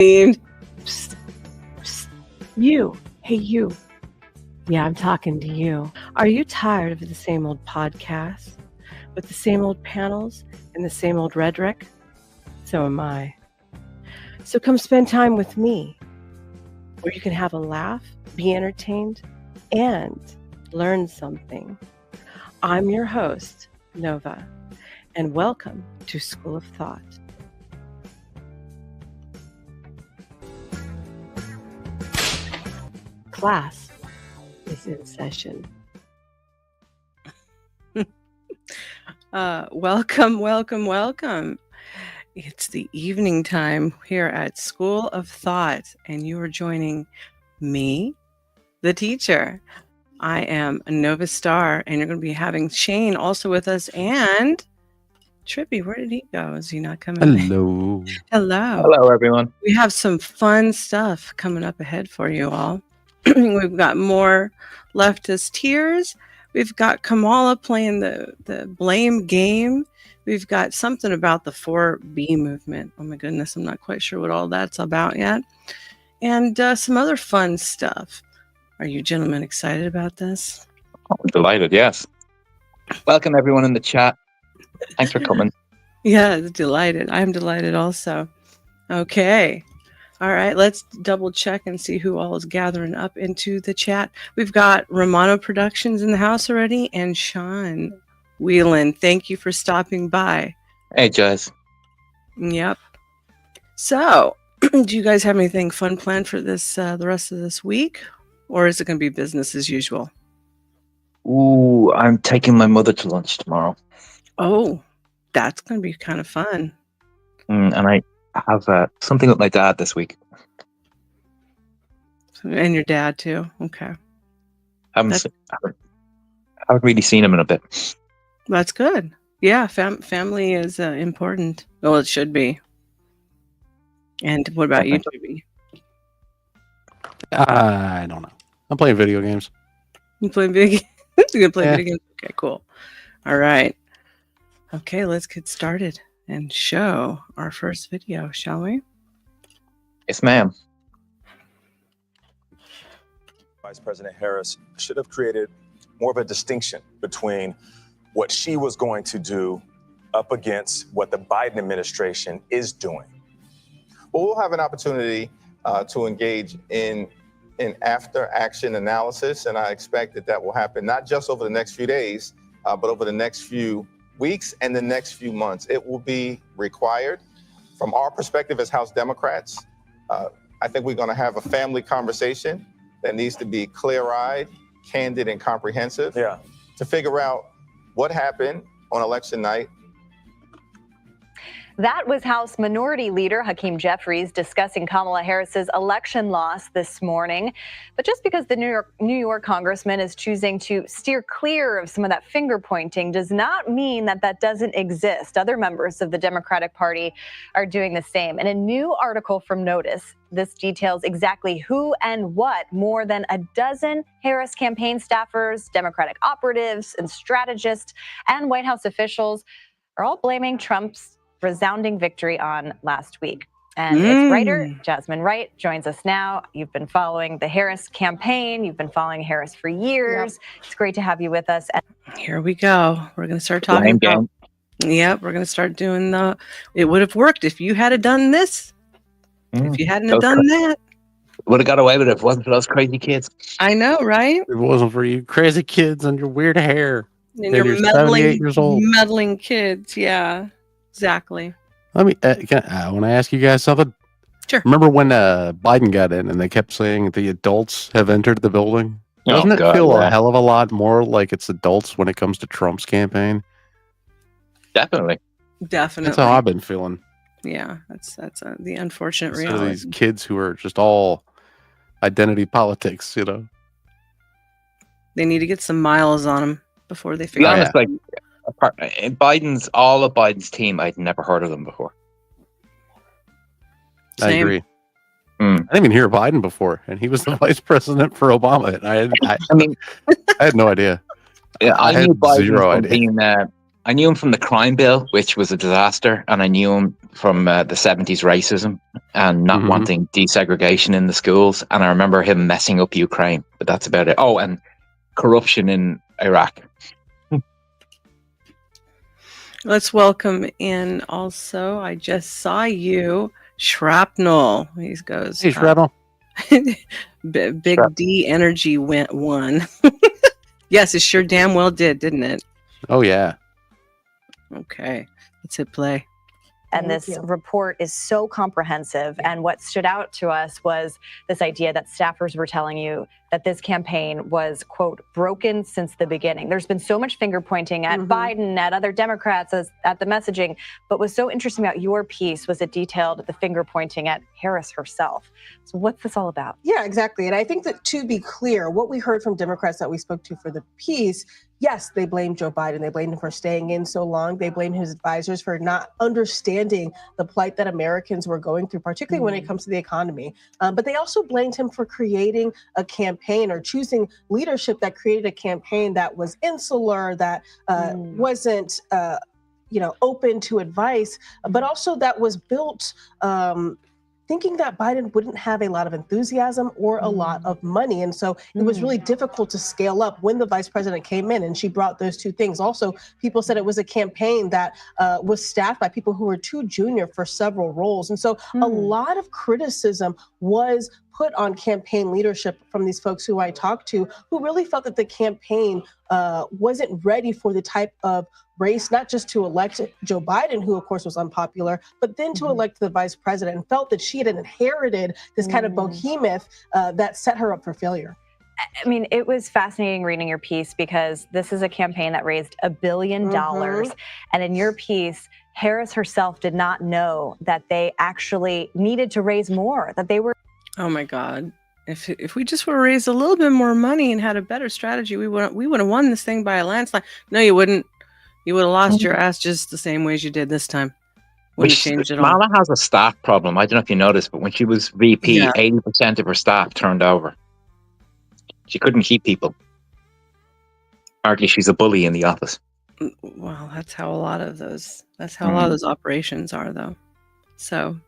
Psst, psst. You. Hey, you. Yeah, I'm talking to you. Are you tired of the same old podcasts with the same old panels and the same old rhetoric? So am I. So come spend time with me, where you can have a laugh, be entertained, and learn something. I'm your host, Nova, and welcome to School of Thought. Class is in session. Welcome. It's the evening time here at School of Thought, and you are joining me, the teacher. I am Nova Star, and you're going to be having Shane also with us, and Trippy. Where did he go? Is he not coming? Hello. Hello, everyone. We have some fun stuff coming up ahead for you all. We've got more leftist tears. We've got Kamala playing the blame game. We've got something about the 4B movement. Oh my goodness, I'm not quite sure what all that's about yet. And some other fun stuff. Are you gentlemen excited about this? I'm delighted, yes. Welcome, everyone in the chat. Thanks for coming. Yeah, delighted. I'm delighted also. Okay. All right, let's double check and see who all is gathering up into the chat. We've got Romano Productions in the house already, and Sean Whelan. Thank you for stopping by. Hey, Jazz. Yep. So, do you guys have anything fun planned for this the rest of this week, or is it going to be business as usual? Ooh, I'm taking my mother to lunch tomorrow. Oh, that's going to be kind of fun. And I have something with my dad this week. And your dad too. Okay. I haven't really seen him in a bit. That's good. Yeah, family is important. Well, it should be. And what about you, Toby? I don't know. I'm playing video games. You play video games? You gonna play video games? Okay, cool. All right. Okay, let's get started and show our first video, shall we? Yes, ma'am. Vice President Harris should have created more of a distinction between what she was going to do up against what the Biden administration is doing. Well, we'll have an opportunity to engage in after action analysis, and I expect that will happen not just over the next few days, but over the next few weeks and the next few months. It will be required. From our perspective as House Democrats, I think we're going to have a family conversation that needs to be clear-eyed, candid, and comprehensive to figure out what happened on election night. That was House Minority Leader Hakeem Jeffries discussing Kamala Harris's election loss this morning. But just because the New York congressman is choosing to steer clear of some of that finger pointing does not mean that doesn't exist. Other members of the Democratic Party are doing the same. In a new article from Notice, this details exactly who and what more than a dozen Harris campaign staffers, Democratic operatives and strategists, and White House officials are all blaming Trump's resounding victory on last week. And its writer, Jasmine Wright, joins us now. You've been following the Harris campaign. You've been following Harris for years. Yep. It's great to have you with us. Here we go. We're going to start talking about... Yep, we're going to start doing it would have worked if you had done this. If you hadn't have done that. Would have got away with it if it wasn't for those crazy kids. I know, right? If it wasn't for you crazy kids and your weird hair. And your 78 years old. meddling kids, yeah. Exactly. Let me. I want to ask you guys something. Sure. Remember when Biden got in and they kept saying the adults have entered the building? Doesn't it feel a hell of a lot more like it's adults when it comes to Trump's campaign? Definitely. That's how I've been feeling. Yeah, that's the unfortunate reality. These kids who are just all identity politics, you know. They need to get some miles on them before they figure out. Like, all of Biden's team, I'd never heard of them before. Same. I agree. I didn't even hear Biden before, and he was the vice president for Obama. And I mean, I had no idea. Yeah, I knew Biden from being I knew him from the crime bill, which was a disaster, and I knew him from the 70s racism and not wanting desegregation in the schools. And I remember him messing up Ukraine, but that's about it. Oh, and corruption in Iraq. Let's welcome in also. I just saw you, Shrapnel. He goes. Hey, Shrapnel. Big D Energy won. Yes, it sure damn well did, didn't it? Oh, yeah. Okay, let's hit play. And this report is so comprehensive. And what stood out to us was this idea that staffers were telling you that this campaign was, quote, broken since the beginning. There's been so much finger pointing at Biden, at other Democrats, at the messaging. But what's so interesting about your piece was it detailed the finger pointing at Harris herself. So what's this all about? Yeah, exactly. And I think that, to be clear, what we heard from Democrats that we spoke to for the piece, yes, they blamed Joe Biden. They blamed him for staying in so long. They blamed his advisors for not understanding the plight that Americans were going through, particularly when it comes to the economy. But they also blamed him for creating a campaign or choosing leadership that created a campaign that was insular, that wasn't open to advice, but also that was built thinking that Biden wouldn't have a lot of enthusiasm or a lot of money. And so it was really difficult to scale up when the vice president came in, and she brought those two things. Also, people said it was a campaign that was staffed by people who were too junior for several roles. And so a lot of criticism was put on campaign leadership from these folks who I talked to, who really felt that the campaign wasn't ready for the type of race, not just to elect Joe Biden, who of course was unpopular, but then to elect the vice president, and felt that she had inherited this kind of behemoth that set her up for failure. I mean, it was fascinating reading your piece, because this is a campaign that raised $1 billion. And in your piece, Harris herself did not know that they actually needed to raise more, that they were. Oh my God. If we just would have raised a little bit more money and had a better strategy, we would have won this thing by a landslide. No, you wouldn't. You would have lost your ass just the same way as you did this time. Wouldn't change it all. Kmala has a staff problem. I don't know if you noticed, but when she was VP, 80% of her staff turned over. She couldn't keep people. Apparently, she's a bully in the office. Well, that's how a lot of those. That's how a lot of those operations are, though. So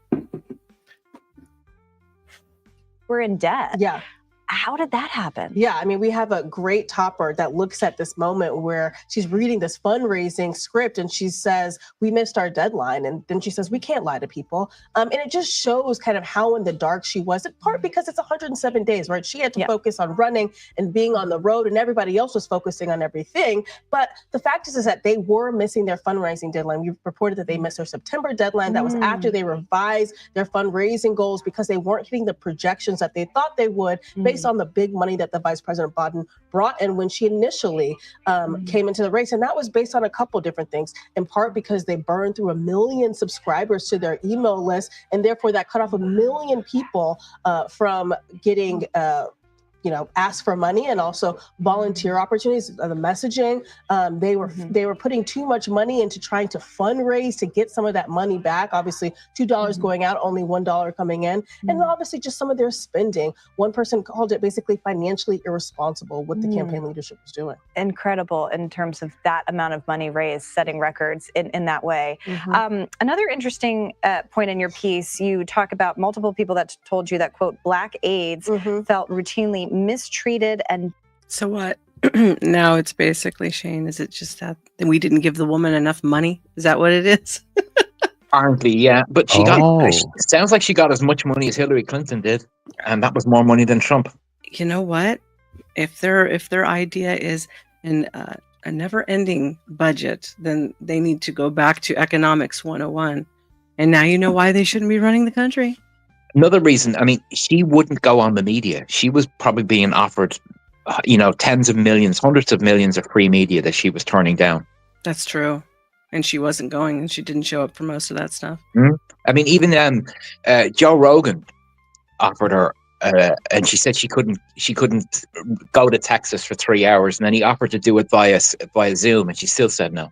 we're in debt. Yeah. How did that happen? Yeah, I mean, we have a great topper that looks at this moment where she's reading this fundraising script and she says, we missed our deadline. And then she says, we can't lie to people. And it just shows kind of how in the dark she was, in part because it's 107 days, right? She had to focus on running and being on the road, and everybody else was focusing on everything. But the fact is that they were missing their fundraising deadline. We reported that they missed their September deadline. That was after they revised their fundraising goals because they weren't hitting the projections that they thought they would based on the big money that the Vice President Biden brought in when she initially came into the race. And that was based on a couple different things, in part because they burned through 1 million subscribers to their email list. And therefore that cut off 1 million people from getting ask for money and also volunteer opportunities. The messaging, they were putting too much money into trying to fundraise to get some of that money back. Obviously, $2 going out, only $1 coming in, and obviously just some of their spending. One person called it basically financially irresponsible what the campaign leadership was doing. Incredible in terms of that amount of money raised, setting records in that way. Another interesting point in your piece, you talk about multiple people that told you that, quote, Black aides felt routinely mistreated. And so what? Now it's basically, Shane, is it just that we didn't give the woman enough money? Is that what it is? Apparently, yeah. But she sounds like she got as much money as Hillary Clinton did, and that was more money than Trump. You know what? If their idea is a never-ending budget, then they need to go back to economics 101. And now you know why they shouldn't be running the country. Another reason, I mean, she wouldn't go on the media. She was probably being offered, tens of millions, hundreds of millions of free media that she was turning down. That's true. And she wasn't going, and she didn't show up for most of that stuff. I mean, even Joe Rogan offered her, and she said she couldn't go to Texas for 3 hours, and then he offered to do it via Zoom, and she still said no.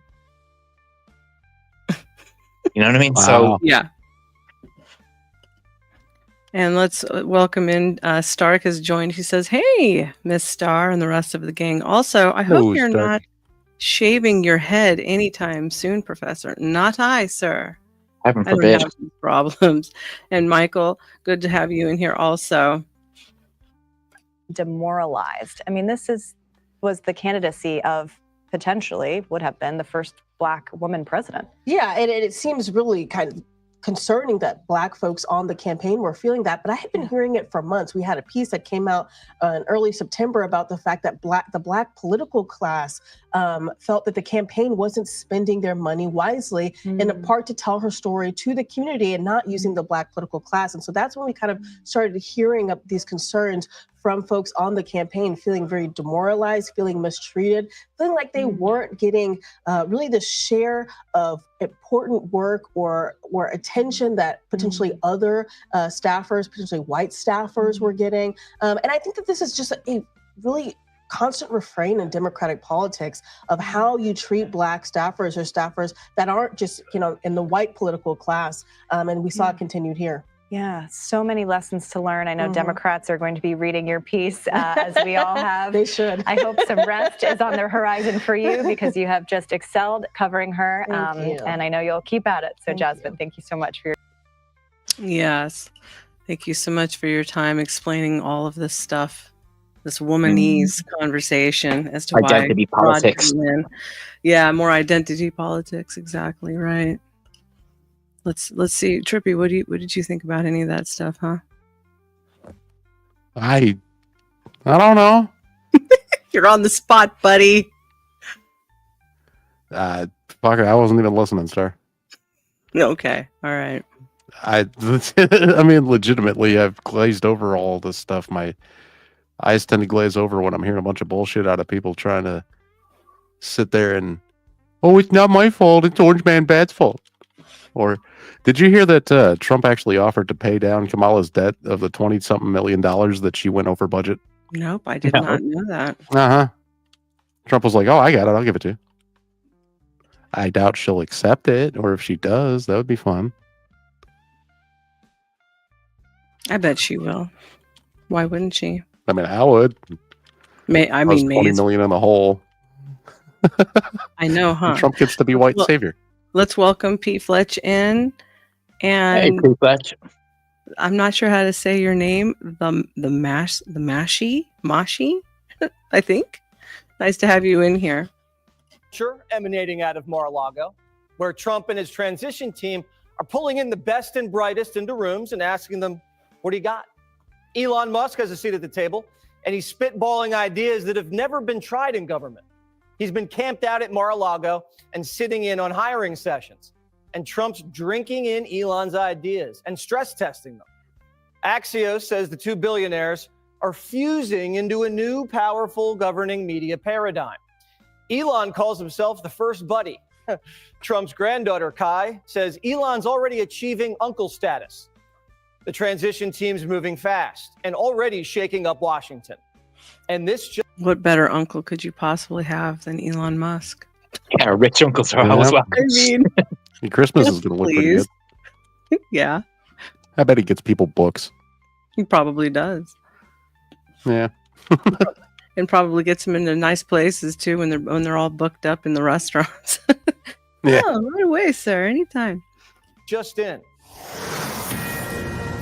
You know what I mean? Wow. So yeah. And let's welcome in Stark has joined. He says, "Hey, Miss Star and the rest of the gang. Also, I hope you're not shaving your head anytime soon, Professor. Not I, sir. Heaven I don't forbid. have these problems. And Michael, good to have you in here also. Demoralized. I mean, was the candidacy of potentially would have been the first Black woman president. Yeah, and it seems really kind of concerning that Black folks on the campaign were feeling that, but I had been hearing it for months. We had a piece that came out in early September about the fact that the Black political class felt that the campaign wasn't spending their money wisely, in a part to tell her story to the community and not using the Black political class. And so that's when we kind of started hearing of these concerns from folks on the campaign, feeling very demoralized, feeling mistreated, feeling like they weren't getting really the share of important work or attention that potentially other staffers, potentially white staffers were getting. And I think that this is just a really constant refrain in Democratic politics of how you treat Black staffers or staffers that aren't just, in the white political class. And we saw it continued here. Yeah, so many lessons to learn. I know Democrats are going to be reading your piece, as we all have. They should. I hope some rest is on the horizon for you, because you have just excelled covering her. Thank you. And I know you'll keep at it. So Jasmine, thank you so much for your Yes. Thank you so much for your time explaining all of this stuff, this womanese conversation as to identity why politics. Yeah, more identity politics. Exactly right. Let's see, Trippy. What did you think about any of that stuff, huh? I don't know. You're on the spot, buddy. Fuck it, I wasn't even listening, sir. Okay, all right. I mean, legitimately, I've glazed over all this stuff. My eyes tend to glaze over when I'm hearing a bunch of bullshit out of people trying to sit there and, oh, it's not my fault. It's Orange Man Bad's fault. Or did you hear that Trump actually offered to pay down Kamala's debt of the $20-something million that she went over budget? Nope, I did not know that. Trump was like, oh, I got it. I'll give it to you. I doubt she'll accept it, or if she does, that would be fun. I bet she will. Why wouldn't she? I mean, I would. I mean, $20 million in the hole. I know, huh? And Trump gets to be white savior. Let's welcome Pete Fletch in. And hey, Pete Fletch. I'm not sure how to say your name. The Mashi, I think. Nice to have you in here. Emanating out of Mar-a-Lago, where Trump and his transition team are pulling in the best and brightest into rooms and asking them, what do you got? Elon Musk has a seat at the table, and he's spitballing ideas that have never been tried in government. He's been camped out at Mar-a-Lago and sitting in on hiring sessions. And Trump's drinking in Elon's ideas and stress testing them. Axios says the two billionaires are fusing into a new powerful governing media paradigm. Elon calls himself the first buddy. Trump's granddaughter, Kai, says Elon's already achieving uncle status. The transition team's moving fast and already shaking up Washington. And this what better uncle could you possibly have than Elon Musk? Yeah, rich uncles are always welcome. I mean, Christmas is going to look pretty good. Yeah. I bet he gets people books. He probably does. Yeah. And probably gets them into nice places too when they're all booked up in the restaurants. Yeah. Oh, right away, sir. Anytime. just in.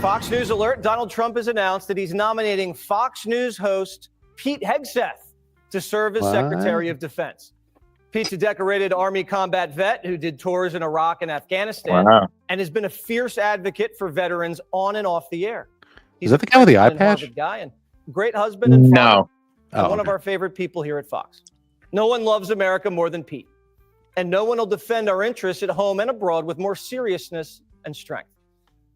Fox News alert, Donald Trump has announced that he's nominating Fox News host Pete Hegseth to serve as Secretary of Defense. Pete's a decorated Army combat vet who did tours in Iraq and Afghanistan and has been a fierce advocate for veterans on and off the air. He's Is that the guy with the eye patch? Guy and great husband and father. No. One of our favorite people here at Fox. No one loves America more than Pete. And no one will defend our interests at home and abroad with more seriousness and strength.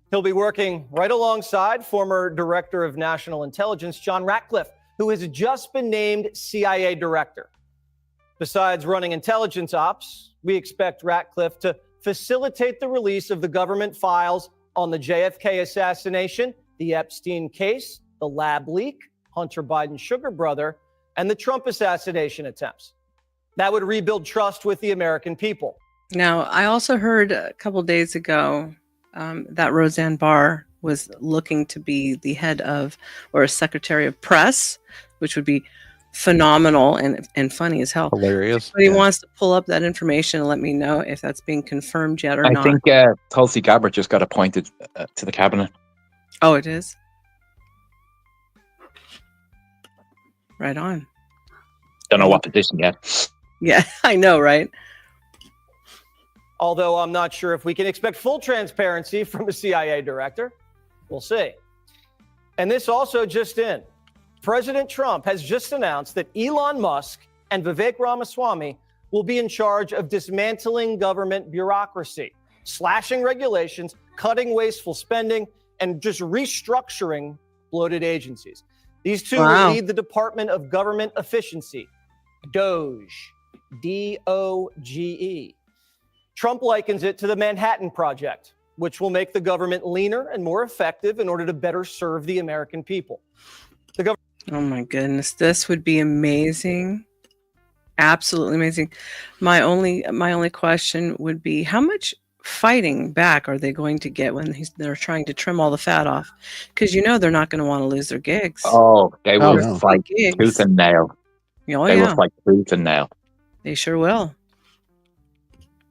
He'll be working right alongside former Director of National Intelligence, John Ratcliffe, who has just been named CIA Director. Besides running intelligence ops, we expect Ratcliffe to facilitate the release of the government files on the JFK assassination, the Epstein case, the lab leak, Hunter Biden's sugar brother, and the Trump assassination attempts. That would rebuild trust with the American people. Now, I also heard a couple days ago that Roseanne Barr was looking to be the head of or a secretary of press, which would be phenomenal and funny as hell. Hilarious. But he wants to pull up that information and let me know if that's being confirmed yet or I not. think Tulsi Gabbard just got appointed to the cabinet. Oh, it is? Right on. Don't know what position yet. Yeah, I know, right? Although I'm not sure if we can expect full transparency from a CIA director. We'll see. And this also just in. President Trump has just announced that Elon Musk and Vivek Ramaswamy will be in charge of dismantling government bureaucracy, slashing regulations, cutting wasteful spending, and just restructuring bloated agencies. These two will lead the Department of Government Efficiency, DOGE, D-O-G-E. Trump likens it to the Manhattan Project, which will make the government leaner and more effective in order to better serve the American people. Oh my goodness, this would be amazing. Absolutely amazing. My only question would be, how much fighting back are they going to get when they're trying to trim all the fat off? Because they're not going to want to lose their gigs. Oh, they will fight tooth and nail. Oh, they will fight tooth and nail. They sure will.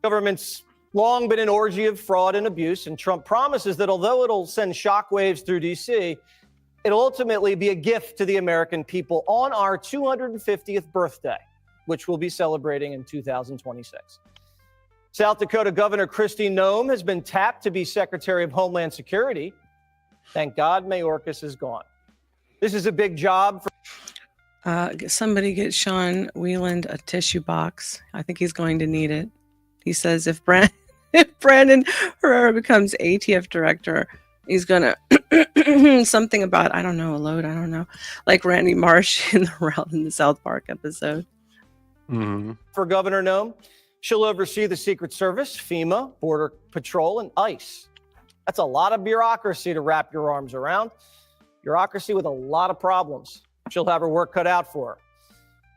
Government's long been an orgy of fraud and abuse, and Trump promises that although it'll send shockwaves through D.C., it'll ultimately be a gift to the American people on our 250th birthday, which we'll be celebrating in 2026. South Dakota Governor Kristi Noem has been tapped to be Secretary of Homeland Security. Thank God Mayorkas is gone. This is a big job for somebody get Sean Wieland a tissue box. I think he's going to need it. He says if Brandon Herrera becomes ATF director, he's going to something about, I don't know, a load, I don't know, like Randy Marsh in the South Park episode. Mm-hmm. For Governor Noem, she'll oversee the Secret Service, FEMA, Border Patrol, and ICE. That's a lot of bureaucracy to wrap your arms around. Bureaucracy with a lot of problems. She'll have her work cut out for her.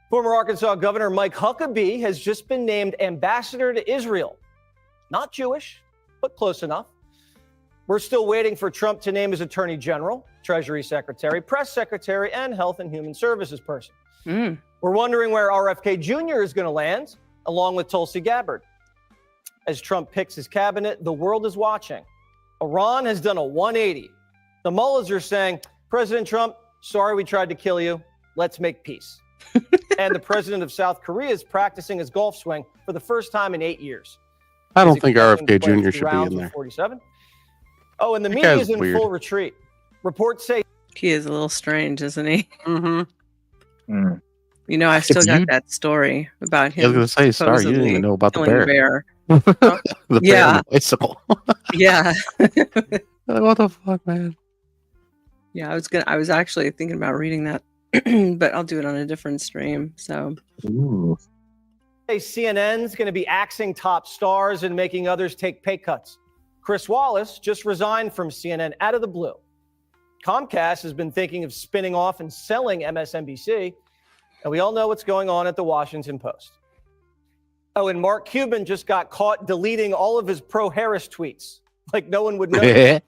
Former Arkansas Governor Mike Huckabee has just been named ambassador to Israel. Not Jewish, but close enough. We're still waiting for Trump to name his Attorney General, Treasury Secretary, Press Secretary, and Health and Human Services person. We're wondering where RFK Jr. is going to land, along with Tulsi Gabbard. As Trump picks his cabinet, the world is watching. Iran has done a 180. The mullahs are saying, President Trump, sorry we tried to kill you. Let's make peace. And the president of South Korea is practicing his golf swing for the first time in 8 years. I don't think RFK Jr. should be in there. 47. Oh, and the media is in full retreat. Reports say he is a little strange, isn't he? Mm-hmm. I've still got that story about him. I was going to say, sorry, you didn't even know about the bear. The yeah. bicycle. Yeah. What the fuck, man? Yeah, I was actually thinking about reading that, but I'll do it on a different stream. So CNN's going to be axing top stars and making others take pay cuts. Chris Wallace just resigned from CNN out of the blue. Comcast has been thinking of spinning off and selling MSNBC, and we all know what's going on at the Washington Post. Oh, and Mark Cuban just got caught deleting all of his pro-Harris tweets, like no one would know.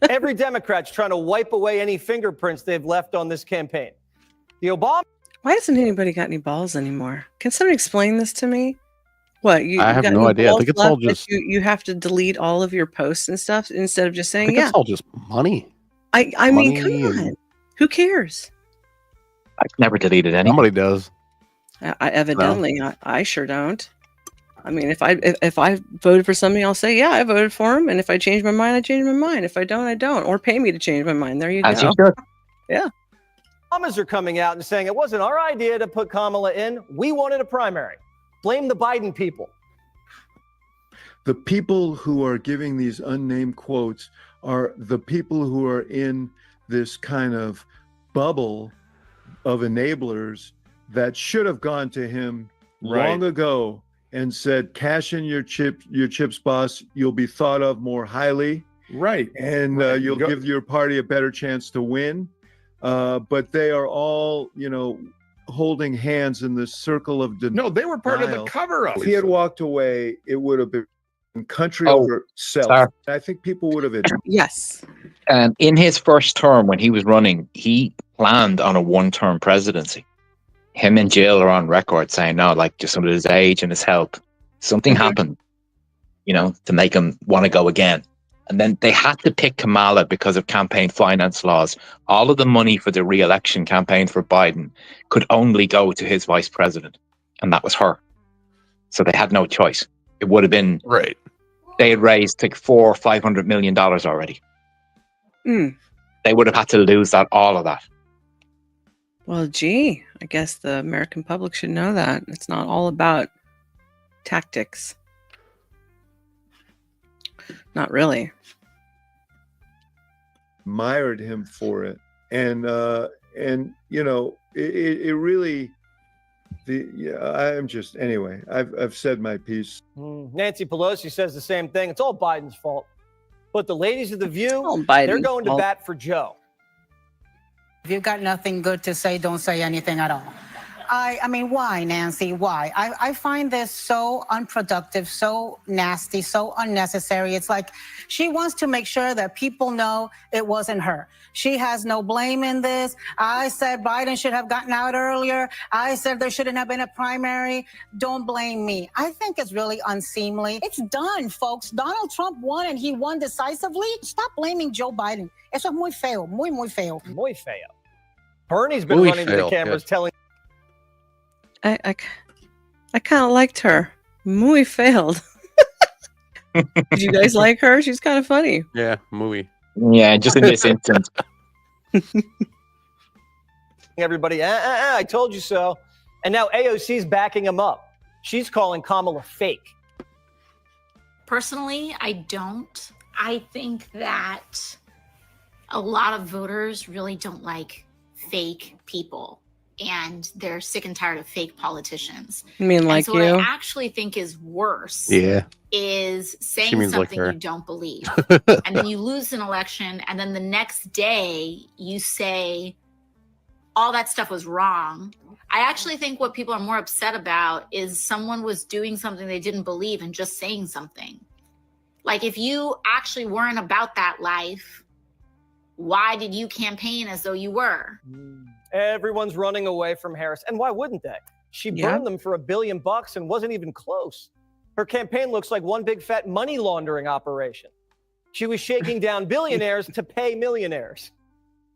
Every Democrat's trying to wipe away any fingerprints they've left on this campaign. Why hasn't anybody got any balls anymore? Can somebody explain this to me? What I have no idea. I think it's all just you have to delete all of your posts and stuff instead of just saying it's all just money. I mean, come on. Who cares? I've never deleted any. Somebody does. I sure don't. I mean, if I voted for somebody, I'll say, yeah, I voted for him. And if I change my mind, I change my mind. If I don't, I don't. Or pay me to change my mind. There you go. As you should. Yeah. Obamas are coming out and saying it wasn't our idea to put Kamala in. We wanted a primary. Blame the Biden people. The people who are giving these unnamed quotes are the people who are in this kind of bubble of enablers that should have gone to him long ago and said, cash in your chips, boss. You'll be thought of more highly. Right. And you'll give your party a better chance to win. But they are all, holding hands in this circle of denial. No, they were part of the cover-up. If he had walked away, it would have been country over self. Sorry. I think people would have Yes. In his first term when he was running, he planned on a one-term presidency. him and Jill are on record saying, no, like just under his age and his health, something happened, to make him want to go again. And then they had to pick Kamala because of campaign finance laws. All of the money for the re-election campaign for Biden could only go to his vice president. And that was her. So they had no choice. It would have been, right. They had raised like $400 or $500 million already. They would have had to lose all of that. Well, gee, I guess the American public should know that. It's not all about tactics. Not really. Admired him for it. And it really, I'm just, anyway, I've said my piece. Nancy Pelosi says the same thing. It's all Biden's fault. But the ladies of The View, they're going to bat for Joe. If you got nothing good to say, don't say anything at all. I mean, why, Nancy? Why? I find this so unproductive, so nasty, so unnecessary. It's like she wants to make sure that people know it wasn't her. She has no blame in this. I said Biden should have gotten out earlier. I said there shouldn't have been a primary. Don't blame me. I think it's really unseemly. It's done, folks. Donald Trump won, and he won decisively. Stop blaming Joe Biden. Eso es muy feo, muy feo. Muy feo. Bernie's been running to the cameras telling. I kind of liked her. Muy failed. Did you guys like her? She's kind of funny. Yeah, muy. Yeah, just in this instance. Everybody, I told you so. And now AOC's backing him up. She's calling Kamala fake. Personally, I don't. I think that a lot of voters really don't like fake people. And they're sick and tired of fake politicians. I mean, like so you? What I actually think is worse is saying something you don't believe. And then you lose an election, and then the next day you say all that stuff was wrong. I actually think what people are more upset about is someone was doing something they didn't believe and just saying something. Like, if you actually weren't about that life, why did you campaign as though you were? Everyone's running away from Harris. And why wouldn't they? She burned them for $1 billion and wasn't even close. Her campaign looks like one big fat money laundering operation. She was shaking down billionaires to pay millionaires.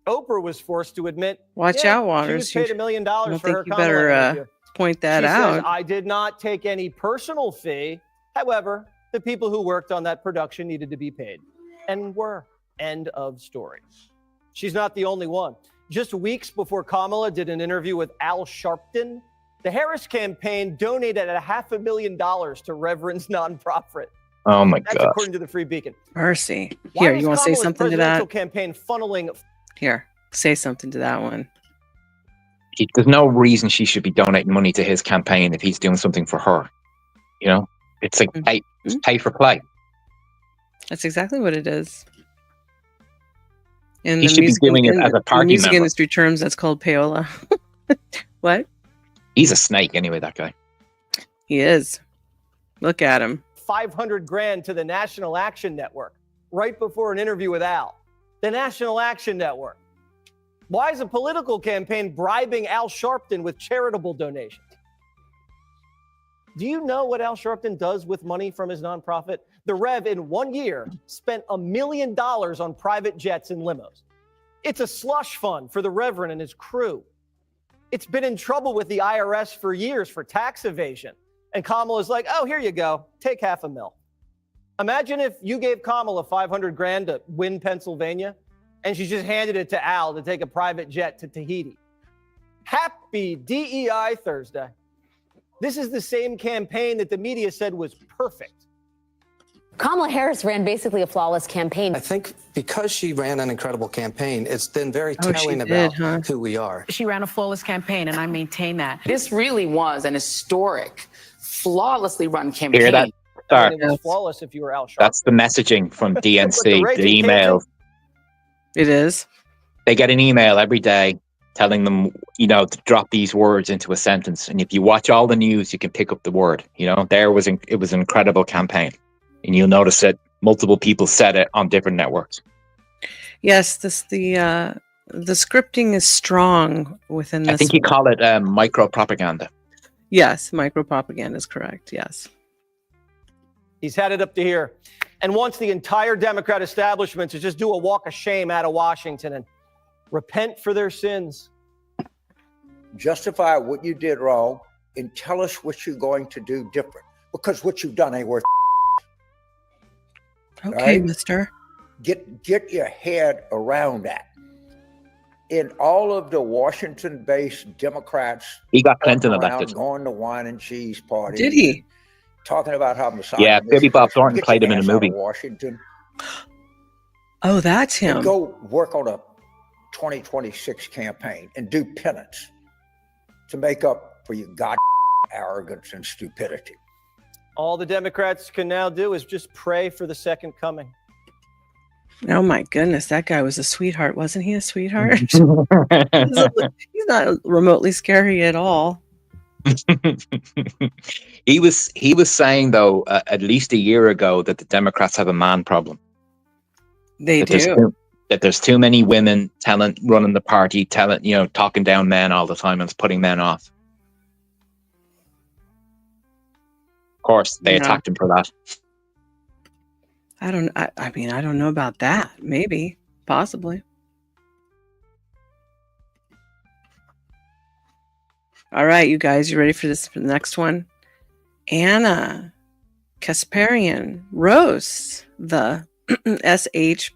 Oprah was forced to admit, watch out, Waters. She was paid $1 million for her you better point that out. Says, I did not take any personal fee. However, the people who worked on that production needed to be paid and were. End of story. She's not the only one. Just weeks before Kamala did an interview with Al Sharpton, the Harris campaign donated $500,000 to Reverend's nonprofit. Oh my God! That's according to the Free Beacon. Mercy. Here, you want to say something to that? Campaign funneling. Here, say something to that one. There's no reason she should be donating money to his campaign if he's doing something for her. It's like pay for play. That's exactly what it is. In he the should be doing it as a party music member. Industry terms, that's called payola. What? He's a snake anyway, that guy. He is. Look at him. $500,000 to the National Action Network right before an interview with Al. The National Action Network. Why is a political campaign bribing Al Sharpton with charitable donations? Do you know what Al Sharpton does with money from his nonprofit? The Rev, in 1 year, spent $1 million on private jets and limos. It's a slush fund for the Reverend and his crew. It's been in trouble with the IRS for years for tax evasion. And Kamala's like, oh, here you go. Take $500,000. Imagine if you gave Kamala $500,000 to win Pennsylvania, and she just handed it to Al to take a private jet to Tahiti. Happy DEI Thursday. This is the same campaign that the media said was perfect. Kamala Harris ran basically a flawless campaign. I think because she ran an incredible campaign, it's been very telling about who we are. She ran a flawless campaign, and I maintain that. This really was an historic, flawlessly run campaign. Hear that? I mean, it was flawless if you were Al Sharpton. That's the messaging from DNC, the email. It is. They get an email every day telling them, to drop these words into a sentence. And if you watch all the news, you can pick up the word. It was an incredible campaign. And you'll notice that multiple people said it on different networks. Yes, the The scripting is strong within this. I think you call it micro propaganda. Yes, micro propaganda is correct. Yes. He's headed up to here and wants the entire Democrat establishment to just do a walk of shame out of Washington and repent for their sins. Justify what you did wrong and tell us what you're going to do different, because what you've done ain't worth. Okay, right? mister. Get your head around that. In all of the Washington-based Democrats, he got Clinton around, elected. Going to wine and cheese parties. Did he? Talking about how misogynist. Yeah, Billy Bob Thornton played him in a out of movie. Washington. Oh, that's him. And go work on a 2026 campaign and do penance to make up for your god arrogance and stupidity. All the Democrats can now do is just pray for the second coming. Oh my goodness, that guy was a sweetheart, wasn't he? A sweetheart. He's not remotely scary at all. He was saying though at least a year ago that the Democrats have a man problem. They do. That there's too many women running the party, talking down men all the time and it's putting men off. Of course, they attacked him for that. I don't know about that. Maybe, possibly. All right, you guys, you ready for the next one? Anna Kasparian roasts the SHT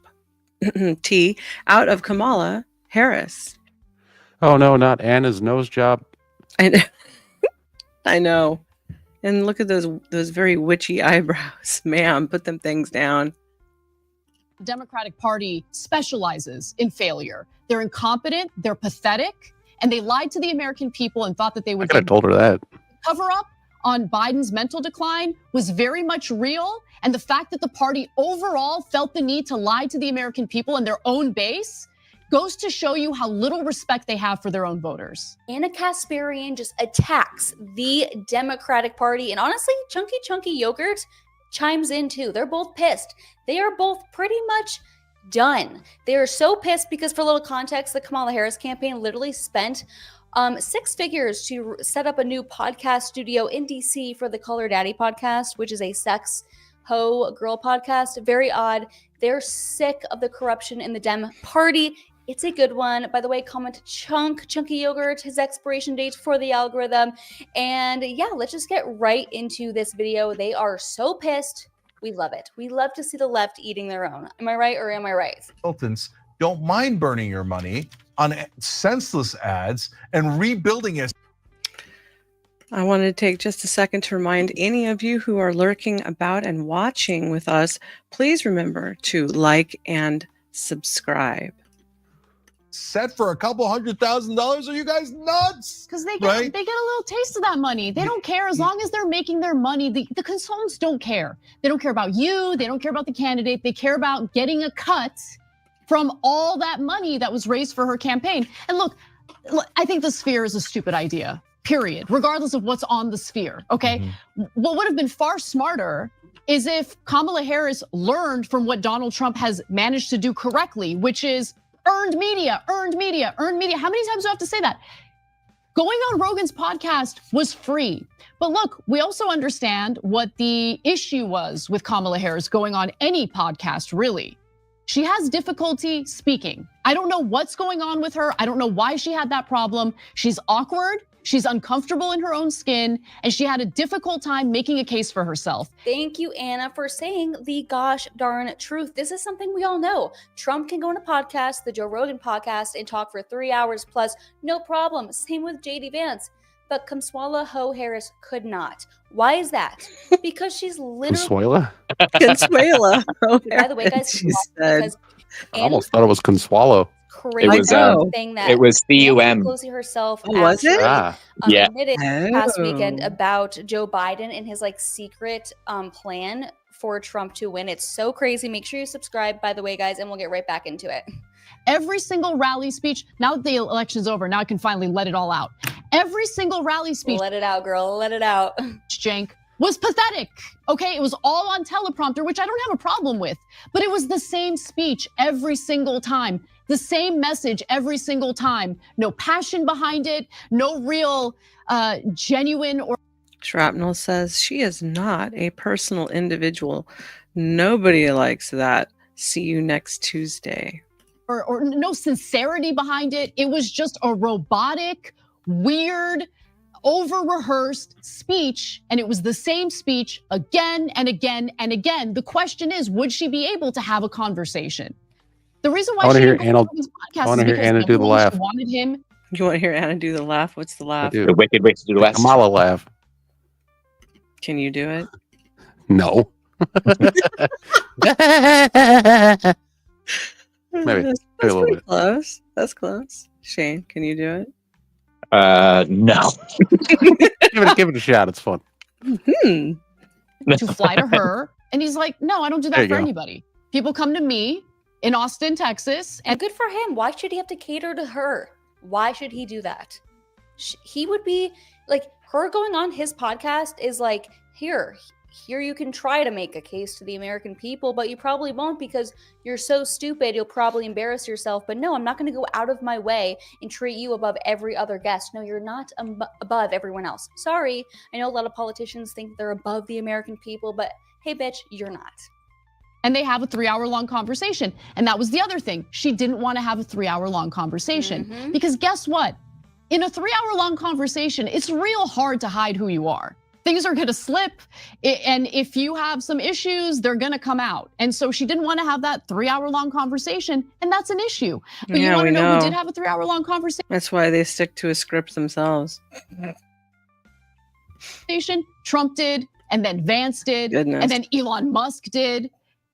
out of Kamala Harris. Oh no, not Anna's nose job. I know. And look at those very witchy eyebrows. Ma'am, put them things down. The Democratic Party specializes in failure. They're incompetent, they're pathetic, and they lied to the American people and thought that they would I could have told her that. cover up on Biden's mental decline was very much real. And the fact that the party overall felt the need to lie to the American people and their own base goes to show you how little respect they have for their own voters. Anna Kasparian just attacks the Democratic Party. And honestly, Chunky Yogurt chimes in too. They're both pissed. They are both pretty much done. They are so pissed because, for a little context, the Kamala Harris campaign literally spent 6 figures to set up a new podcast studio in DC for the Color Daddy podcast, which is a sex hoe girl podcast. Very odd. They're sick of the corruption in the Dem party. It's a good one. By the way, comment Chunky Yogurt, his expiration date for the algorithm. And yeah, let's just get right into this video. They are so pissed. We love it. We love to see the left eating their own. Am I right or am I right? Consultants don't mind burning your money on senseless ads and rebuilding it. I wanted to take just a second to remind any of you who are lurking about and watching with us, please remember to like and subscribe. Set for a couple $100,000? Are you guys nuts? Because they get a little taste of that money. They don't care as long as they're making their money. The consultants don't care. They don't care about you. They don't care about the candidate. They care about getting a cut from all that money that was raised for her campaign. And look, I think the sphere is a stupid idea, period, regardless of what's on the sphere, okay? Mm-hmm. What would have been far smarter is if Kamala Harris learned from what Donald Trump has managed to do correctly, which is earned media, earned media, earned media. How many times do I have to say that? Going on Rogan's podcast was free. But look, we also understand what the issue was with Kamala Harris going on any podcast, really. She has difficulty speaking. I don't know what's going on with her. I don't know why she had that problem. She's awkward. She's uncomfortable in her own skin, and she had a difficult time making a case for herself. Thank you, Anna, for saying the gosh darn truth. This is something we all know. Trump can go on a podcast, the Joe Rogan podcast, and talk for 3 hours plus, no problem. Same with JD Vance. But Kmala Harris could not. Why is that? Because she's literally... Consuela. By the way, guys, she said. I almost thought it was Consuelo. Crazy thing that it was CUM. Pelosi herself was it? admitted past weekend about Joe Biden and his secret plan for Trump to win. It's so crazy. Make sure you subscribe, by the way, guys, and we'll get right back into it. Every single rally speech, now that the election's over, now I can finally let it all out. Every single rally speech. Let it out, girl. Let it out. Jank. Was pathetic, okay? It was all on teleprompter, which I don't have a problem with, but it was the same speech every single time. The same message every single time. No passion behind it, no real genuine or. Shrapnel says she is not a personal individual. Nobody likes that. See you next Tuesday. Or no sincerity behind it. It was just a robotic, weird, over-rehearsed speech, and it was the same speech again and again and again. The question is, would she be able to have a conversation? The reason why she didn't go on his podcast is because Anna do the laugh. Wanted him. You want to hear Anna do the laugh? What's the laugh? The Wicked Witch of the West. Kmala laugh. Can you do it? No. Maybe That's a little bit. Close. That's close. Shane, can you do it? No. Give it a shot. It's fun. To fly to her, and he's like, no, I don't do There that you for go. anybody. People come to me in Austin, Texas, And good for him. Why should he have to cater to her? Why should he do that? He would be like, her going on his podcast is like, here you can try to make a case to the American people, but you probably won't because you're so stupid, you'll probably embarrass yourself. But no, I'm not going to go out of my way and treat you above every other guest. No, you're not above everyone else. Sorry, I know a lot of politicians think they're above the American people, but hey, bitch, you're not. and they have a 3-hour-long conversation. And that was the other thing. She didn't want to have a 3-hour-long conversation because guess what? In a 3-hour-long conversation, it's real hard to hide who you are. Things are going to slip. And if you have some issues, they're going to come out. And so she didn't want to have that 3-hour-long conversation. And that's an issue. But you want to know who did have a 3-hour-long conversation? That's why they stick to a script themselves. Trump did, and then Vance did, Goodness. and then Elon Musk did.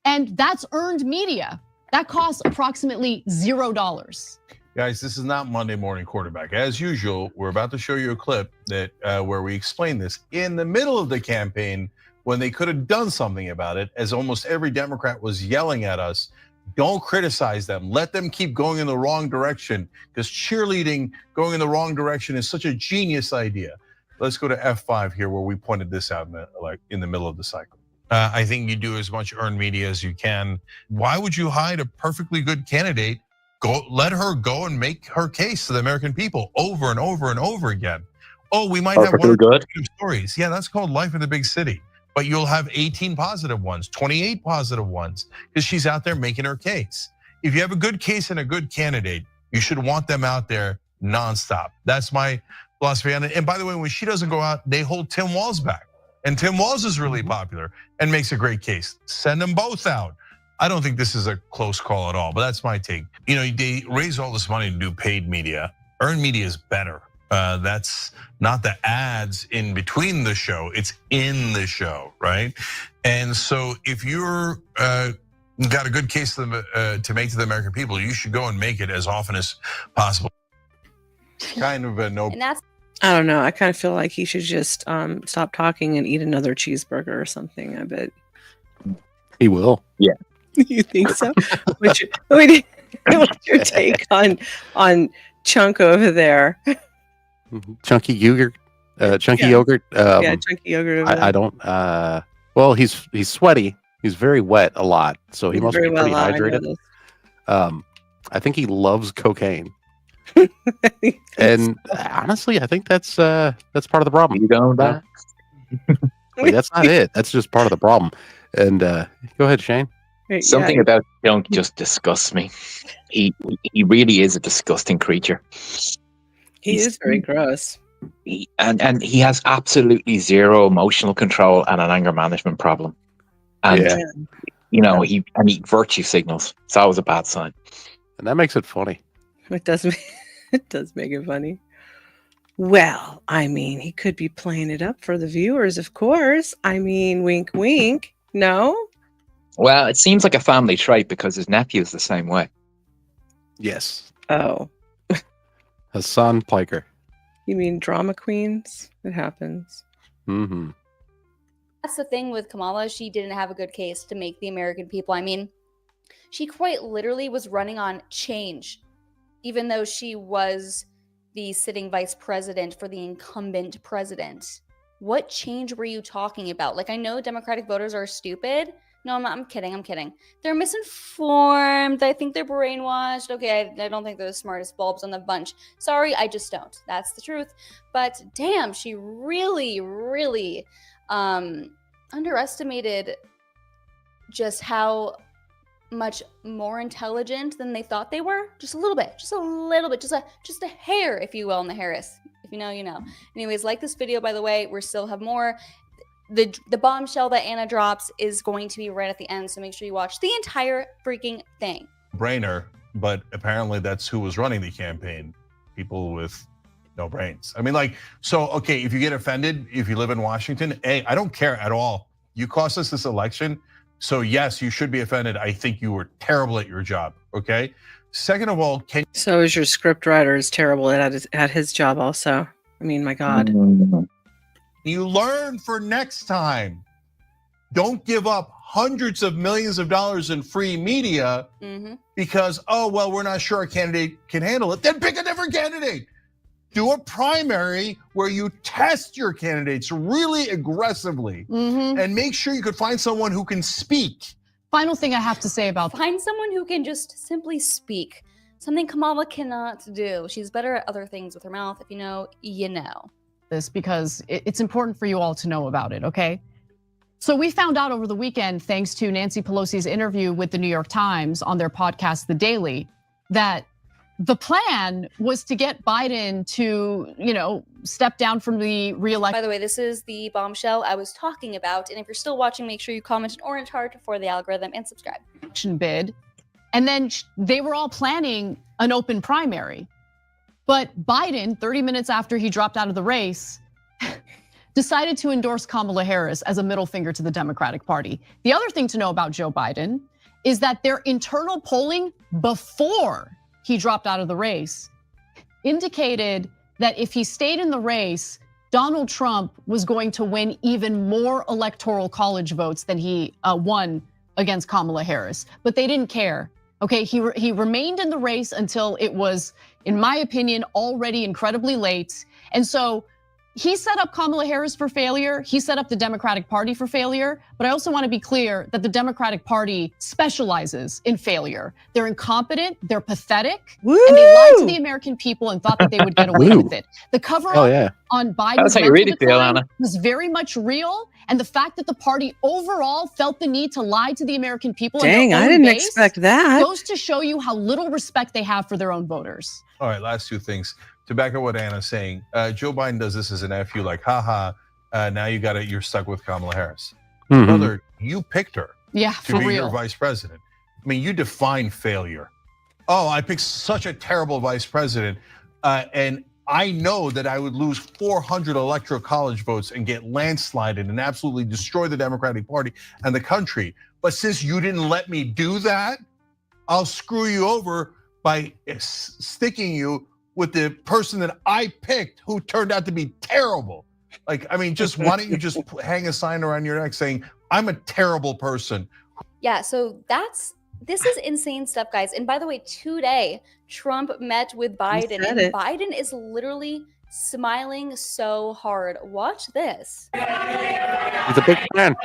And that's earned media. That costs approximately $0. Guys, this is not Monday Morning Quarterback. As usual, we're about to show you a clip that where we explain this in the middle of the campaign when they could have done something about it, as almost every Democrat was yelling at us. Don't criticize them. Let them keep going in the wrong direction, because cheerleading going in the wrong direction is such a genius idea. Let's go to F5 here, where we pointed this out in the middle of the cycle. I think you do as much earned media as you can. Why would you hide a perfectly good candidate? Let her go and make her case to the American people over and over and over again. Oh, we might have one or two negative stories. Yeah, that's called life in the big city. But you'll have 18 positive ones, 28 positive ones, because she's out there making her case. If you have a good case and a good candidate, you should want them out there nonstop. That's my philosophy on it. And by the way, when she doesn't go out, they hold Tim Walz back. And Tim Walz is really popular and makes a great case. Send them both out. I don't think this is a close call at all, but that's my take. You know, they raise all this money to do paid media. Earned media is better. That's not the ads in between the show, it's in the show, right? And so if you're got a good case to make to the American people, you should go and make it as often as possible. Kind of a no. And that's I don't know. I kind of feel like he should just stop talking and eat another cheeseburger or something. I bet he will. Yeah. You think so? What's your take on Chunk over there? Chunky yogurt. Chunky Yeah. yogurt. Yeah, chunky yogurt over I there. don't. Well, he's sweaty. He's very wet a lot, so he He's must very be pretty well, I know hydrated. this. I think he loves cocaine. And honestly, I think that's part of the problem. You going back? Wait, that's not it. That's just part of the problem. And go ahead, Shane. Something about Junk just disgusts me. He really is a disgusting creature. He is very gross. And he has absolutely zero emotional control and an anger management problem. And Yeah. you know, he virtue signals. It's always a bad sign. And that makes it funny. It does make it funny. Well, I mean, he could be playing it up for the viewers, of course. I mean, wink, wink. No? Well, it seems like a family trait because his nephew's the same way. Yes. Oh. Hassan Piker. You mean drama queens? It happens. Mm-hmm. That's the thing with Kamala. She didn't have a good case to make the American people. I mean, she quite literally was running on change, even though she was the sitting vice president for the incumbent president. What change were you talking about? Like, I know Democratic voters are stupid, No, I'm kidding. I'm kidding. They're misinformed. I think they're brainwashed. Okay, I don't think they're the smartest bulbs on the bunch. Sorry, I just don't. That's the truth. But damn, she really, really underestimated just how much more intelligent than they thought they were. Just a little bit. Just a hair, if you will, in the Harris. If you know, you know. Anyways, like this video, by the way. We still have more. The bombshell that Anna drops is going to be right at the end, so make sure you watch the entire freaking thing. Brainer, but apparently that's who was running the campaign. People with no brains. I mean, like, so, okay, if you get offended, if you live in Washington, hey, I don't care at all. You cost us this election, so yes, you should be offended. I think you were terrible at your job, okay? Second of all, So is your script writer is terrible at his job also. I mean, my God. You learn for next time. Don't give up hundreds of millions of dollars in free media because, oh, well, we're not sure a candidate can handle it. Then pick a different candidate. Do a primary where you test your candidates really aggressively and make sure you could find someone who can speak. Final thing I have to say about Find someone who can just simply speak. Something Kamala cannot do. She's better at other things with her mouth. If you know, you know. This because it's important for you all to know about it, okay? So we found out over the weekend, thanks to Nancy Pelosi's interview with the New York Times on their podcast, The Daily, that the plan was to get Biden to, step down from the re-election. By the way, this is the bombshell I was talking about. And if you're still watching, make sure you comment an orange heart for the algorithm and subscribe. Bid. And then they were all planning an open primary. But Biden, 30 minutes after he dropped out of the race, decided to endorse Kamala Harris as a middle finger to the Democratic Party. The other thing to know about Joe Biden is that their internal polling before he dropped out of the race indicated that if he stayed in the race, Donald Trump was going to win even more electoral college votes than he won against Kamala Harris. But they didn't care. Okay, he remained in the race until it was, in my opinion, already incredibly late. And so he set up Kamala Harris for failure. He set up the Democratic Party for failure. But I also want to be clear that the Democratic Party specializes in failure. They're incompetent, they're pathetic, and they lied to the American people and thought that they would get away with it. The cover-up on Biden's decline was very much real. And the fact that the party overall felt the need to lie to the American people Dang, I didn't expect that. Goes to show you how little respect they have for their own voters. All right, last two things. To back up what Anna's saying, Joe Biden does this as an FU, like, haha, now you're stuck with Kamala Harris. Brother, you picked her to be your vice president. I mean, you define failure. Oh, I picked such a terrible vice president, and I know that I would lose 400 electoral college votes and get landslided and absolutely destroy the Democratic Party and the country. But since you didn't let me do that, I'll screw you over by sticking you with the person that I picked who turned out to be terrible. Like, I mean, just why don't you just hang a sign around your neck saying, I'm a terrible person. Yeah, so this is insane stuff, guys. And by the way, today, Trump met with Biden, and Biden is literally smiling so hard. Watch this. He's a big fan.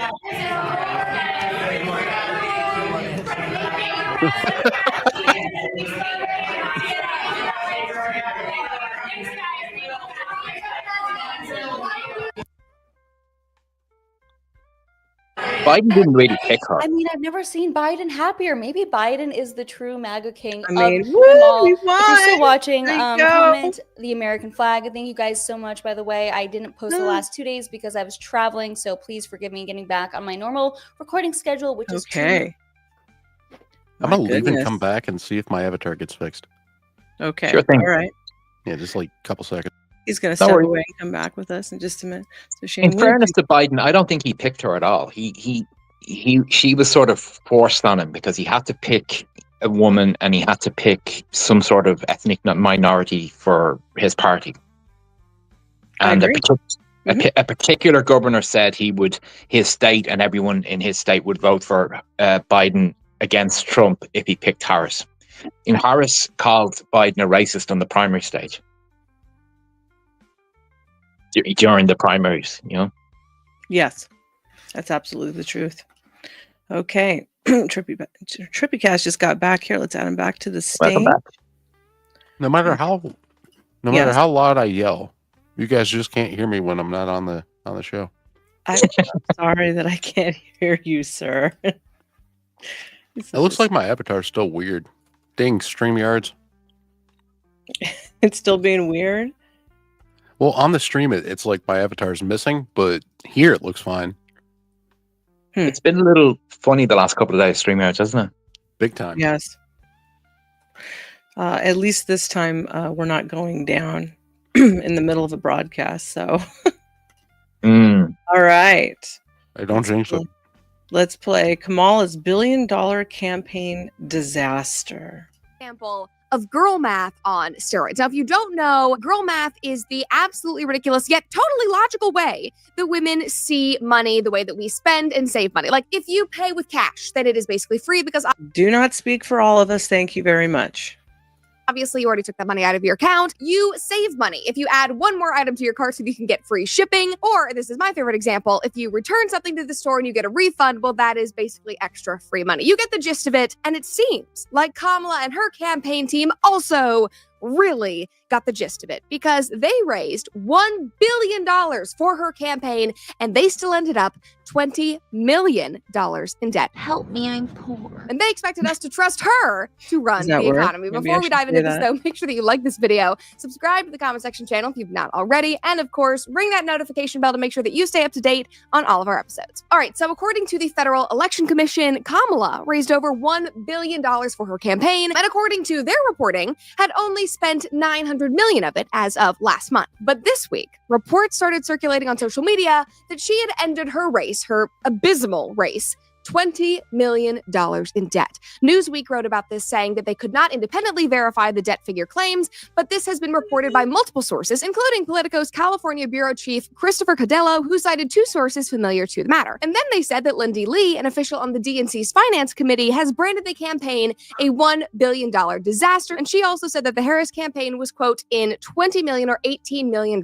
Biden didn't really pick her. I mean, I've never seen Biden happier. Maybe Biden is the true MAGA king I mean, of them all. we If you're won. still watching, There you comment the American flag. Thank you guys so much, by the way. I didn't post the last 2 days because I was traveling, so please forgive me getting back on my normal recording schedule, which is Okay. I'm gonna leave and come back and see if my avatar gets fixed. Okay. Sure thing. All right. Yeah, just like a couple seconds. He's gonna Don't step worry. away and come back with us in just a minute. So Shane, In what did fairness you- to Biden, I don't think he picked her at all. She was sort of forced on him because he had to pick a woman and he had to pick some sort of ethnic minority for his party. And a particular governor said his state and everyone in his state would vote for Biden against Trump if he picked Harris. And Harris called Biden a racist on the primary stage during the primaries, Yes, that's absolutely the truth. Okay. Trippycast just got back here. Let's add him back to the stage. Welcome back. No matter how loud I yell, you guys just can't hear me when I'm not on the show. I'm sorry that I can't hear you, sir. It looks like my avatar's still weird. Dang, StreamYards. It's still being weird? Well, on the stream, it's like my avatar's missing, but here it looks fine. It's been a little funny the last couple of days, StreamYards, hasn't it? Big time. Yes. At least this time, we're not going down in the middle of a broadcast, so... All right. I don't think so. Let's play Kamala's billion-dollar campaign disaster. Example of girl math on steroids. Now, if you don't know, girl math is the absolutely ridiculous yet totally logical way that women see money, the way that we spend and save money. Like, if you pay with cash, then it is basically free because... Do not speak for all of us. Thank you very much. Obviously, you already took that money out of your account. You save money if you add one more item to your cart so you can get free shipping. Or, this is my favorite example, if you return something to the store and you get a refund, well, that is basically extra free money. You get the gist of it. And it seems like Kamala and her campaign team also really got the gist of it because they raised $1 billion for her campaign and they still ended up $20 million in debt. Help me, I'm poor. And they expected us to trust her to run the economy. Before we dive into this, though, make sure that you like this video, subscribe to the comment section channel if you've not already, and of course, ring that notification bell to make sure that you stay up to date on all of our episodes. All right, so according to the Federal Election Commission, Kamala raised over $1 billion for her campaign, and according to their reporting, had only spent $900 million of it as of last month. But this week, reports started circulating on social media that she had ended her race, her abysmal race, $20 million in debt. Newsweek wrote about this, saying that they could not independently verify the debt figure claims, but this has been reported by multiple sources, including Politico's California bureau chief, Christopher Cadello, who cited two sources familiar to the matter. And then they said that Lindy Lee, an official on the DNC's finance committee, has branded the campaign a $1 billion disaster. And she also said that the Harris campaign was, quote, in $20 million or $18 million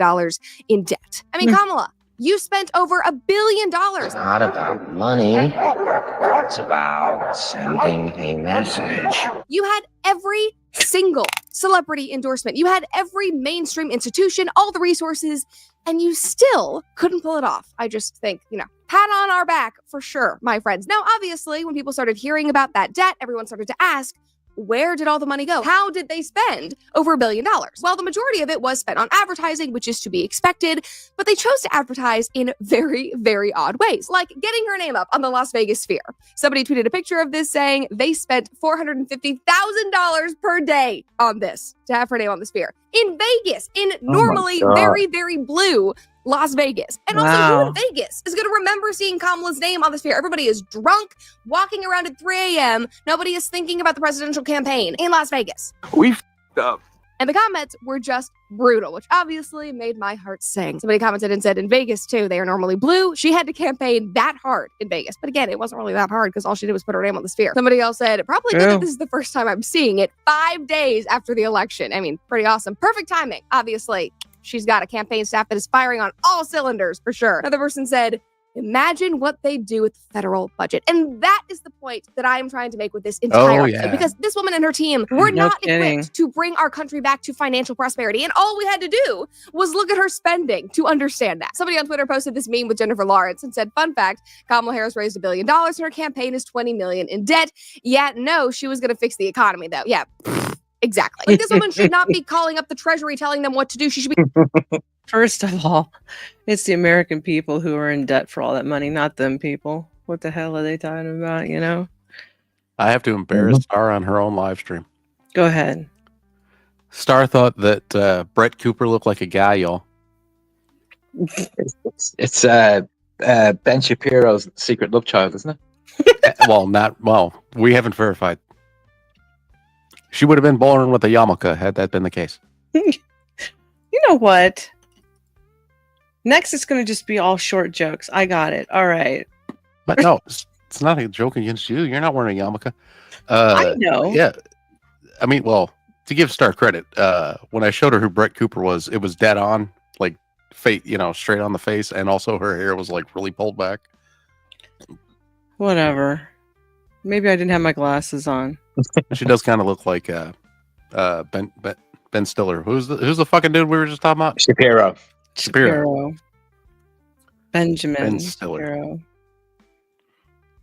in debt. I mean, Kamala, you spent over $1 billion. It's not about money. It's about sending a message. You had every single celebrity endorsement. You had every mainstream institution, all the resources, and you still couldn't pull it off. I just think, pat on our back for sure, my friends. Now, obviously, when people started hearing about that debt, everyone started to ask, where did all the money go? How did they spend over $1 billion? Well, the majority of it was spent on advertising, which is to be expected, but they chose to advertise in very, very odd ways, like getting her name up on the Las Vegas Sphere. Somebody tweeted a picture of this saying they spent $450,000 per day on this to have her name on the Sphere. In Vegas, in normally very, very blue Las Vegas. And also, who in Vegas is going to remember seeing Kamala's name on the Sphere? Everybody is drunk, walking around at 3 a.m. Nobody is thinking about the presidential campaign in Las Vegas. We f***ed up. And the comments were just brutal, which obviously made my heart sing. Somebody commented and said, in Vegas, too, they are normally blue. She had to campaign that hard in Vegas. But again, it wasn't really that hard because all she did was put her name on the Sphere. Somebody else said, probably good that this is the first time I'm seeing it 5 days after the election. I mean, pretty awesome. Perfect timing, obviously. She's got a campaign staff that is firing on all cylinders, for sure. Another person said, imagine what they do with the federal budget. And that is the point that I am trying to make with this entire episode. Because this woman and her team were not equipped to bring our country back to financial prosperity. And all we had to do was look at her spending to understand that. Somebody on Twitter posted this meme with Jennifer Lawrence and said, fun fact, Kamala Harris raised $1 billion and her campaign is $20 million in debt. Yeah, no, she was going to fix the economy, though. Yeah. Exactly. Like, this woman should not be calling up the Treasury telling them what to do. She should be. First of all, it's the American people who are in debt for all that money, not them people. What the hell are they talking about, I have to embarrass Star on her own live stream. Go ahead. Star thought that Brett Cooper looked like a guy, y'all. It's Ben Shapiro's secret love child, isn't it? Well, we haven't verified. She would have been born with a yarmulke had that been the case. You know what? Next, it's going to just be all short jokes. I got it. All right. But no, it's not a joke against you. You're not wearing a yarmulke. I know. Yeah. I mean, well, to give Star credit, when I showed her who Brett Cooper was, it was dead on, like, straight on the face, and also her hair was like really pulled back. Whatever. Maybe I didn't have my glasses on. She does kind of look like Ben Stiller. Who's the fucking dude we were just talking about? Shapiro. Benjamin Ben Stiller. Shapiro.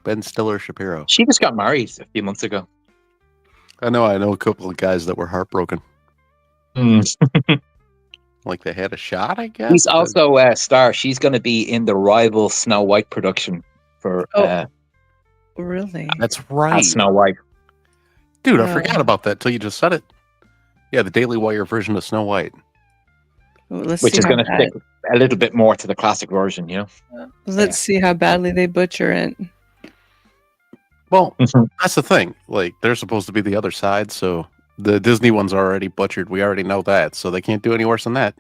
Ben Stiller Shapiro. She just got married a few months ago. I know a couple of guys that were heartbroken. Like they had a shot, I guess. He's also a star. She's going to be in the rival Snow White production for. Really? That's right. Snow White. Dude, I forgot about that till you just said it. Yeah, the Daily Wire version of Snow White. Which is going to stick a little bit more to the classic version, you know? Let's see how badly they butcher it. Well, that's the thing. Like, they're supposed to be the other side, so the Disney ones are already butchered. We already know that, so they can't do any worse than that.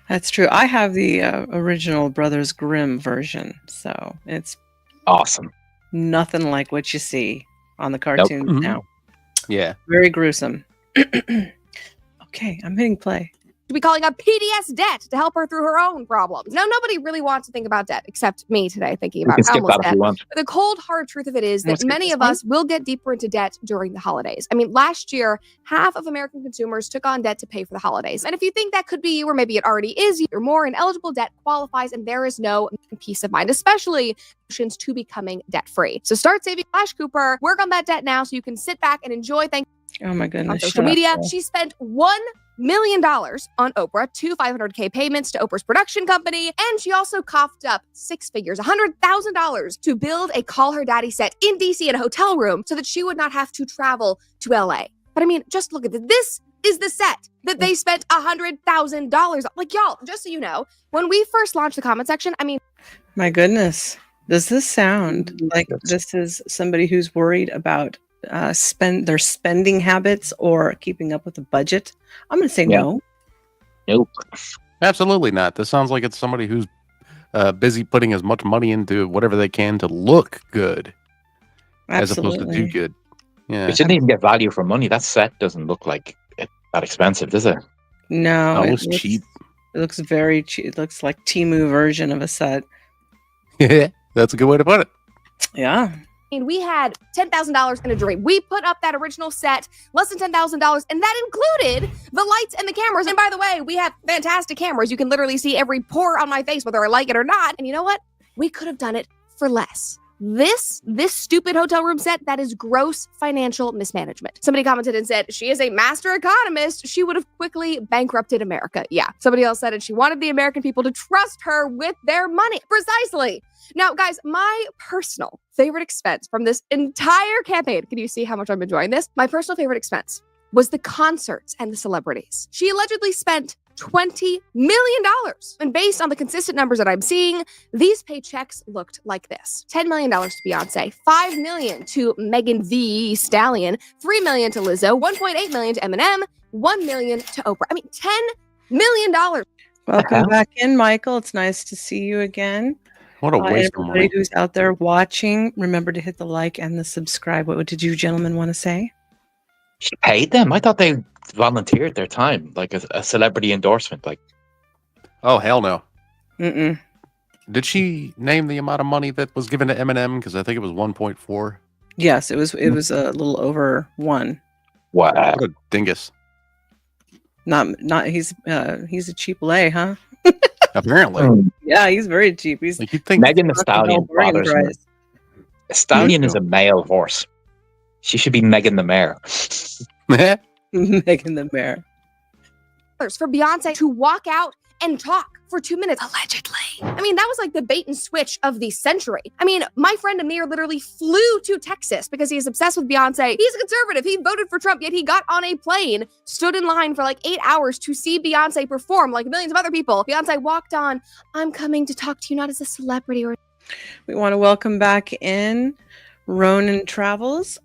That's true. I have the original Brothers Grimm version, so it's awesome. Nothing like what you see on the cartoons now. Yeah. Very gruesome. Okay, I'm hitting play. To be calling up PDS debt to help her through her own problems. Now, nobody really wants to think about debt except me today, thinking about homeless debt. But the cold, hard truth of it is that many of us will get deeper into debt during the holidays. I mean, last year, half of American consumers took on debt to pay for the holidays. And if you think that could be you, or maybe it already is you, or more, ineligible debt qualifies, and there is no peace of mind, especially to becoming debt-free. So start saving. Flash Cooper, work on that debt now so you can sit back and enjoy. Oh my goodness. On social media, she spent $1 million on Oprah, 2 500K payments to Oprah's production company, and she also coughed up 6 figures, $100,000 to build a Call Her Daddy set in DC in a hotel room so that she would not have to travel to LA. But I mean, just look at this. This is the set that they spent $100,000. Like, y'all, just so you know, when we first launched the comment section, I mean, my goodness, does this sound like this is somebody who's worried about their spending habits or keeping up with the budget? I'm going to say no. Nope. Absolutely not. This sounds like it's somebody who's busy putting as much money into whatever they can to look good as opposed to do good. Yeah. It shouldn't even get value for money. That set doesn't look like that expensive, does it? No. It looks cheap. It looks very cheap. It looks like Temu version of a set. Yeah, that's a good way to put it. Yeah. We had $10,000 in a dream. We put up that original set, less than $10,000, and that included the lights and the cameras. And by the way, we have fantastic cameras. You can literally see every pore on my face, whether I like it or not. And you know what? We could have done it for less. This stupid hotel room set, that is gross financial mismanagement. Somebody commented and said, she is a master economist. She would have quickly bankrupted America. Yeah. Somebody else said it. She wanted the American people to trust her with their money. Precisely. Now, guys, my personal favorite expense from this entire campaign, can you see how much I'm enjoying this? My personal favorite expense was the concerts and the celebrities. She allegedly spent $20 million. And based on the consistent numbers that I'm seeing, these paychecks looked like this. $10 million to Beyonce, $5 million to Megan Thee Stallion, $3 million to Lizzo, $1.8 million to Eminem, $1 million to Oprah. I mean, $10 million. Welcome back in, Michael. It's nice to see you again. What a waste of money. Everybody who's out there watching, remember to hit the like and the subscribe. What did you gentlemen want to say? She paid them. I thought they volunteered their time, like a celebrity endorsement. Like, oh hell no. Mm-mm. Did she name the amount of money that was given to Eminem? Because I think it was 1.4. Yes, it was a little over 1. Wow. What a dingus. Not he's a cheap lay, huh? Apparently. Yeah, he's very cheap. He's like, you'd think Megan the Stallion bothers me. A stallion is a male horse. She should be Megan the Mare. Megan the Mare. For Beyonce to walk out and talk for 2 minutes, allegedly. I mean, that was like the bait and switch of the century. I mean, my friend Amir literally flew to Texas because he's obsessed with Beyonce. He's a conservative. He voted for Trump, yet he got on a plane, stood in line for like 8 hours to see Beyonce perform like millions of other people. Beyonce walked on, I'm coming to talk to you not as a celebrity or... We want to welcome back in Ronan Travels,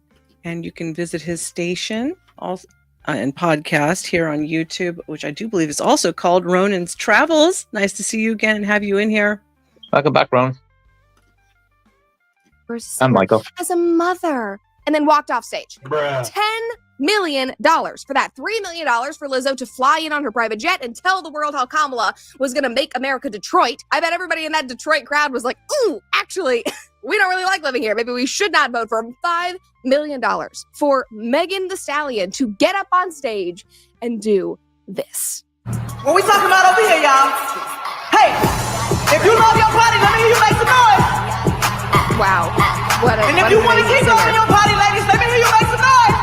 and you can visit his station also and podcast here on YouTube, which I do believe is also called Ronan's Travels. Nice to see you again and have you in here. Welcome back, Ronan. I'm Michael. As a mother. And then walked off stage. Bruh. $10 million for that. $3 million for Lizzo to fly in on her private jet and tell the world how Kamala was going to make America Detroit. I bet everybody in that Detroit crowd was like, ooh, actually, we don't really like living here. Maybe we should not vote for him. $5 million for Megan Thee Stallion to get up on stage and do this. What we talking about over here, y'all? Hey, if you love your body, let me hear you make some noise. Wow. And if you want to keep loving your body, ladies, let me hear you make some noise.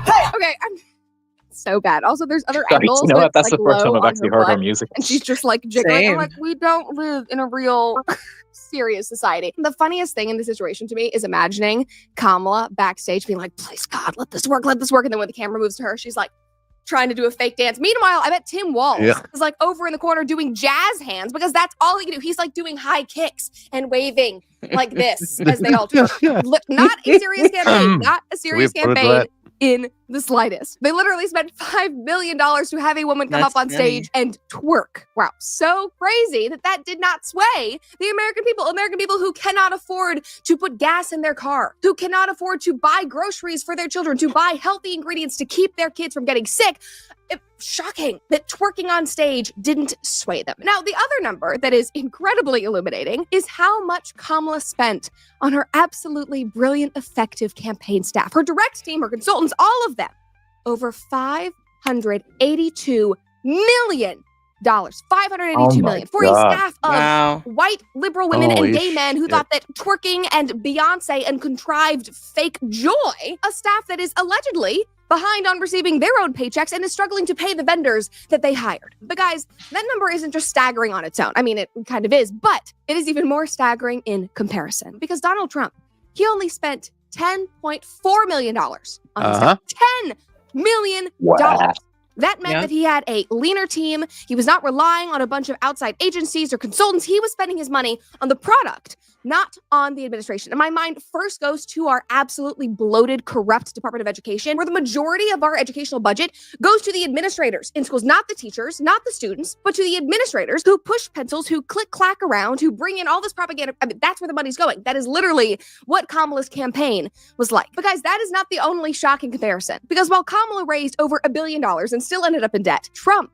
Hey. Okay, I'm so bad. Also, there's other Sorry, angles. you know what? That's like, the first time low I've on actually her heard her butt, music. and she's just like jiggling. Same. I'm like, we don't live in a real serious society. The funniest thing in this situation to me is imagining Kamala backstage being like, please God, let this work. And then when the camera moves to her, she's like trying to do a fake dance. Meanwhile, I bet Tim Walz is like over in the corner doing jazz hands because that's all he can do. He's like doing high kicks and waving like this as they all twerk. Not a serious campaign. Not a serious campaign in the slightest. They literally spent $5 million to have a woman come up on stage and twerk. Wow. So crazy that did not sway the American people. American people who cannot afford to put gas in their car, who cannot afford to buy groceries for their children, to buy healthy ingredients to keep their kids from getting sick. Shocking that twerking on stage didn't sway them. Now, the other number that is incredibly illuminating is how much Kamala spent on her absolutely brilliant, effective campaign staff. Her direct team, her consultants, all of them. Over $582 million. $582 million for a staff of white liberal women and gay men who thought that twerking and Beyonce and contrived fake joy, a staff that is allegedly behind on receiving their own paychecks and is struggling to pay the vendors that they hired. But guys, that number isn't just staggering on its own. I mean, it kind of is, but it is even more staggering in comparison because Donald Trump, he only spent $10.4 million on his staff. $10 million. Wow. That meant that he had a leaner team. He was not relying on a bunch of outside agencies or consultants. He was spending his money on the product, not on the administration. And my mind first goes to our absolutely bloated, corrupt Department of Education, where the majority of our educational budget goes to the administrators in schools, not the teachers, not the students, but to the administrators who push pencils, who click-clack around, who bring in all this propaganda. I mean, that's where the money's going. That is literally what Kamala's campaign was like. But guys, that is not the only shocking comparison. Because while Kamala raised over $1 billion and still ended up in debt, Trump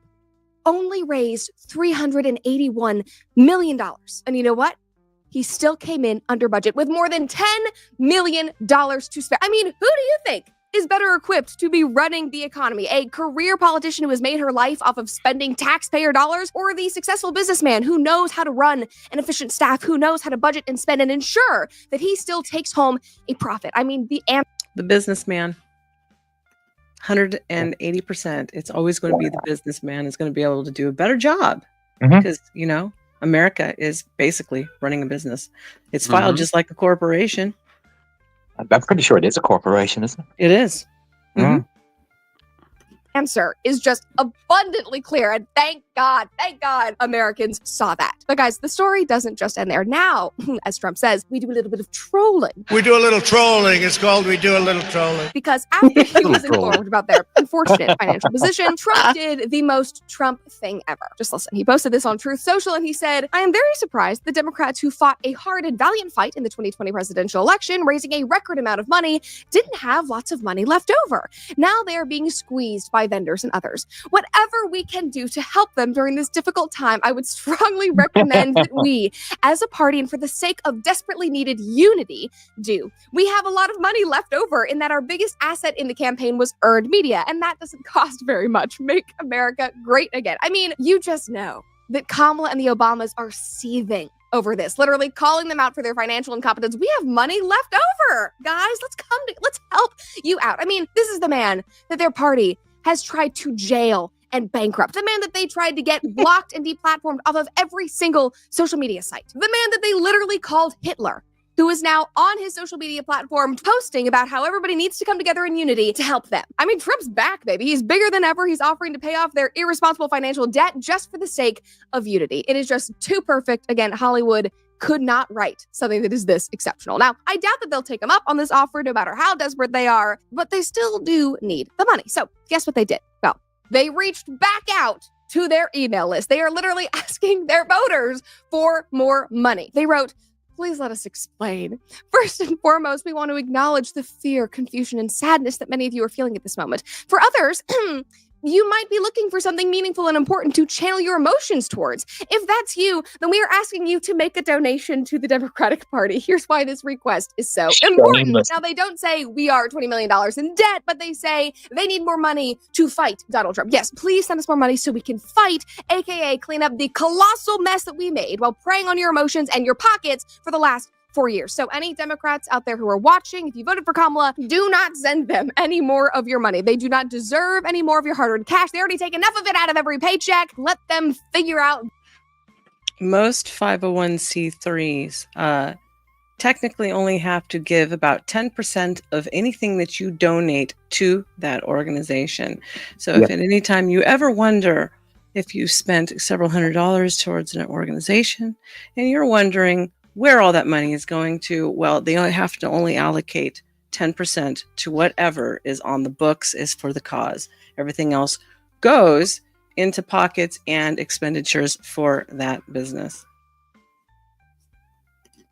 only raised $381 million. And you know what? He still came in under budget with more than $10 million to spare. I mean, who do you think is better equipped to be running the economy? A career politician who has made her life off of spending taxpayer dollars, or the successful businessman who knows how to run an efficient staff, who knows how to budget and spend and ensure that he still takes home a profit? I mean, the businessman. 180%. It's always going to be the businessman is going to be able to do a better job because, you know, America is basically running a business. It's filed just like a corporation. I'm pretty sure it is a corporation, isn't it? It is. Answer is just abundantly clear, and thank God Americans saw that. But guys, the story doesn't just end there. Now, as Trump says, we do a little bit of trolling. We do a little trolling. It's called we do a little trolling. Because after he was informed about their unfortunate financial position, Trump did the most Trump thing ever. Just listen. He posted this on Truth Social, and he said, I am very surprised the Democrats who fought a hard and valiant fight in the 2020 presidential election, raising a record amount of money, didn't have lots of money left over. Now they are being squeezed by vendors and others. Whatever we can do to help them during this difficult time, I would strongly recommend that we, as a party and for the sake of desperately needed unity, do. We have a lot of money left over in that our biggest asset in the campaign was earned media, and that doesn't cost very much. Make America great again. I mean, you just know that Kamala and the Obamas are seething over this, literally calling them out for their financial incompetence. We have money left over, guys. Let's help you out. I mean, this is the man that their party has tried to jail and bankrupt, the man that they tried to get blocked and deplatformed off of every single social media site, the man that they literally called Hitler, who is now on his social media platform posting about how everybody needs to come together in unity to help them. I mean, Trump's back, baby. He's bigger than ever. He's offering to pay off their irresponsible financial debt just for the sake of unity. It is just too perfect. Again, Hollywood could not write something that is this exceptional. Now, I doubt that they'll take him up on this offer no matter how desperate they are, but they still do need the money. So guess what they did? Well, they reached back out to their email list. They are literally asking their voters for more money. They wrote, please let us explain. First and foremost, we want to acknowledge the fear, confusion, and sadness that many of you are feeling at this moment. For others, you might be looking for something meaningful and important to channel your emotions towards. If that's you, then we are asking you to make a donation to the Democratic Party. Here's why this request is so important. Now, they don't say we are $20 million in debt, but they say they need more money to fight Donald Trump. Yes, please send us more money so we can fight, aka clean up the colossal mess that we made while preying on your emotions and your pockets for the last 4 years. So any Democrats out there who are watching, if you voted for Kamala, do not send them any more of your money. They do not deserve any more of your hard-earned cash. They already take enough of it out of every paycheck. Let them figure out. Most 501c3s technically only have to give about 10% of anything that you donate to that organization. So if at any time you ever wonder if you spent several $100s towards an organization and you're wondering where all that money is going to, well, they only have to only allocate 10% to whatever is on the books is for the cause. Everything else goes into pockets and expenditures for that business.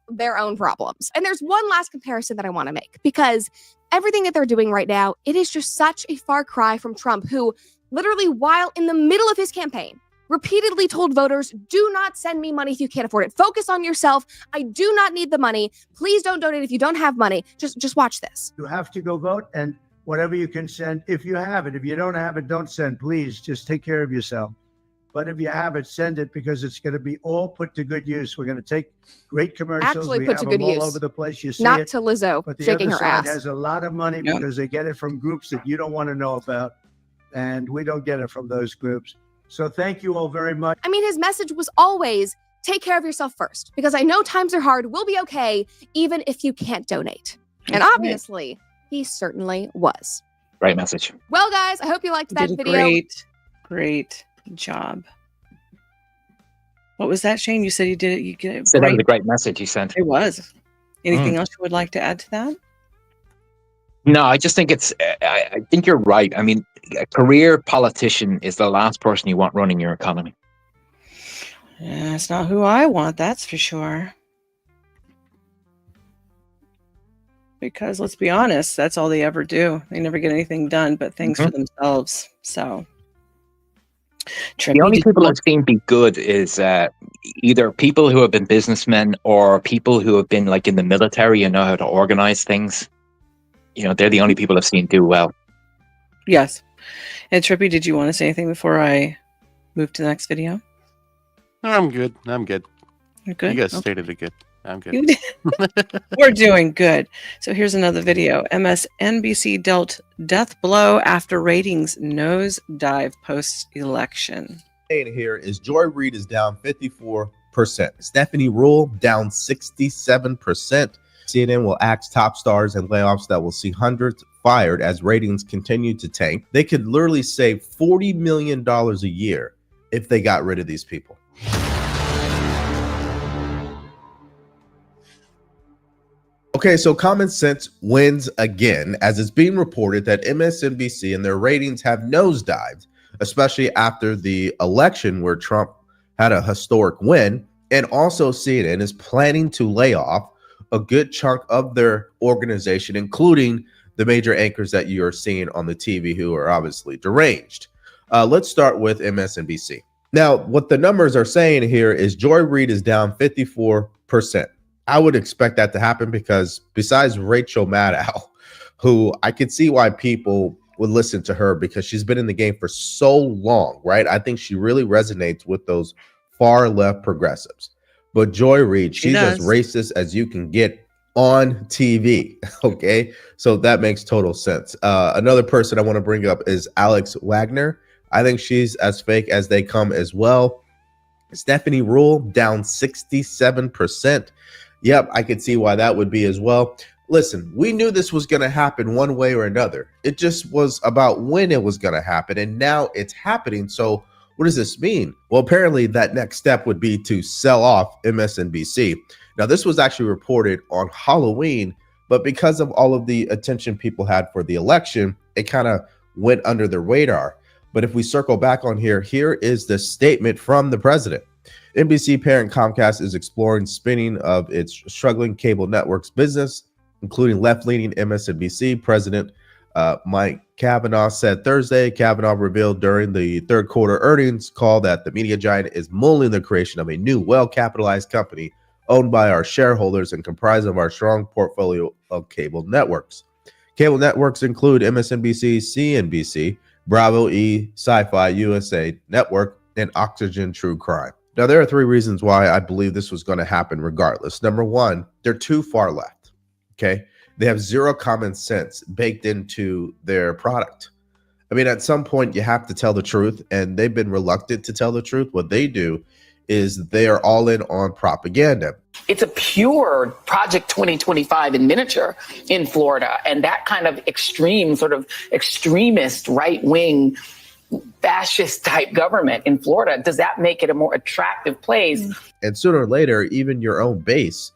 Their own problems. And there's one last comparison that I want to make, because everything that they're doing right now, it is just such a far cry from Trump, who literally, while in the middle of his campaign, repeatedly told voters, do not send me money if you can't afford it. Focus on yourself. I do not need the money. Please don't donate if you don't have money. Just watch this. You have to go vote, and whatever you can send, if you have it. If you don't have it, don't send. Please just take care of yourself. But if you have it, send it, because it's going to be all put to good use. We're going to take great commercials. Actually we put have to them good all use. over the place. You see Not it. to Lizzo But the shaking other her side ass. has a lot of money because they get it from groups that you don't want to know about, and we don't get it from those groups. So thank you all very much. I mean, his message was always take care of yourself first, because I know times are hard. We'll be okay, even if you can't donate. And obviously, he certainly was. Great message. Well, guys, I hope you liked that Did a video. great job. What was that, Shane? You said you did it. You get it. So that was a great message you sent. It was. Anything else you would like to add to that? No, I just think I think you're right. I mean, a career politician is the last person you want running your economy. Yeah, it's not who I want, that's for sure. Because let's be honest, that's all they ever do. They never get anything done but things for themselves. So The only people I've seen be good is either people who have been businessmen or people who have been like in the military and know how to organize things. You know, they're the only people I've seen do well. Yes. And Trippy, did you want to say anything before I move to the next video? I'm good. You're good? You guys Okay. stated it good. I'm good. You did. We're doing good. So here's another video. MSNBC dealt death blow after ratings nosedive post-election. Here is Joy Reid is down 54%. Stephanie Rule down 67%. CNN will axe top stars and layoffs that will see hundreds fired as ratings continue to tank. They could literally save $40 million a year if they got rid of these people. Okay, so common sense wins again, as it's being reported that MSNBC and their ratings have nosedived, especially after the election where Trump had a historic win. And also CNN is planning to lay off a good chunk of their organization, including the major anchors that you are seeing on the TV who are obviously deranged. Let's start with MSNBC. Now, what the numbers are saying here is Joy Reid is down 54%. I would expect that to happen because besides Rachel Maddow, who I could see why people would listen to her because she's been in the game for so long, right? I think she really resonates with those far left progressives. But Joy Reid, she's as racist as you can get on TV. Okay, so that makes total sense. Another person I want to bring up is Alex Wagner. I think she's as fake as they come as well. Stephanie Rule down 67%. Yep, I could see why that would be as well. Listen, we knew this was going to happen one way or another. It just was about when it was going to happen, and now it's happening. So what does this mean? Well, apparently that next step would be to sell off MSNBC. Now, this was actually reported on Halloween, but because of all of the attention people had for the election, it kind of went under the radar. But if we circle back on here, here is the statement from the president. NBC parent Comcast is exploring spinning of its struggling cable networks business, including left-leaning MSNBC. President Mike Kavanaugh said Thursday. Kavanaugh revealed during the third quarter earnings call that the media giant is mulling the creation of a new, well-capitalized company owned by our shareholders and comprised of our strong portfolio of cable networks. Cable networks include MSNBC, CNBC, Bravo E, Sci-Fi, USA Network, and Oxygen True Crime. Now, there are three reasons why I believe this was going to happen regardless. Number one, they're too far left, okay? They have zero common sense baked into their product. I mean, at some point, you have to tell the truth, and they've been reluctant to tell the truth. What they do is they are all in on propaganda. It's a pure Project 2025 in miniature in Florida. And that kind of extreme, sort of extremist, right-wing, fascist type government in Florida, does that make it a more attractive place? And sooner or later, even your own base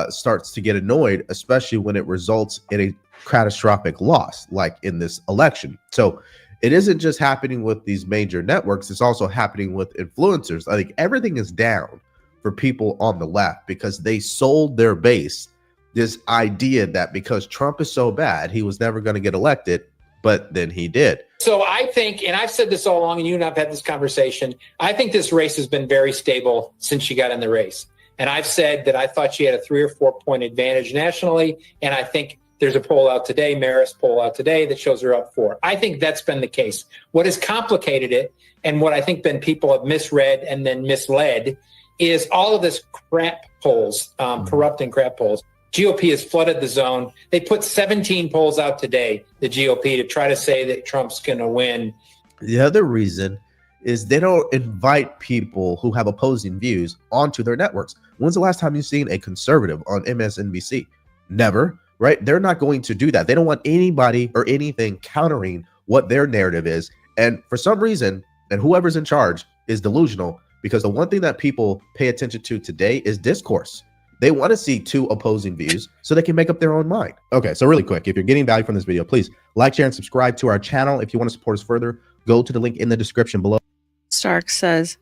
starts to get annoyed, especially when it results in a catastrophic loss, like in this election. So it isn't just happening with these major networks, it's also happening with influencers. I think everything is down for people on the left because they sold their base this idea that because Trump is so bad, he was never going to get elected, but then he did. So I think, and I've said this all along, and you and I've had this conversation, I think this race has been very stable since she got in the race. And I've said that I thought she had a 3 or 4 point advantage nationally. And I think there's a poll out today, Marist poll out today, that shows her up 4. I think that's been the case. What has complicated it, and what I think people have misread and then misled, is all of this crap polls, corrupting crap polls. GOP has flooded the zone. They put 17 polls out today, the GOP, to try to say that Trump's going to win. The other reason is they don't invite people who have opposing views onto their networks. When's the last time you've seen a conservative on MSNBC? Never, right? They're not going to do that. They don't want anybody or anything countering what their narrative is. And for some reason, and whoever's in charge is delusional, because the one thing that people pay attention to today is discourse. They want to see two opposing views so they can make up their own mind. Okay, so really quick, if you're getting value from this video, please like, share, and subscribe to our channel. If you want to support us further, go to the link in the description below. Stark says,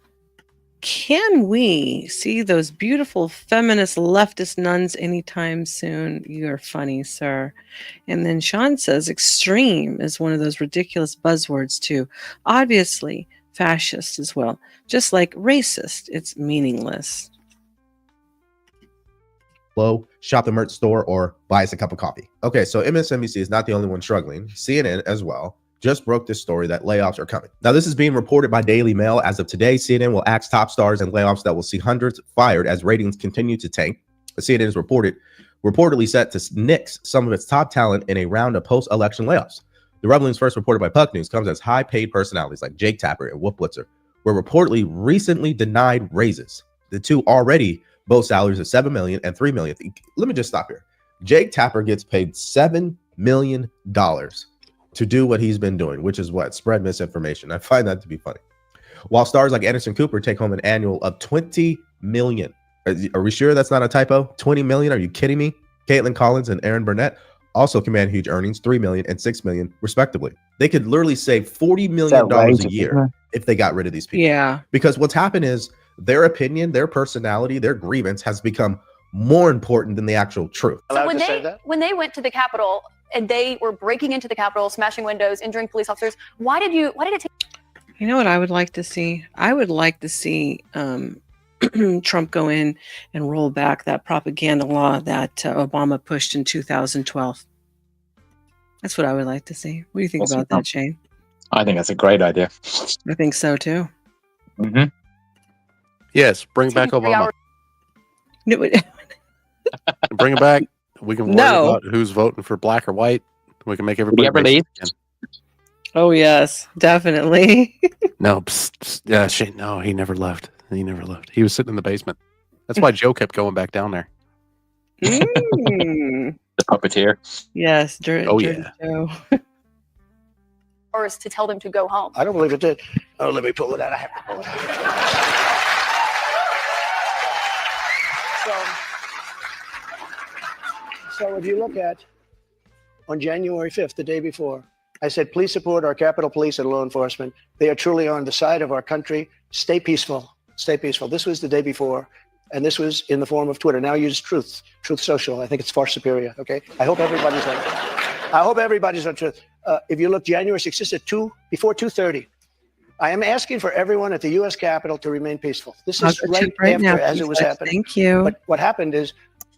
can we see those beautiful feminist leftist nuns anytime soon? You're funny, sir. And then Sean says, extreme is one of those ridiculous buzzwords too. Obviously, fascist as well. Just like racist, it's meaningless. Shop the merch store, or buy us a cup of coffee. Okay, so MSNBC is not the only one struggling. CNN as well just broke this story that layoffs are coming. Now, this is being reported by Daily Mail. As of today, CNN will axe top stars and layoffs that will see hundreds fired as ratings continue to tank. CNN is reportedly set to nix some of its top talent in a round of post-election layoffs. The rumblings, first reported by Puck News, comes as high-paid personalities like Jake Tapper and Whoop Blitzer were reportedly recently denied raises. The two already both salaries of $7 million and $3 million. Let me just stop here. Jake Tapper gets paid $7 million to do what he's been doing, which is what? Spread misinformation. I find that to be funny. While stars like Anderson Cooper take home an annual of $20 million. Are we sure that's not a typo? $20 million? Are you kidding me? Caitlin Collins and Aaron Burnett also command huge earnings, $3 million and $6 million, respectively. They could literally save $40 million a year if they got rid of these people. Yeah. Because what's happened is their opinion, their personality, their grievance has become more important than the actual truth. So when they went to the Capitol and they were breaking into the Capitol, smashing windows, injuring police officers, why did it take? You know what I would like to see? I would like to see Trump go in and roll back that propaganda law that Obama pushed in 2012. That's what I would like to see. What do you think about that, Shane? I think that's a great idea. I think so too. Mm-hmm. Yes, bring back Obama. Bring him back. We can worry about who's voting for black or white. We can make everybody racist again. Oh yes, definitely. No, yeah, Shane. No, he never left. He never left. He was sitting in the basement. That's why Joe kept going back down there. The puppeteer. Yes, yeah. Joe. Or is to tell them to go home? I don't believe it did. Oh, let me pull it out. I have to pull it out. So if you look at on January 5th, the day before, I said, please support our Capitol Police and law enforcement. They are truly on the side of our country. Stay peaceful. stay peaceful. This was the day before, and this was in the form of Twitter. Now use Truth Social. I think it's far superior. Okay. I hope everybody's on Truth. If you look, January 6th, this is before 2:30. I am asking for everyone at the U.S. Capitol to remain peaceful. This is right after now, as it was please. happening. Thank you. But what happened is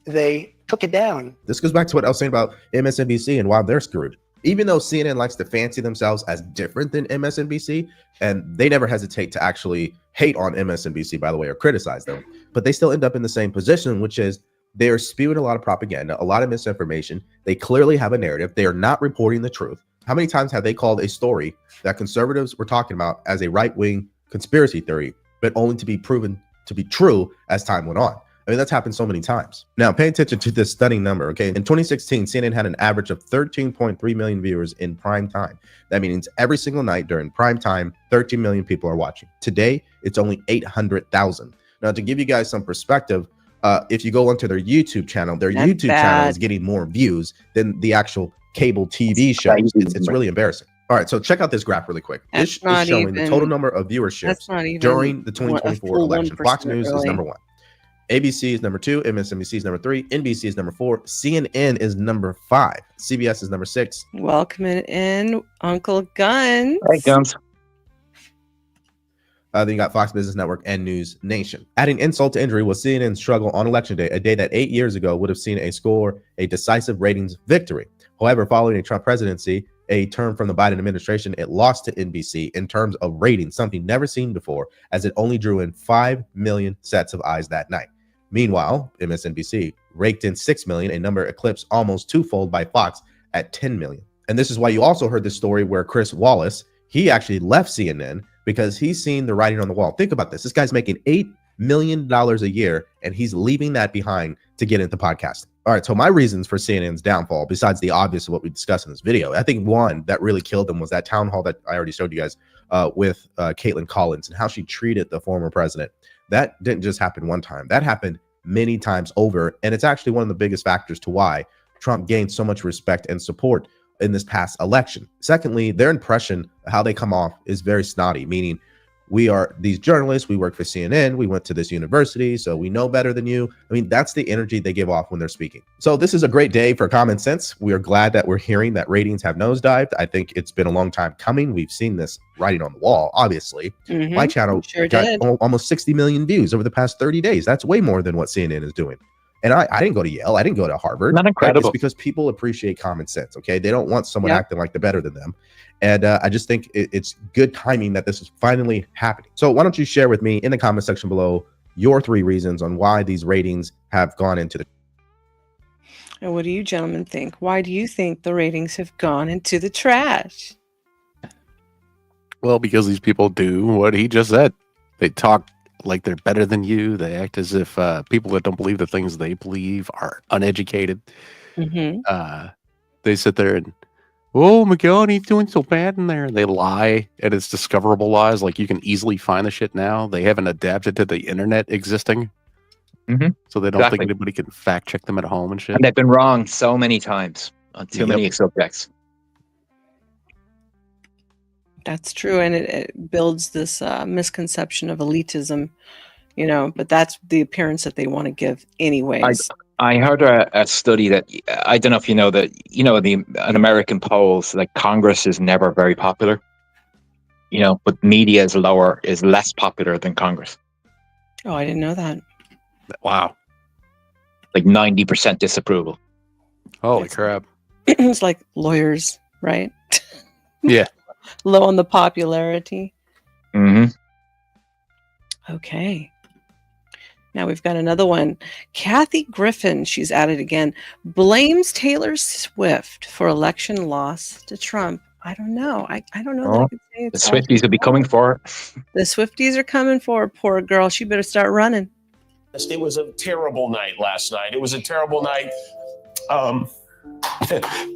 they took it down. This goes back to what I was saying about MSNBC and why they're screwed. Even though CNN likes to fancy themselves as different than MSNBC, and they never hesitate to actually hate on MSNBC, by the way, or criticize them, but they still end up in the same position, which is they're spewing a lot of propaganda, a lot of misinformation. They clearly have a narrative. They are not reporting the truth. How many times have they called a story that conservatives were talking about as a right-wing conspiracy theory, but only to be proven to be true as time went on? I mean, that's happened so many times. Now, pay attention to this stunning number, okay? In 2016, CNN had an average of 13.3 million viewers in prime time. That means every single night during prime time, 13 million people are watching. Today, it's only 800,000. Now, to give you guys some perspective, if you go onto their YouTube channel, channel is getting more views than the actual cable TV shows. It's really embarrassing. All right, so check out this graph really quick. This is showing the total number of viewerships during the 2024 election. Fox News is number 1. ABC is number 2, MSNBC is number 3, NBC is number 4, CNN is number 5, CBS is number 6. Welcome in, Uncle Guns. Hey, Guns. Then you got Fox Business Network and News Nation. Adding insult to injury was CNN's struggle on election day, a day that 8 years ago would have seen a decisive ratings victory. However, following a Trump presidency, a term from the Biden administration, it lost to NBC in terms of ratings, something never seen before, as it only drew in 5 million sets of eyes that night. Meanwhile, MSNBC raked in 6 million, a number eclipsed almost twofold by Fox at 10 million. And this is why you also heard this story where Chris Wallace, he actually left CNN because he's seen the writing on the wall. Think about this. This guy's making $8 million a year, and he's leaving that behind to get into podcasting. All right, so my reasons for CNN's downfall, besides the obvious of what we discussed in this video, I think one that really killed them was that town hall that I already showed you guys with Caitlin Collins and how she treated the former president. That didn't just happen one time. That happened many times over, and it's actually one of the biggest factors to why Trump gained so much respect and support in this past election. Secondly, their impression, how they come off, is very snotty, meaning we are these journalists, we work for CNN, we went to this university, so we know better than you. I mean, that's the energy they give off when they're speaking. So this is a great day for common sense. We are glad that we're hearing that ratings have nosedived. I think it's been a long time coming. We've seen this writing on the wall, obviously. My channel got almost 60 million views over the past 30 days. That's way more than what CNN is doing. And I didn't go to Yale. I didn't go to Harvard. Not incredible. It's because people appreciate common sense, okay? They don't want someone acting like they're better than them. And I just think it's good timing that this is finally happening. So why don't you share with me in the comment section below your 3 reasons on why these ratings have gone into the... And what do you gentlemen think? Why do you think the ratings have gone into the trash? Well, because these people do what he just said. They talk like they're better than you. They act as if people that don't believe the things they believe are uneducated. They sit there and, oh, Miguel, he's doing so bad in there. They lie, and it's discoverable lies. Like, you can easily find the shit now. They haven't adapted to the internet existing. So they don't think anybody can fact check them at home and shit. And they've been wrong so many times on too many subjects. That's true, and it builds this misconception of elitism, you know, but that's the appearance that they want to give anyways. I heard a study that, I don't know if you know that, in American polls, like Congress is never very popular, but media is less popular than Congress. Oh, I didn't know that. Wow. Like 90% disapproval. Holy crap. It's like lawyers, right? Yeah. Low on the popularity. Okay. Now we've got another one. Kathy Griffin, she's at it again, blames Taylor Swift for election loss to Trump. I don't know. I don't know that I could say the Swifties will be coming for her. The Swifties are coming for her. Poor girl. She better start running. It was a terrible night last night. It was a terrible night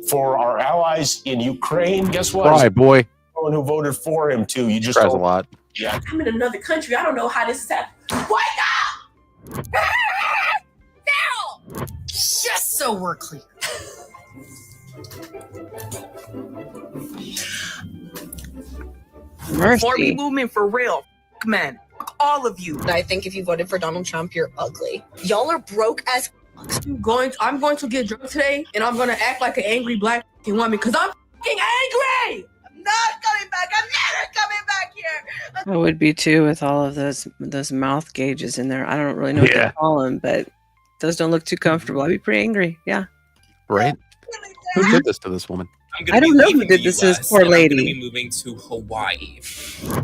for our allies in Ukraine. Guess what? Cry, boy. Someone who voted for him, too. You just cries a lot. Yeah. I'm in another country. I don't know how this is happening. Wake up! Now! Just so we're clear. Mercy. Before we movement for real, man. all of you. I think if you voted for Donald Trump, you're ugly. Y'all are broke as I'm going to get drunk today, and I'm going to act like an angry black woman because I'm fucking angry. I'm not coming back. I'm never coming back here. I would be too with all of those mouth gauges in there. I don't really know what to call them, but those don't look too comfortable. I'd be pretty angry. Yeah. Right? Who did this to this woman? I don't know who did this to this poor lady. I'm going to be moving to Hawaii.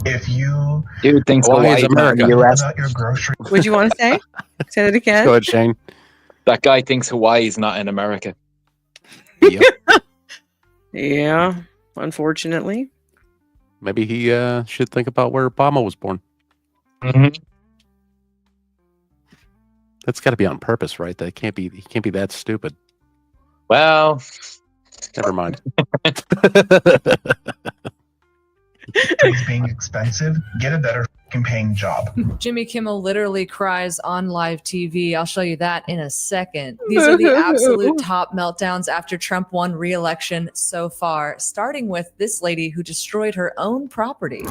If you dude thinks Hawaii is America, US. What'd you want to say? Say it again. Go ahead, Shane. That guy thinks Hawaii is not in America. Yep. Yeah, unfortunately. Maybe he should think about where Obama was born. Mm-hmm. That's got to be on purpose, right? He can't be that stupid. Well, never mind. It's being expensive. Get a better fucking paying job. Jimmy Kimmel literally cries on live TV. I'll show you that in a second. These are the absolute top meltdowns after Trump won re-election so far, starting with this lady who destroyed her own property.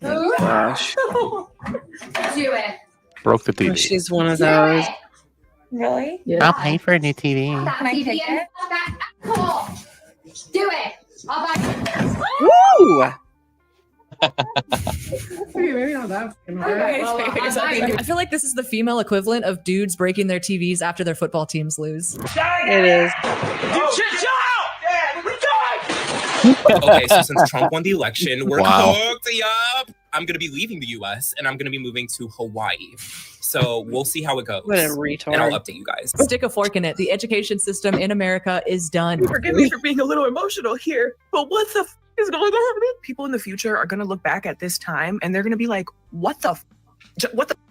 Oh, gosh. Do it. Broke the TV. Oh, she's one of those. Really? I'll pay for a new TV. Can I take it? Come on. Do it. I'll buy it. Woo! I feel like this is the female equivalent of dudes breaking their TVs after their football teams lose. It is. Okay, so since Trump won the election, we're Wow. cooked. Yup. I'm going to be leaving the U.S. and I'm going to be moving to Hawaii. So we'll see how it goes. What a retard. And I'll update you guys. Stick a fork in it. The education system in America is done. Forgive me for being a little emotional here, but what the is going on? People in the future are going to look back at this time and they're going to be like, what the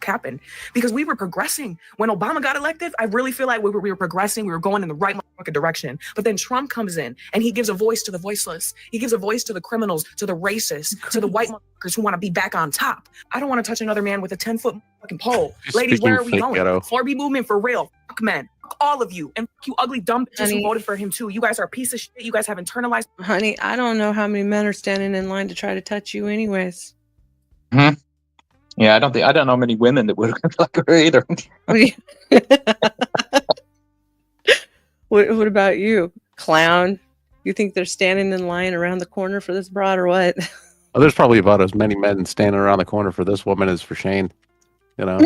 happened? Because we were progressing. When Obama got elected, I really feel like we were progressing. We were going in the right direction. But then Trump comes in and he gives a voice to the voiceless. He gives a voice to the criminals, to the racists, to the white motherfuckers who want to be back on top. I don't want to touch another man with a 10-foot fucking pole. Ladies, where are we going? Ghetto. 4B movement for real. Fuck men. Fuck all of you. And fuck you ugly dumb bitches who voted for him too. You guys are a piece of shit. You guys have internalized. Honey, I don't know how many men are standing in line to try to touch you anyways. Mm-hmm. Yeah, I don't know many women that would like her either. What about you, clown? You think they're standing in line around the corner for this broad or what? Oh, there's probably about as many men standing around the corner for this woman as for Shane. You know.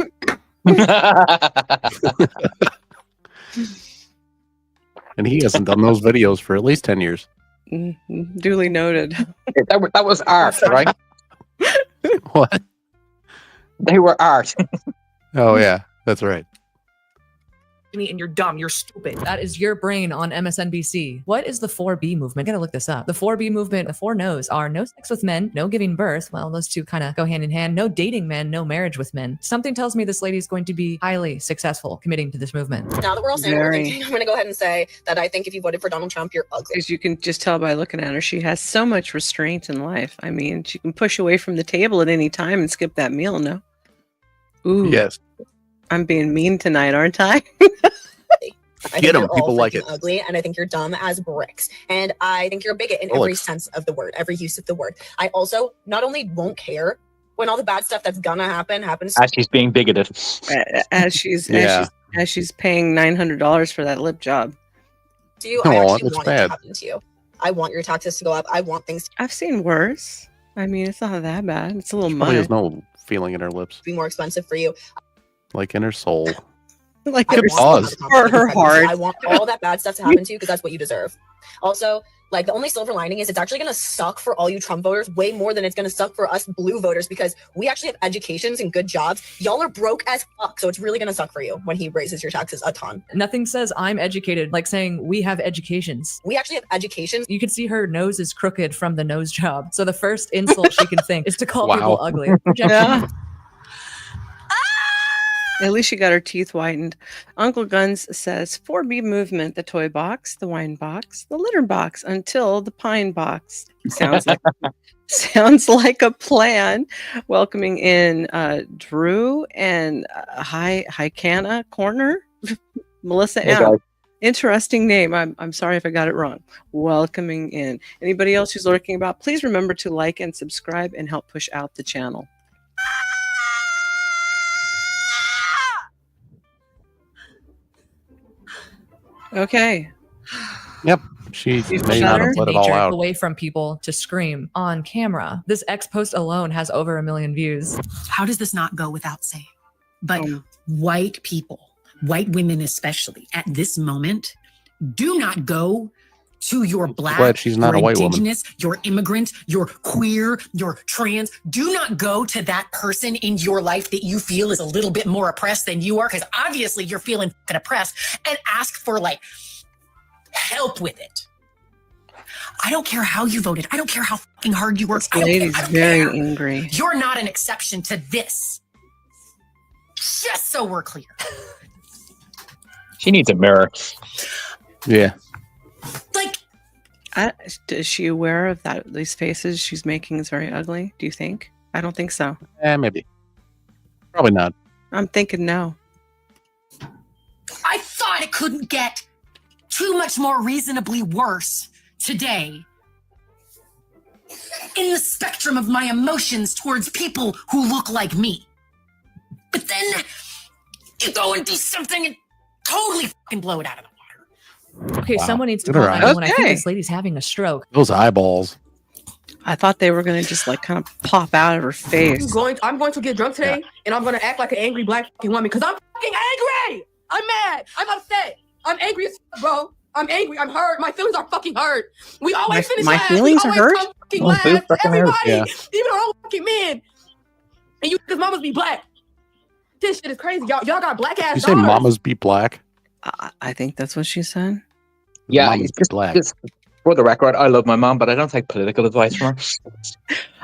And he hasn't done those videos for at least 10 years. Duly noted. That was art, right? What? They were art. Oh yeah, that's right. And you're dumb. You're stupid. That is your brain on MSNBC. What is the 4B movement? I gotta look this up. The 4B movement, the 4 no's are no sex with men, no giving birth. Well, those two kind of go hand in hand. No dating men, no marriage with men. Something tells me this lady is going to be highly successful committing to this movement. Now that we're all saying what we're thinking, I'm going to go ahead and say that I think if you voted for Donald Trump, you're ugly. As you can just tell by looking at her, she has so much restraint in life. I mean, she can push away from the table at any time and skip that meal, no? Ooh. Yes. I'm being mean tonight, aren't I? I Get think 'em. you're People all like freaking it. Ugly, and I think you're dumb as bricks. And I think you're a bigot in every Bullocks. sense of the word, every use of the word. I also not only won't care when all the bad stuff that's gonna happen happens. As she's being bigoted. As she's paying $900 for that lip job. To you, I Aw, actually that's want it bad. to happen to you. I want your taxes to go up. I want things to I've seen worse. I mean, it's not that bad. It's a little Probably has mud. no feeling in her lips, be more expensive for you. like in her soul. Like I her want pause. Or her heart. I want all that bad stuff to happen to you because that's what you deserve. Also, like the only silver lining is it's actually going to suck for all you Trump voters way more than it's going to suck for us blue voters because we actually have educations and good jobs. Y'all are broke as fuck, so it's really going to suck for you when he raises your taxes a ton. Nothing says I'm educated like saying we have educations. We actually have educations. You can see her nose is crooked from the nose job. So the first insult she can think is to call Wow. people ugly. Yeah. At least she got her teeth whitened. Uncle Guns says 4B movement, the toy box, the wine box, the litter box until the pine box. Sounds like a plan. Welcoming in Drew and Hikana Corner. Melissa Hey, M. guys. Interesting name. I'm sorry if I got it wrong. Welcoming in. Anybody else who's lurking about, please remember to like and subscribe and help push out the channel. Okay. Yep. She may not have let it all out. Away from people to scream on camera. This X post alone has over 1 million views. How does this not go without saying? But white people, white women especially, at this moment, do not go to your black, glad she's not your a white indigenous, your immigrant, your queer, your trans. Do not go to that person in your life that you feel is a little bit more oppressed than you are, because obviously you're feeling fucking oppressed, and ask for like help with it. I don't care how you voted. I don't care how fucking hard you worked. This lady's very angry. You're not an exception to this. Just so we're clear. She needs a mirror. Yeah. Like, is she aware of that? These faces she's making is very ugly. Do you think? I don't think so. Maybe. Probably not. I'm thinking no. I thought it couldn't get too much more reasonably worse today in the spectrum of my emotions towards people who look like me. But then you go and do something and totally fucking blow it out of the water. Okay, Wow. someone needs to Good call eyes. 911. I think Okay. this lady's having a stroke. Those eyeballs. I thought they were going to just like kind of pop out of her face. I'm going to get drunk today, and I'm going to act like an angry black fucking woman because I'm fucking angry. I'm mad. I'm upset. I'm angry as fuck, bro. I'm angry. I'm hurt. My feelings are fucking hurt. We always finish my last. feelings we are always hurt? come fucking Oh, last. who fucking hurt? Everybody, Yeah. even our own fucking men. And you, because mamas be black. This shit is crazy. Y'all got black ass You say daughters. mamas be black? I think that's what she said. Yeah, Mamas it's be black. just for the record, I love my mom, but I don't take political advice from her.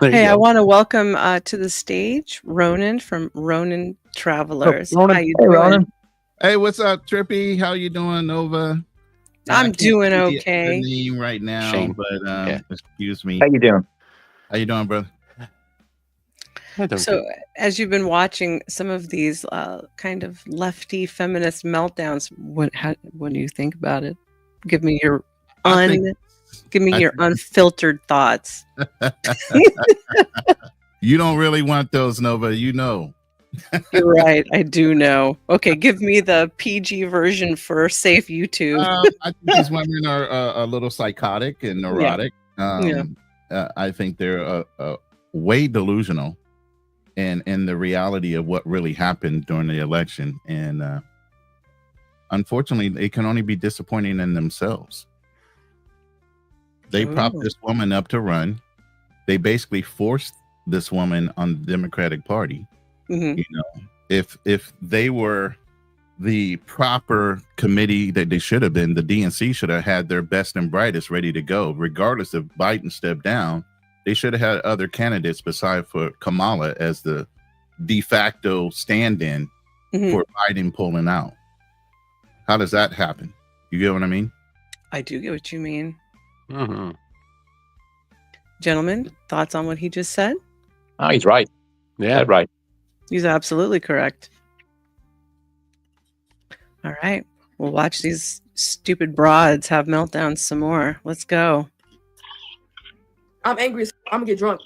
There you Hey, I go. want to welcome to the stage Ronan from Ronan Travelers. Ronan. How you Hey, doing? Ronan. Hey, what's up, Trippy? How you doing, Nova? I I'm can't doing see okay. the name right now, Shame. but Yeah. excuse me. How you doing? How you doing, brother? I don't So, as you've been watching some of these kind of lefty feminist meltdowns, what do you think about it? Give me your unfiltered thoughts. You don't really want those, Nova. You know. You're right. I do know. Okay, give me the PG version for safe YouTube. I think these women are a little psychotic and neurotic. I think they're way delusional in the reality of what really happened during the election. And unfortunately, they can only be disappointing in themselves. They propped this woman up to run. They basically forced this woman on the Democratic Party. Mhm. You know, if they were the proper committee that they should have been, the DNC should have had their best and brightest ready to go. Regardless if Biden stepped down, they should have had other candidates besides for Kamala as the de facto stand-in for Biden pulling out. How does that happen? You get what I mean? I do get what you mean. Mm-hmm. Gentlemen, thoughts on what he just said? Oh, he's right. Yeah, Dead right. He's absolutely correct. All right. We'll watch these stupid broads have meltdowns some more. Let's go. I'm angry as fuck. I'm going to get drunk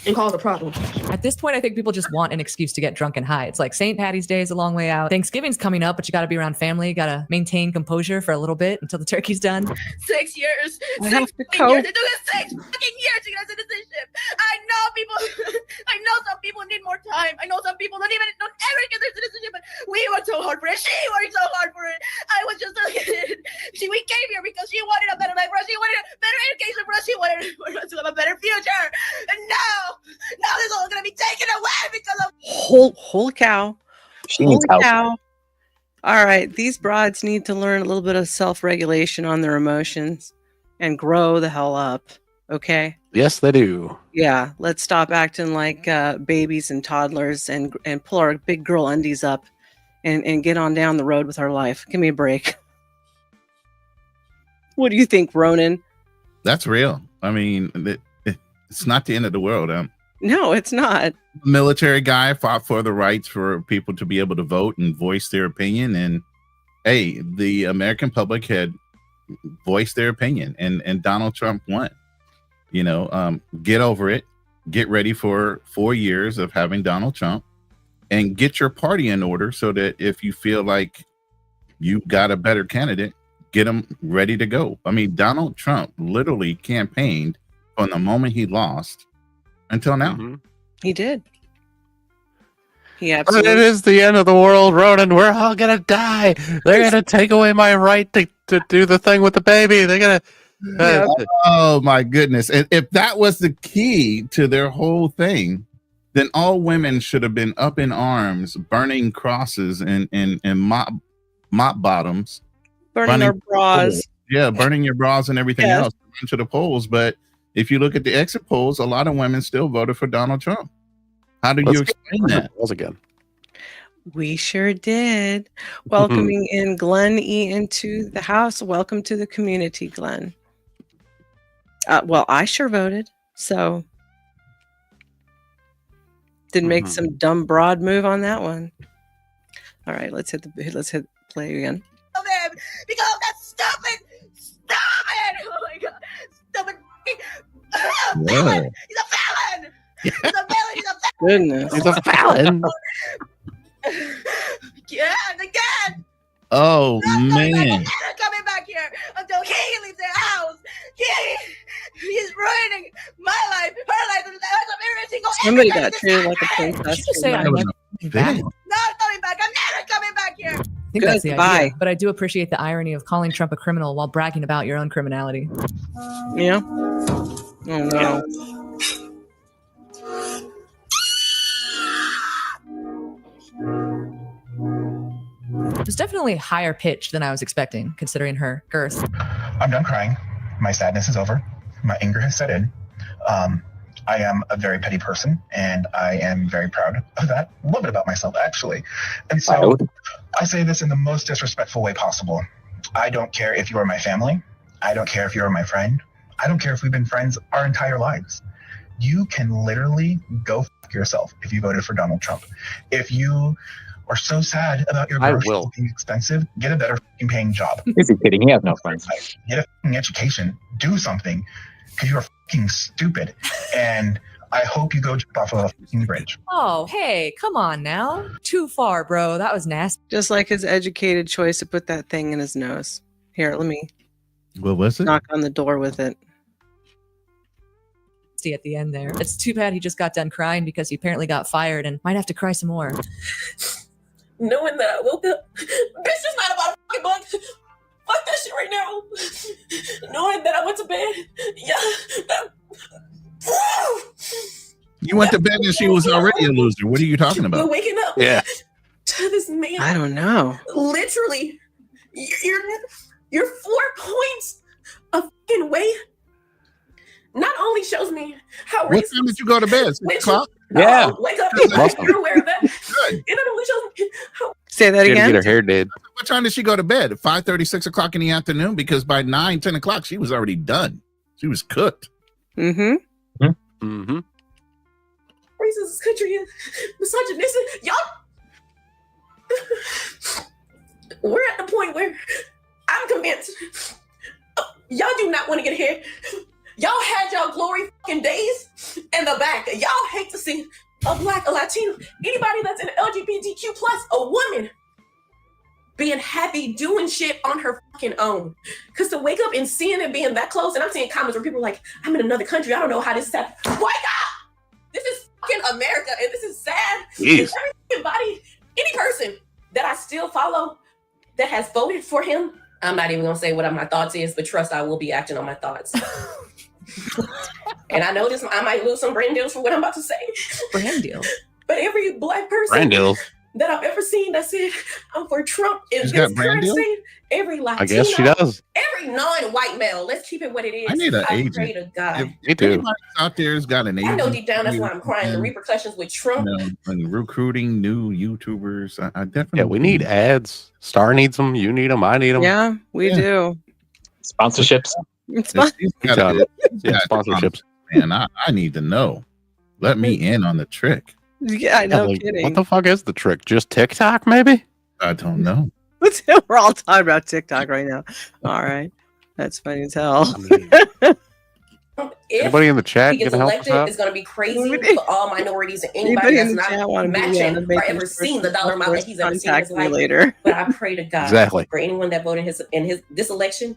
and cause a problem. At this point, I think people just want an excuse to get drunk and high. It's like St. Patty's Day is a long way out. Thanksgiving's coming up, but you got to be around family. Got to maintain composure for a little bit until the turkey's done. 6 years. I have to Six cope. years. It took us 6 fucking years to get a citizenship. I know people. I know some people need more time. I know some people don't ever get their citizenship. But we worked so hard for it. She worked so hard for it. I was just a kid. We came here because she wanted a better life for us. She wanted a better education for us. She wanted for us to have a better future. And now this is all gonna be taken away because of. Holy cow. She needs Holy help. cow. All right. These broads need to learn a little bit of self-regulation on their emotions and grow the hell up. Okay. Yes, they do. Yeah. Let's stop acting like babies and toddlers and pull our big girl undies up and get on down the road with our life. Give me a break. What do you think, Ronan? That's real. I mean, it's not the end of the world. No, it's not. Military guy, fought for the rights for people to be able to vote and voice their opinion. And hey, the American public had voiced their opinion, and Donald Trump won. You know, get over it. Get ready for 4 years of having Donald Trump, and get your party in order so that if you feel like you got a better candidate, get them ready to go. I mean, Donald Trump literally campaigned from the moment he lost until now. He did. He But absolutely. it is the end of the world, Ronan. We're all gonna die. They're gonna take away my right to do the thing with the baby. They're gonna. Oh my goodness! And if that was the key to their whole thing, then all women should have been up in arms, burning crosses and mop bottoms, Burning our bras. Yeah, burning your bras and everything else to the polls. But if you look at the exit polls, a lot of women still voted for Donald Trump. How do you explain that? Again. We sure did. Welcoming in Glenn E into the house. Welcome to the community, Glenn. Well, I sure voted, so didn't make some dumb broad move on that one. All right, let's hit play again. Because that's stupid. Oh my God. Stupid. Felon. He's a felon. He's a felon. He's a felon. Goodness. He's a felon. Again. Oh, I'm man. never coming back here until he leaves the house. He's ruining my life, her life, and the life of every single Somebody immigrant got in this treated like a country. princess. Did you say I'm never coming back? Not coming back. I'm never coming back here. I think that's the idea. But I do appreciate the irony of calling Trump a criminal while bragging about your own criminality. Yeah. Oh no. It was definitely higher pitched than I was expecting, considering her girth. I'm done crying. My sadness is over. My anger has set in. I am a very petty person, and I am very proud of that. A little bit about myself, actually. And so I say this in the most disrespectful way possible. I don't care if you are my family. I don't care if you are my friend. I don't care if we've been friends our entire lives. You can literally go fuck yourself if you voted for Donald Trump. If you are so sad about your groceries being expensive, get a better fucking paying job. Is he kidding? He has no friends. Get a fucking education. Do something, because you are fucking stupid. And I hope you go jump off of a fucking bridge. Oh, hey, come on now. Too far, bro. That was nasty. Just like his educated choice to put that thing in his nose. Here, let me What was it? knock on the door with it. See at the end there. It's too bad he just got done crying because he apparently got fired and might have to cry some more. Knowing that I woke up, bitch, it's not about a fucking month. Fuck that shit right now. Knowing that I went to bed, You went to bed and she was already a loser. What are you talking We're about? waking up Yeah. to this man. I don't know. Literally, you're 4 points of fucking weight. Not only shows me how What time did you go to bed? 6 o'clock? Yeah. Wake up, Awesome. you're aware of that. Good. It not only shows me how Say that She had to again. get her hair did. What time did she go to bed? 5:30, 6 o'clock in the afternoon? Because by 9, 10 o'clock, she was already done. She was cooked. Mm-hmm. Mm-hmm. racist this country is, misogynistic. Y'all, we're at the point where I'm convinced y'all do not want to get ahead. Y'all had y'all glory fucking days in the back. Y'all hate to see a black, a Latino, anybody that's an LGBTQ plus, a woman being happy doing shit on her fucking own. Because to wake up and seeing it being that close, and I'm seeing comments where people are like, I'm in another country, I don't know how this is happening. Wake up! This is fucking America, and this is sad. Jeez. Everybody, any person that I still follow that has voted for him, I'm not even gonna say what my thoughts is, but trust I will be acting on my thoughts. And I know this, I might lose some brand deals for what I'm about to say. Brand deal. But every black person Brand deals. that I've ever seen that said I'm for Trump in She's this got brand current deals? state, every Latino, I guess she does. every non-white male, let's keep it what it is. I need an I agent. pray to God. If Me too. anybody out there has got an I agent, know deep down that's why I'm crying. The repercussions with Trump. and recruiting new YouTubers, I definitely. Yeah, we need ads. Star needs them. You need them. I need them. Yeah, we do. Sponsorships. It's If fun. she's got a- Yeah, sponsorships. Man, I need to know. Let me in on the trick. Yeah, I Yeah, know. like, Kidding. what the fuck is the trick? Just TikTok, maybe? I don't know. We're all talking about TikTok right now. All right. That's funny as hell. if Anybody in the chat he gets gonna help us elected, out? it's going to be crazy for all minorities and anybody that's not matching or ever seen the dollar amount that he's ever seen in his life. Later. But I pray to God Exactly. for anyone that voted in this election,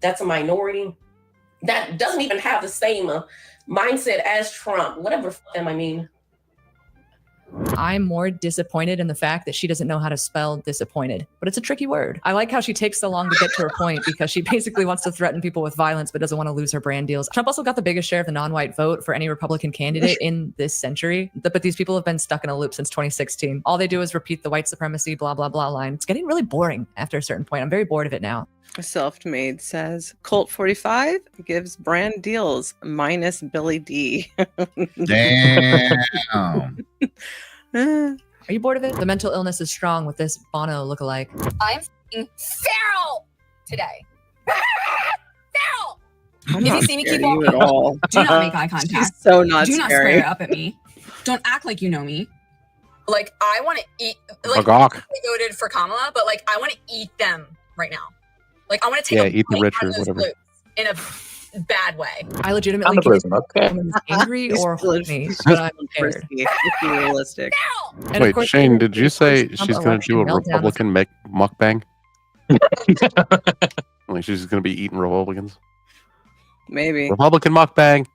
that's a minority that doesn't even have the same mindset as Trump. Whatever them, I mean. I'm more disappointed in the fact that she doesn't know how to spell disappointed, but it's a tricky word. I like how she takes so long to get to her point because she basically wants to threaten people with violence, but doesn't want to lose her brand deals. Trump also got the biggest share of the non-white vote for any Republican candidate in this century, but these people have been stuck in a loop since 2016. All they do is repeat the white supremacy, blah, blah, blah line. It's getting really boring after a certain point. I'm very bored of it now. Self-made says Colt 45 gives brand deals minus Billy D. Damn. Are you bored of it? The mental illness is strong with this Bono lookalike. I'm feral today. Feral. I'm If not you see me, scared keep of you at all. Do not make eye contact. She's so not Do not scary. square up at me. Don't act like you know me. Like I want to eat. Like Agok. I voted for Kamala, but like I want to eat them right now. Like I want to take Yeah, a eat the bite rich out or of those whatever. glutes in a bad way. I legitimately can't tell if someone is angry or horny, but I'm scared. Let's be realistic. And of Wait, course, Shane, the did you say Trump she's going to do a election meltdown was- Republican mukbang? Like she's going to be eating Republicans? Maybe. Republican mukbang.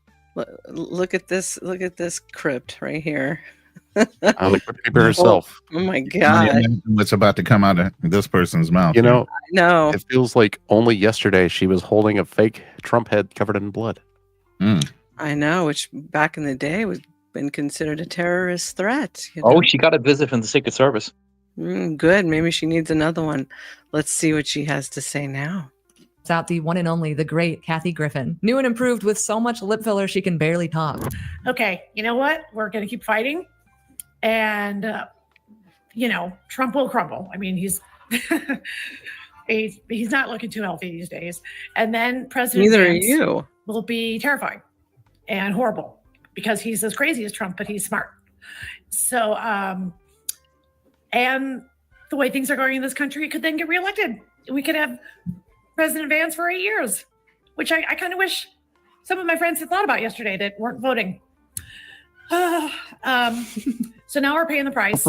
Look at this. Look at this crypt right here. I like the paper herself. Oh my god. What's about to come out of this person's mouth? You know, No. it feels like only yesterday she was holding a fake Trump head covered in blood. I know, which back in the day was been considered a terrorist threat. You Oh, know? she got a visit from the Secret Service. Good. Maybe she needs another one. Let's see what she has to say now. It's out the one and only, the great Kathy Griffin. New and improved with so much lip filler she can barely talk. Okay, you know what? We're going to keep fighting. And, Trump will crumble. I mean, he's not looking too healthy these days. And then President Neither are Vance you. will be terrifying and horrible because he's as crazy as Trump, but he's smart. So, and the way things are going in this country, it could then get reelected. We could have President Vance for 8 years, which I kind of wish some of my friends had thought about yesterday that weren't voting. So now we're paying the price,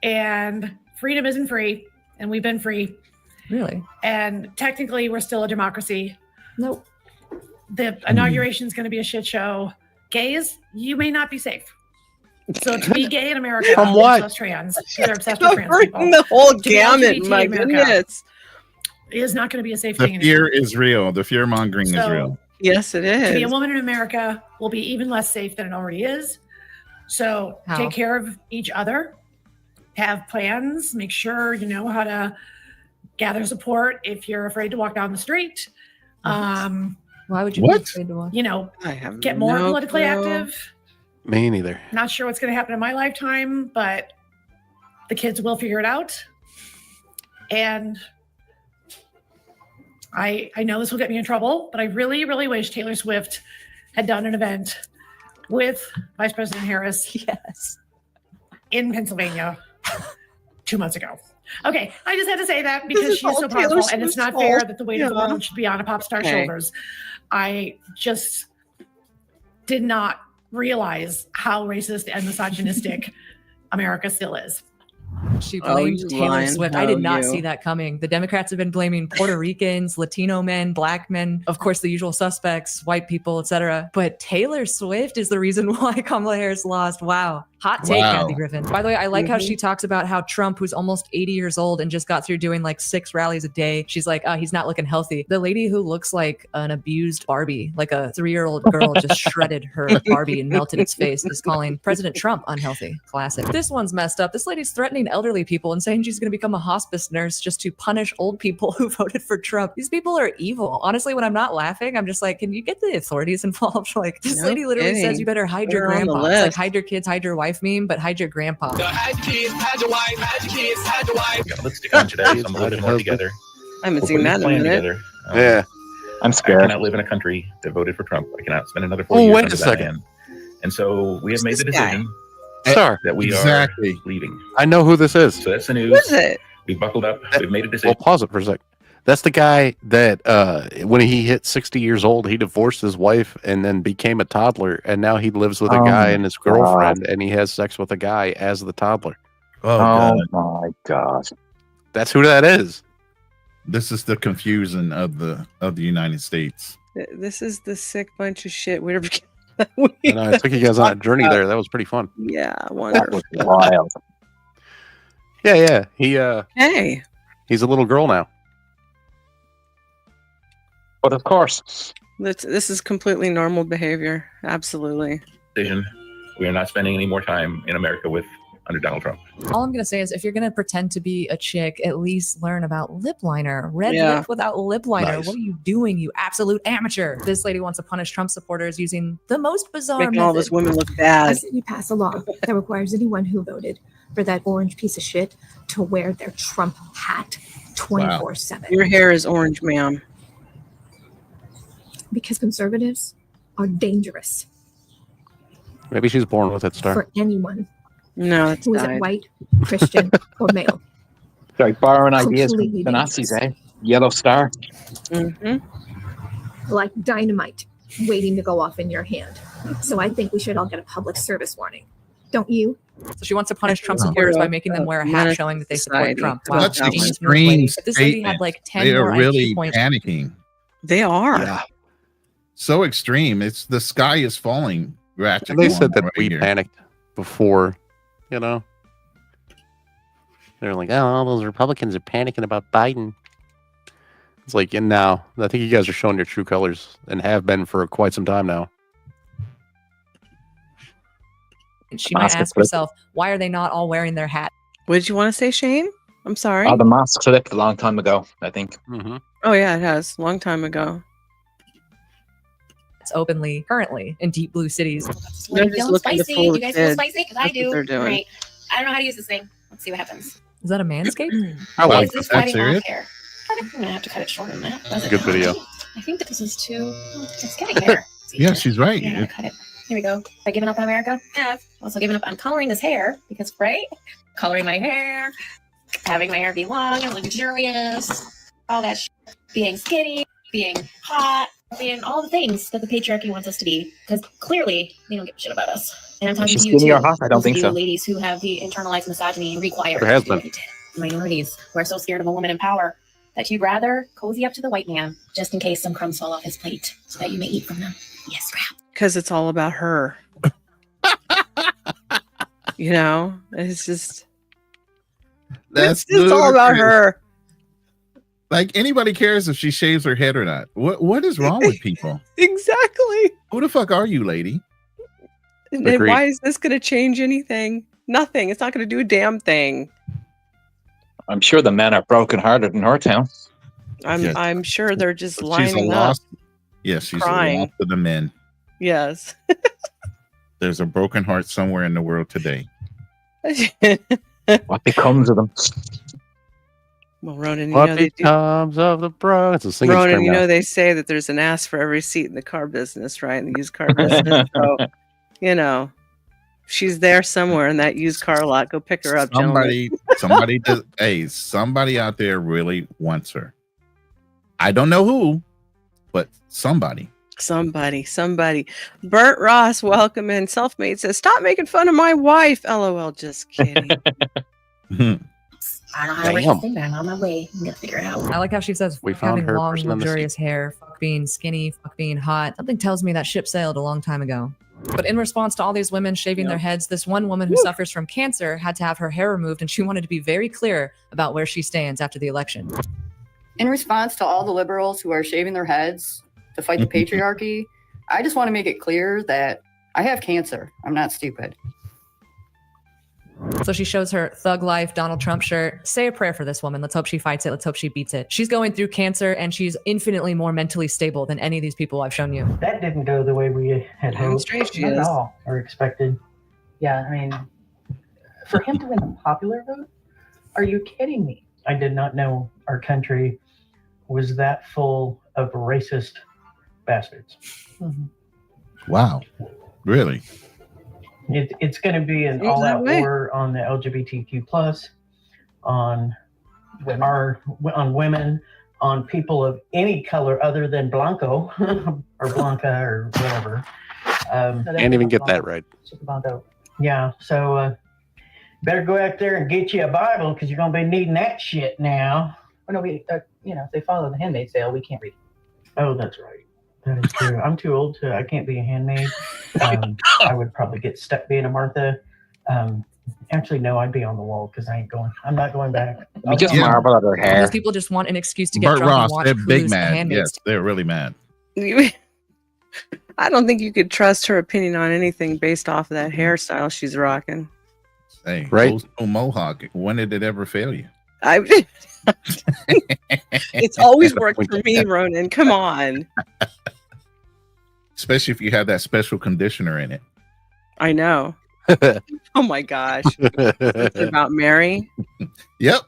and freedom isn't free, and we've been free. Really? And technically, we're still a democracy. Nope. The inauguration is going to be a shit show. Gays, you may not be safe. So to be gay in America, From what? loves trans. They're obsessed with trans people. Covering the whole To be gamut, LGBT my in America goodness. is not going to be a safe The thing. fear is real. The fear mongering is So- real. Yes, it To be a is. woman in America will be even less safe than it already is. So How? take care of each other, have plans, make sure you know how to gather support if you're afraid to walk down the street. Why would you What? be afraid to walk? I have Get more no politically clue. active. Me neither. Not sure what's going to happen in my lifetime, but the kids will figure it out. And I know this will get me in trouble, but I really, really wish Taylor Swift had done an event with Vice President Harris. Yes. In Pennsylvania 2 months ago. Okay, I just had to say that because This is she's so all Taylor powerful, and it's Swift's not fair fault. that the weight of the Yeah. world should be on a pop star's Okay. shoulders. I just did not realize how racist and misogynistic America still is. She Oh, blamed you Taylor lying. Swift. I did Oh, not you. see that coming. The Democrats have been blaming Puerto Ricans, Latino men, black men, of course, the usual suspects, white people, etc. But Taylor Swift is the reason why Kamala Harris lost. Wow. Hot take, Wow. Kathy Griffin. By the way, I like how Mhm. she talks about how Trump, who's almost 80 years old and just got through doing like 6 rallies a day, she's like, he's not looking healthy. The lady who looks like an abused Barbie, like a 3-year-old girl just shredded her Barbie and melted its face, is calling President Trump unhealthy. Classic. This one's messed up. This lady's threatening elderly people and saying she's going to become a hospice nurse just to punish old people who voted for Trump. These people are evil. Honestly, when I'm not laughing, I'm just like, can you get the authorities involved? Like, this No lady literally kidding. says you better hide your We're on the grandpa. It's like list. hide your kids, hide your wife meme, but hide your grandpa. Hide your kids, hide your wife, hide your kids, hide your wife. Got lipstick on today, so I'm a little bit more together. I haven't We're seen putting that this in a plan minute. together. Yeah. I'm I scared. cannot live in a country that voted for Trump. I cannot spend another 4 Oh, years wait under a that second. man. And so we have made the this guy? decision Sir, that we Exactly. are leaving. I know who this is. So that's the Who news. is it? We buckled up. We've made a Well, decision. pause it for a sec. That's the guy that when he hit 60 years old, he divorced his wife and then became a toddler, and now he lives with a guy and his girlfriend, and he has sex with a guy as the toddler. Oh my God. That's who that is. This is the confusion of the United States. This is the sick bunch of shit. I took you guys on a journey there. That was pretty fun. Yeah, wonderful. That was wild. Yeah. Hey. He's a little girl now. But of course. This is completely normal behavior. Absolutely. We are not spending any more time in America under Donald Trump. All I'm going to say is if you're going to pretend to be a chick, at least learn about lip liner. Red Yeah. lip without lip liner. Nice. What are you doing, you absolute amateur? This lady wants to punish Trump supporters using the most bizarre Making method. all those women look I bad. said we pass a law that requires anyone who voted for that orange piece of shit to wear their Trump hat 24/7. Your hair is orange, ma'am. Because conservatives are dangerous Maybe she's born with it, Star. for anyone No, it's who isn't died. white, Christian, or male. Like borrowing ideas from Completely the Nazis, eh? Yellow Star. Like dynamite waiting to go off in your hand. So I think we should all get a public service warning. Don't you? So she wants to punish Trump Oh. supporters by Hero making them of wear a hat menace showing that they society. support Trump. Wow, That's genius move, extreme lady. If this lady had statement. like 10 They are more really IQ points. panicking. They are. Yeah. So extreme. It's the sky is falling. Ratchet. They going said that right we here. panicked before, you know. They're like, oh, all those Republicans are panicking about Biden. It's like, and now I think you guys are showing your true colors and have been for quite some time now. She might ask herself, why are they not all wearing their hat? What did you want to say, Shane? I'm sorry. Oh, the mask slipped a long time ago, I think. Oh yeah, it has. Long time ago. It's openly, currently, in deep blue cities. They're You just feeling looking to spicy? fool You the guys feel kids. spicy? Because I That's what do. they're doing. Right. I don't know how to use this thing. Let's see what happens. Is that a manscape? I Why like is this that. cutting Serious? off hair? I'm gonna have to cut it shorter than that. Does it? Good video. I think that this is too. It's getting hair. Yeah, she's right. Yeah, cut it. Here we go. Have I given up on America? Yes. Also given up on coloring this hair because, right? Coloring my hair, having my hair be long and luxurious, all that shit. Being skinny, being hot, being all the things that the patriarchy wants us to be. Because clearly, they don't give a shit about us. And I'm talking Is to she you skinny too. or hot? I don't Those think of so. you ladies who have the internalized misogyny required. There has been. Minorities who are so scared of a woman in power that you'd rather cozy up to the white man just in case some crumbs fall off his plate so that you may eat from them. Yes, crap. Because it's all about her. You know, it's just That's it's just all about ludicrous. her. Like anybody cares if she shaves her head or not. What is wrong with people? Exactly. Who the fuck are you, lady? And Agreed. why is this going to change anything? Nothing. It's not going to do a damn thing. I'm sure the men are brokenhearted in her town. I'm sure they're just She's a lining up. loss. Yes, she's a crying. loss to the men. Yes. There's a broken heart somewhere in the world today. What becomes of them? Well, Ronan, you What know they do. becomes of the bro? It's a singing Ronan, string you now. know they say that there's an ass for every seat in the car business, right? In the used car business. So, you know, she's there somewhere in that used car lot. Go pick her up, gentlemen. Somebody does. Hey, somebody out there really wants her. I don't know who, but somebody. Somebody. Bert Ross, welcome in. Selfmade says, "Stop making fun of my wife." LOL. Just kidding. I don't know how to work this thing, but I'm on my way. I'm gonna figure it out. I like how she says, We fuck found having her long, person on the luxurious hair, fuck being skinny, fuck being hot. Something tells me that ship sailed a long time ago. But in response to all these women shaving their heads, this one woman who suffers from cancer had to have her hair removed, and she wanted to be very clear about where she stands after the election. In response to all the liberals who are shaving their heads to fight the patriarchy, I just want to make it clear that I have cancer. I'm not stupid. So she shows her Thug Life Donald Trump shirt. Say a prayer for this woman. Let's hope she fights it. Let's hope she beats it. She's going through cancer, and she's infinitely more mentally stable than any of these people I've shown you. That didn't go the way we had Damn hoped. straight she Not at is. all, or expected. Yeah, I mean, for him to win the popular vote, are you kidding me? I did not know our country was that full of racist bastards. Wow. Really? It's going to be an Seems all-out that way. war on the LGBTQ plus, on women, on people of any color other than Blanco or Blanca or whatever. Can't even get that right. Yeah, so better go out there and get you a Bible because you're going to be needing that shit now. Oh, no, we, if they follow the Handmaid's Tale, we can't read. Oh, that's right. That is true. I'm too old I can't be a handmaid. I would probably get stuck being a Martha. Actually, no, I'd be on the wall because I'm not going back. We just marvel at her hair. Those people just want an excuse to get Burt drunk and Ross, watch they're Clues, big The mad. Handmaid's Yes, they're really mad. I don't think you could trust her opinion on anything based off of that hairstyle she's rocking. Hey, Right. Old School Mohawk. When did it ever fail you? It's always worked for me, Ronan. Come on. Especially if you have that special conditioner in it. I know. Oh my gosh. It's about Mary. Yep.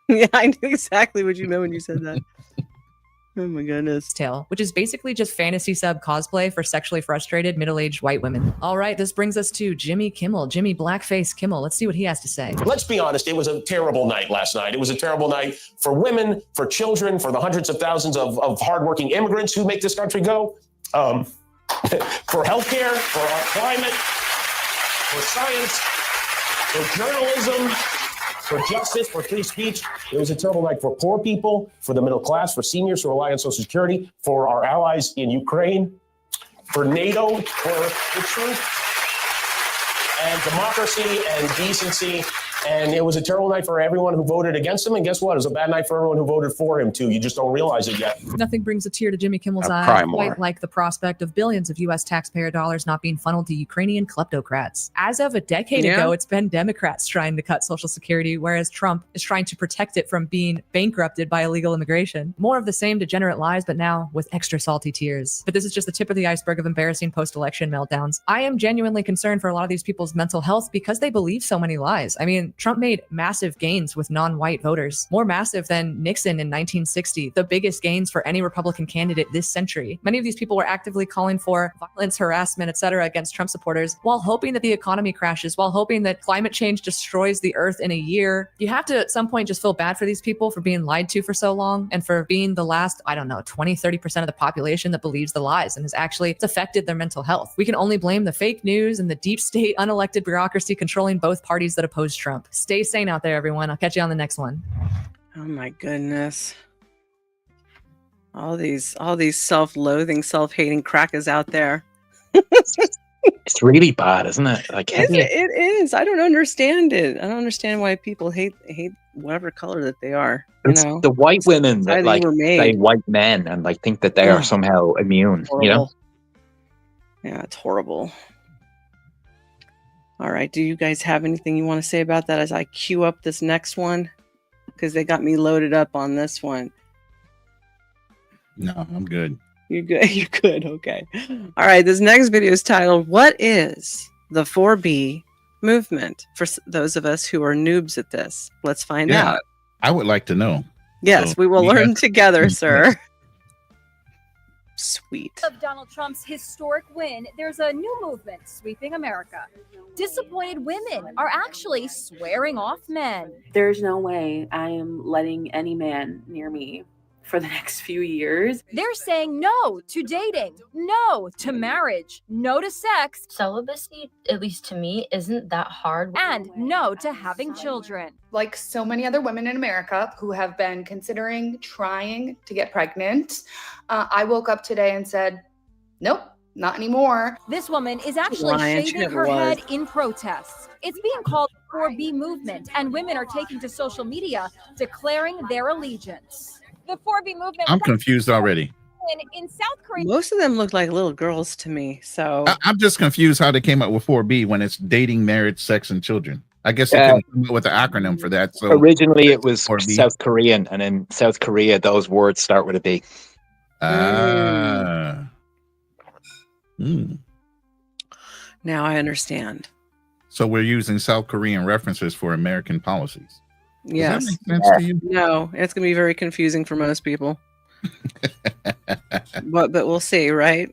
Yeah, I knew exactly what you meant when you said that. Oh my goodness. Tale, which is basically just fantasy sub cosplay for sexually frustrated middle-aged white women. All right, this brings us to Jimmy Kimmel, Jimmy Blackface Kimmel. Let's see what he has to say. Let's be honest, it was a terrible night last night. It was a terrible night for women, for children, for the hundreds of thousands of hardworking immigrants who make this country go, for healthcare, for our climate, for science, for journalism, for justice, for free speech. It was a terrible night for poor people, for the middle class, for seniors who rely on Social Security, for our allies in Ukraine, for NATO, for the truth and democracy and decency. And it was a terrible night for everyone who voted against him. And guess what? It was a bad night for everyone who voted for him, too. You just don't realize it yet. Nothing brings a tear to Jimmy Kimmel's I'll eye cry quite more. like the prospect of billions of U.S. taxpayer dollars not being funneled to Ukrainian kleptocrats. As of a decade ago, it's been Democrats trying to cut Social Security, whereas Trump is trying to protect it from being bankrupted by illegal immigration. More of the same degenerate lies, but now with extra salty tears. But this is just the tip of the iceberg of embarrassing post-election meltdowns. I am genuinely concerned for a lot of these people's mental health because they believe so many lies. I mean, Trump made massive gains with non-white voters, more massive than Nixon in 1960, the biggest gains for any Republican candidate this century. Many of these people were actively calling for violence, harassment, etc. against Trump supporters while hoping that the economy crashes, while hoping that climate change destroys the earth in a year. You have to at some point just feel bad for these people for being lied to for so long and for being the last, 20-30% of the population that believes the lies and has actually affected their mental health. We can only blame the fake news and the deep state unelected bureaucracy controlling both parties that oppose Trump. Stay sane out there, everyone. I'll catch you on the next one. Oh my goodness. All these self-loathing, self-hating crackers out there. It's really bad, isn't it? Like, It is. I don't understand it. I don't understand why people hate whatever color that they are. It's the white women that how they were made. say white men and think that they are somehow immune. Horrible. Yeah, it's horrible. All right. Do you guys have anything you want to say about that as I queue up this next one? Because they got me loaded up on this one. No, I'm good. You're good. You're good. Okay. All right. This next video is titled, "What is the 4B movement?" For those of us who are noobs at this, let's find out. I would like to know. Yes, So we will you learn guys- together, sir. Sweet. Of Donald Trump's historic win, there's a new movement sweeping America. Disappointed women are actually swearing off men. There's no way I am letting any man near me for the next few years. They're saying no to dating, no to marriage, no to sex. Celibacy, at least to me, isn't that hard. And no to having children. Like so many other women in America who have been considering trying to get pregnant, I woke up today and said, nope, not anymore. This woman is actually shaving her head in protests. It's being called the 4B movement, and women are taking to social media declaring their allegiance. The 4B movement. I'm confused already. In South Korea. Most of them look like little girls to me. So I'm just confused how they came up with 4B when it's dating, marriage, sex, and children. I guess they couldn't come up with an acronym for that. So originally it was 4B. South Korean, and in South Korea those words start with a B. Ah. now I understand. So we're using South Korean references for American policies. Does Yes. that make sense to you? No, it's going to be very confusing for most people. but we'll see, right?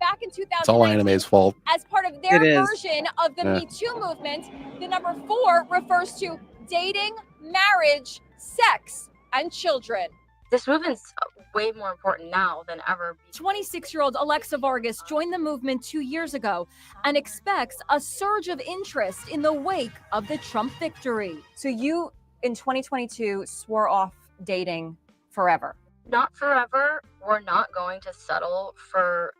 Back in 2000, It's all anime's fault. as part of their It is. version of the Yeah. Me Too movement, the number 4 refers to dating, marriage, sex, and children. This movement's way more important now than ever. 26-year-old Alexa Vargas joined the movement 2 years ago and expects a surge of interest in the wake of the Trump victory. So you, in 2022, swore off dating forever. Not forever. We're not going to settle for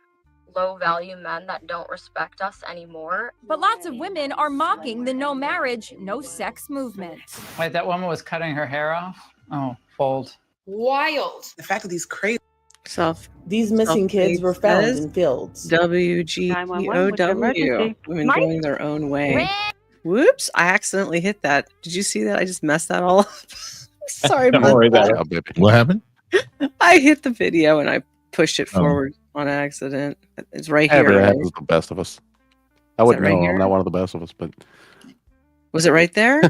low-value men that don't respect us anymore. But lots of women are mocking the no marriage, no sex movement. Wait, that woman was cutting her hair off? Oh, bold. Wild. The fact that these crazy These missing kids were found in fields. WGOW. Women going their own way. Whoops! I accidentally hit that. Did you see that? I just messed that all up. Sorry about that. What happened? I hit the video and I pushed it forward on accident. It's right here. Ever happens to the best of us. I wouldn't right know. here? I'm not one of the best of us, but Was it right there?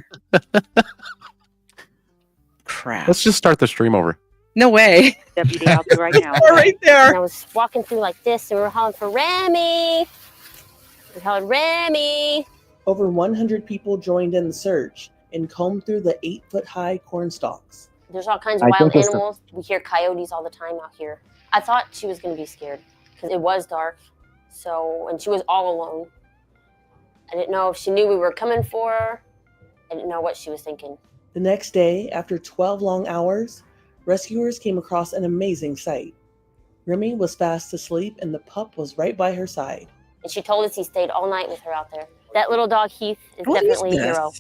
Crap. let's just start the stream over. No way. Deputy out there right now. We're right there. And I was walking through like this, and we were hollering for Remy. We hollered, Remy. Over 100 people joined in the search and combed through the 8-foot-high corn stalks. There's all kinds of wild animals. We hear coyotes all the time out here. I thought she was going to be scared because it was dark. So, and she was all alone. I didn't know if she knew we were coming for her. I didn't know what she was thinking. The next day, after 12 long hours, rescuers came across an amazing sight. Remy was fast asleep and the pup was right by her side. And she told us he stayed all night with her out there. That little dog, Heath, is What is definitely a this? hero.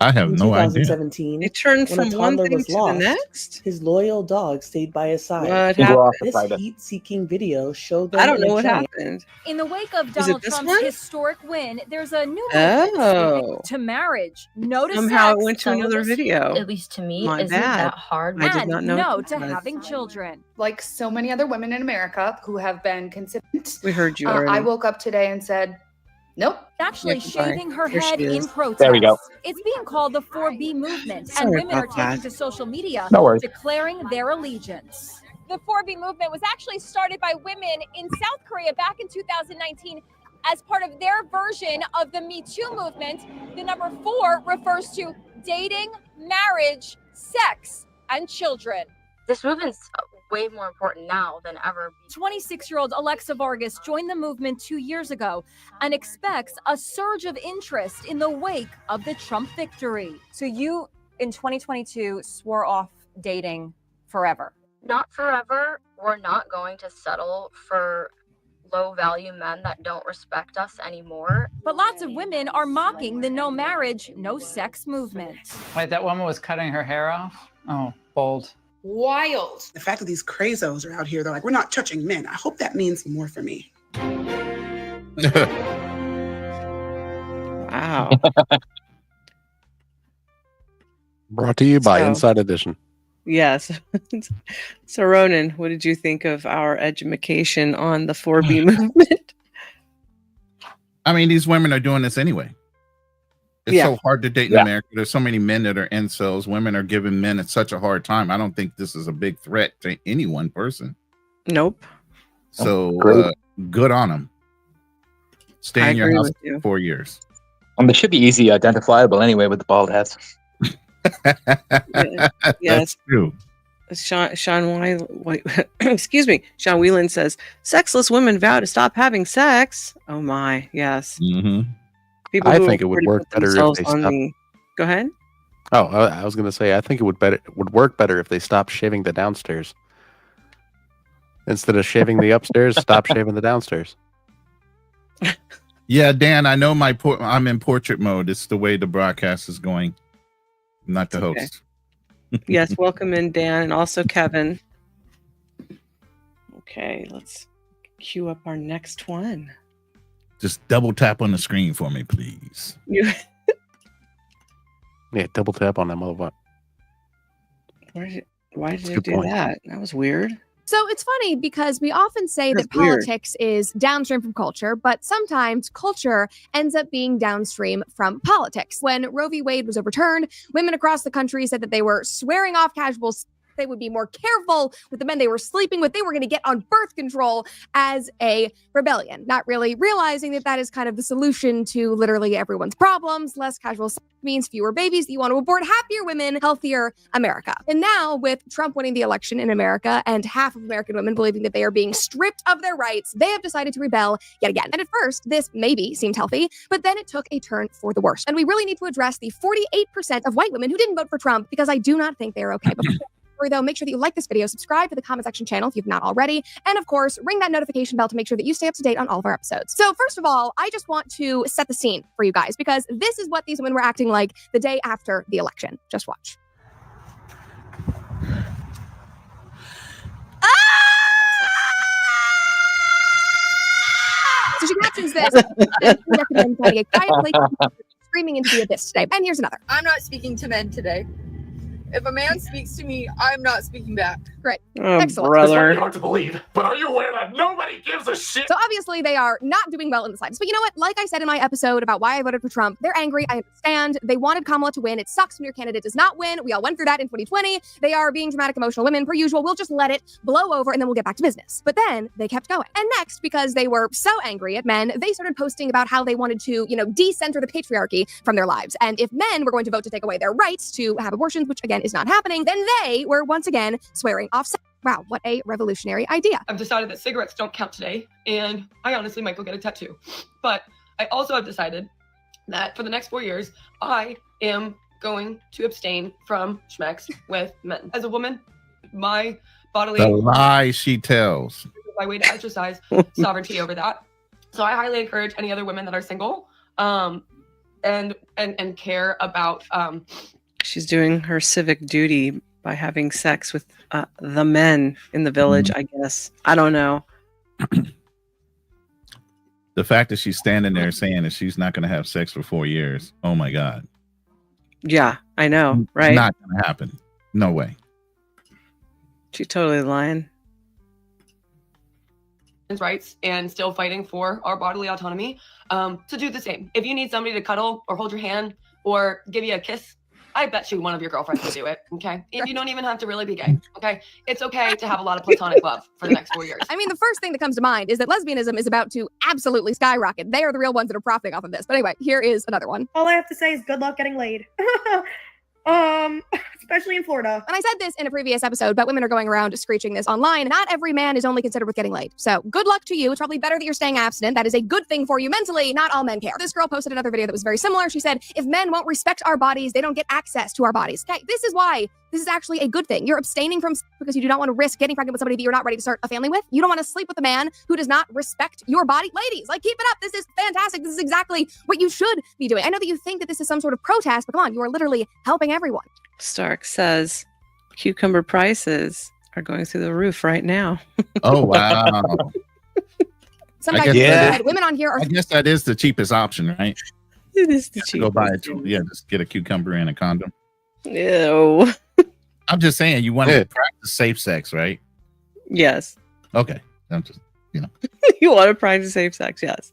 I have In no idea. 2017, It turned when a from one toddler thing was to the lost, next. his loyal dog stayed by his side. What happened? This heat-seeking video showed them I don't in know a what giant- happened. In the wake of Was it Donald this Trump's one? historic win, there's a new movement Oh. speaking to marriage. No to Somehow it sex, went to another Celibacy, video. at least to me, My isn't bad. that hard. I did and not know no it to was. having children. Like so many other women in America who have been considered, We heard you I already. woke up today and said, nope. Actually Yeah, sorry. shaving her There she head in is. protest. There we go. It's being called the 4B movement, Sorry and women are about taking that. to social media No worries. declaring their allegiance. The 4B movement was actually started by women in South Korea back in 2019 as part of their version of the Me Too movement. The number 4 refers to dating, marriage, sex, and children. This movement's way more important now than ever. 26-year-old Alexa Vargas joined the movement 2 years ago and expects a surge of interest in the wake of the Trump victory. So you, in 2022, swore off dating forever. Not forever. We're not going to settle for low-value men that don't respect us anymore. But lots of women are mocking the no marriage, no sex movement. Wait, that woman was cutting her hair off? Oh, bold. Wild. The fact that these crazos are out here, they're like, we're not touching men. I hope that means more for me. Wow. Brought to you by So- Inside Edition. Yes. So Ronan, what did you think of our education on the 4B movement? I mean, these women are doing this anyway. It's Yeah. so hard to date in Yeah. America. There's so many men that are incels. Women are giving men such a hard time. I don't think this is a big threat to any one person. Nope. So Great. good on them. Stay I in your agree house with you. for 4 years. And they should be easy identifiable anyway with the bald heads. Yes. True. Excuse me. Sean Whelan says, sexless women vow to stop having sex. Oh my, yes. Mm-hmm. People I who think it would already work put better if themselves they on stopped. the- Go ahead. Oh, I was gonna say I think it would work better if they stopped shaving the downstairs. Instead of shaving the upstairs, stop shaving the downstairs. Yeah, Dan, I know I'm in portrait mode. It's the way the broadcast is going. I'm not the Okay. host. Yes, welcome in, Dan, and also Kevin. Okay, let's queue up our next one. Just double tap on the screen for me, please. You, Yeah, double tap on that motherfucker. why That's did a it good do point. that? That was weird. So it's funny because we often say That's that weird. politics is downstream from culture, but sometimes culture ends up being downstream from politics. When Roe v. Wade was overturned, women across the country said that they were swearing off casual They would be more careful with the men they were sleeping with. They were going to get on birth control as a rebellion, not really realizing that that is kind of the solution to literally everyone's problems. Less casual sex means fewer babies that you want to abort, happier women, healthier America. And now with Trump winning the election in America and half of American women believing that they are being stripped of their rights, they have decided to rebel yet again. And at first, this maybe seemed healthy, but then it took a turn for the worse. And we really need to address the 48% of white women who didn't vote for Trump, because I do not think they're okay. Though, make sure that you like this video, subscribe to the comment section channel if you've not already, and of course, ring that notification bell to make sure that you stay up to date on all of our episodes. So first of all, I just want to set the scene for you guys, because this is what these women were acting like the day after the election. Just watch. So she captions this and recommends finding a quiet place screaming into the abyss today. And here's another. I'm not speaking to men today. If a man speaks to me, I'm not speaking back. Great. Oh, Excellent. brother. It's hard to believe, but are you aware that nobody gives a shit? So obviously they are not doing well in the slightest. But you know what? Like I said in my episode about why I voted for Trump, they're angry. I understand. They wanted Kamala to win. It sucks when your candidate does not win. We all went through that in 2020. They are being dramatic, emotional women per usual. We'll just let it blow over and then we'll get back to business. But then they kept going. And next, because they were so angry at men, they started posting about how they wanted to, decenter the patriarchy from their lives. And if men were going to vote to take away their rights to have abortions, which again is not happening, then they were once again swearing off sex. Wow, what a revolutionary idea. I've decided that cigarettes don't count today, and I honestly might go get a tattoo. But I also have decided that for the next 4 years, I am going to abstain from schmex with men. As a woman, my bodily... The lie she tells. My way to exercise sovereignty over that. So I highly encourage any other women that are single and care about... She's doing her civic duty by having sex with the men in the village, I guess. I don't know. The fact that she's standing there saying that she's not going to have sex for 4 years. Oh my God. Yeah, I know, right? Not going to happen. No way. She's totally lying. Rights and still fighting for our bodily autonomy to do the same. If you need somebody to cuddle or hold your hand or give you a kiss, I bet you one of your girlfriends will do it, okay? And you don't even have to really be gay, okay? It's okay to have a lot of platonic love for the next 4 years. I mean, the first thing that comes to mind is that lesbianism is about to absolutely skyrocket. They are the real ones that are profiting off of this. But anyway, here is another one. All I have to say is good luck getting laid. Especially in Florida. And I said this in a previous episode, but women are going around screeching this online. Not every man is only considered with getting laid. So good luck to you. It's probably better that you're staying abstinent. That is a good thing for you mentally. Not all men care. This girl posted another video that was very similar. She said, if men won't respect our bodies, they don't get access to our bodies. Okay, this is why this is actually a good thing. You're abstaining from sex because you do not want to risk getting pregnant with somebody that you're not ready to start a family with. You don't want to sleep with a man who does not respect your body. Ladies, keep it up. This is fantastic. This is exactly what you should be doing. I know that you think that this is some sort of protest, but come on, you are literally helping everyone. Stark says cucumber prices are going through the roof right now. Oh, wow. Some guys said women on here are... I guess that is the cheapest option, right? It is the cheapest. Go buy it. Yeah, just get a cucumber and a condom. Ew. I'm just saying, you want to practice safe sex, right? Yes. Okay. I'm just, You want to practice safe sex, yes.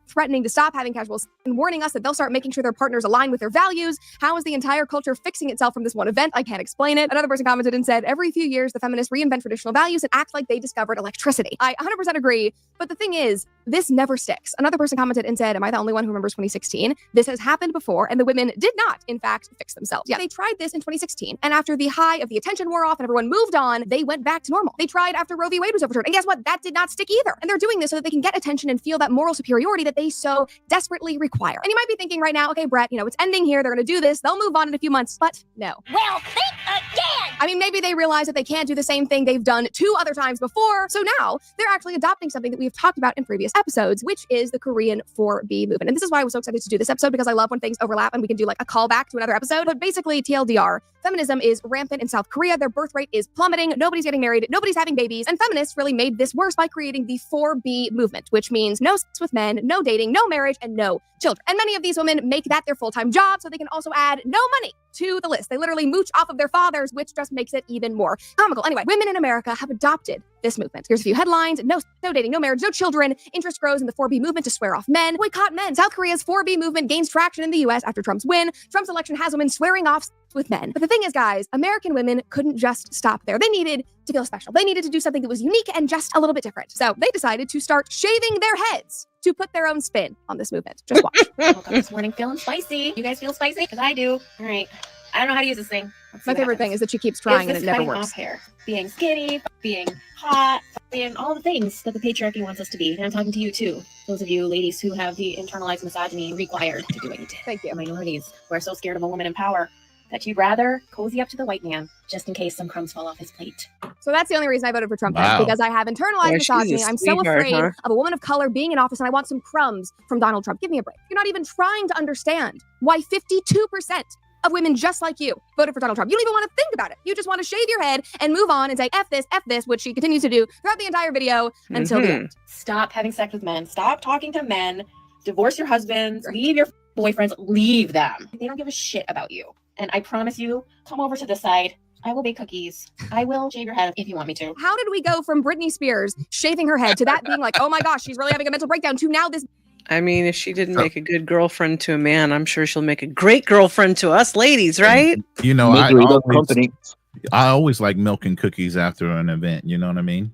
Threatening to stop having casual sex and warning us that they'll start making sure their partners align with their values. How is the entire culture fixing itself from this one event? I can't explain it. Another person commented and said, every few years, the feminists reinvent traditional values and act like they discovered electricity. I 100% agree. But the thing is, this never sticks. Another person commented and said, am I the only one who remembers 2016? This has happened before, and the women did not, in fact, fix themselves. Yeah, they tried this in 2016, and after the high of the attention wore off and everyone moved on, they went back to normal. They tried after Roe v. Wade was overturned, and guess what? That did not stick either. And they're doing this so that they can get attention and feel that moral superiority that they so desperately require. And you might be thinking right now, okay, Brett, it's ending here. They're going to do this. They'll move on in a few months, but no. Well, think again! I mean, maybe they realize that they can't do the same thing they've done 2 other times before, so now they're actually adopting something that we've talked about in previous episodes, which is the Korean 4B movement. And this is why I was so excited to do this episode, because I love when things overlap and we can do a callback to another episode. But basically, TLDR, feminism is rampant in South Korea. Their birth rate is plummeting. Nobody's getting married. Nobody's having babies. And feminists really made this worse by creating the 4B movement, which means no sex with men, no dating, no marriage, and no children. And many of these women make that their full-time job, so they can also add no money to the list. They literally mooch off of their fathers, which just makes it even more comical. Anyway, women in America have adopted this movement. Here's a few headlines. No dating, no marriage, no children. Interest grows in the 4B movement to swear off men. Boycott men. South Korea's 4B movement gains traction in the US after Trump's win. Trump's election has women swearing off with men. But the thing is, guys, American women couldn't just stop there. They needed to feel special. They needed to do something that was unique and just a little bit different. So they decided to start shaving their heads to put their own spin on this movement. Just watch. I woke up this morning feeling spicy. You guys feel spicy? Because I do. All right. I don't know how to use this thing. My favorite thing is that she keeps trying and it never works. Off hair, being skinny, being hot, being all the things that the patriarchy wants us to be. And I'm talking to you too. Those of you ladies who have the internalized misogyny required to do what you did. Thank you. Minorities who are so scared of a woman in power that you'd rather cozy up to the white man just in case some crumbs fall off his plate. So that's the only reason I voted for Trump, Wow. because I have internalized Yeah, she's a misogyny. I'm so sweetheart, afraid huh? of a woman of color being in office, and I want some crumbs from Donald Trump. Give me a break. You're not even trying to understand why 52% of women just like you voted for Donald Trump. You don't even want to think about it. You just want to shave your head and move on and say F this, which she continues to do throughout the entire video until the end. Stop having sex with men. Stop talking to men. Divorce your husbands. Leave your boyfriends. Leave them. They don't give a shit about you. And I promise you, come over to the side. I will bake cookies. I will shave your head if you want me to. How did we go from Britney Spears shaving her head to that being like, oh my gosh, she's really having a mental breakdown, to now this? I mean, if she didn't make a good girlfriend to a man, I'm sure she'll make a great girlfriend to us ladies, right? You know, Misery loves company. I always like milk and cookies after an event. You know what I mean?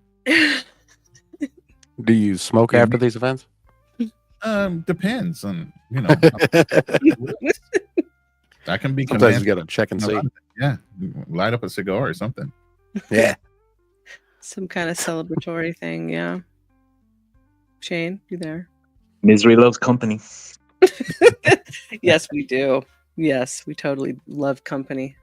Do you smoke after these events? Depends on, you know. I can be. Sometimes you got to check and see. Yeah, light up a cigar or something. Yeah. Some kind of celebratory thing, yeah. Shane, you there? Misery loves company. Yes, we do. Yes, we totally love company.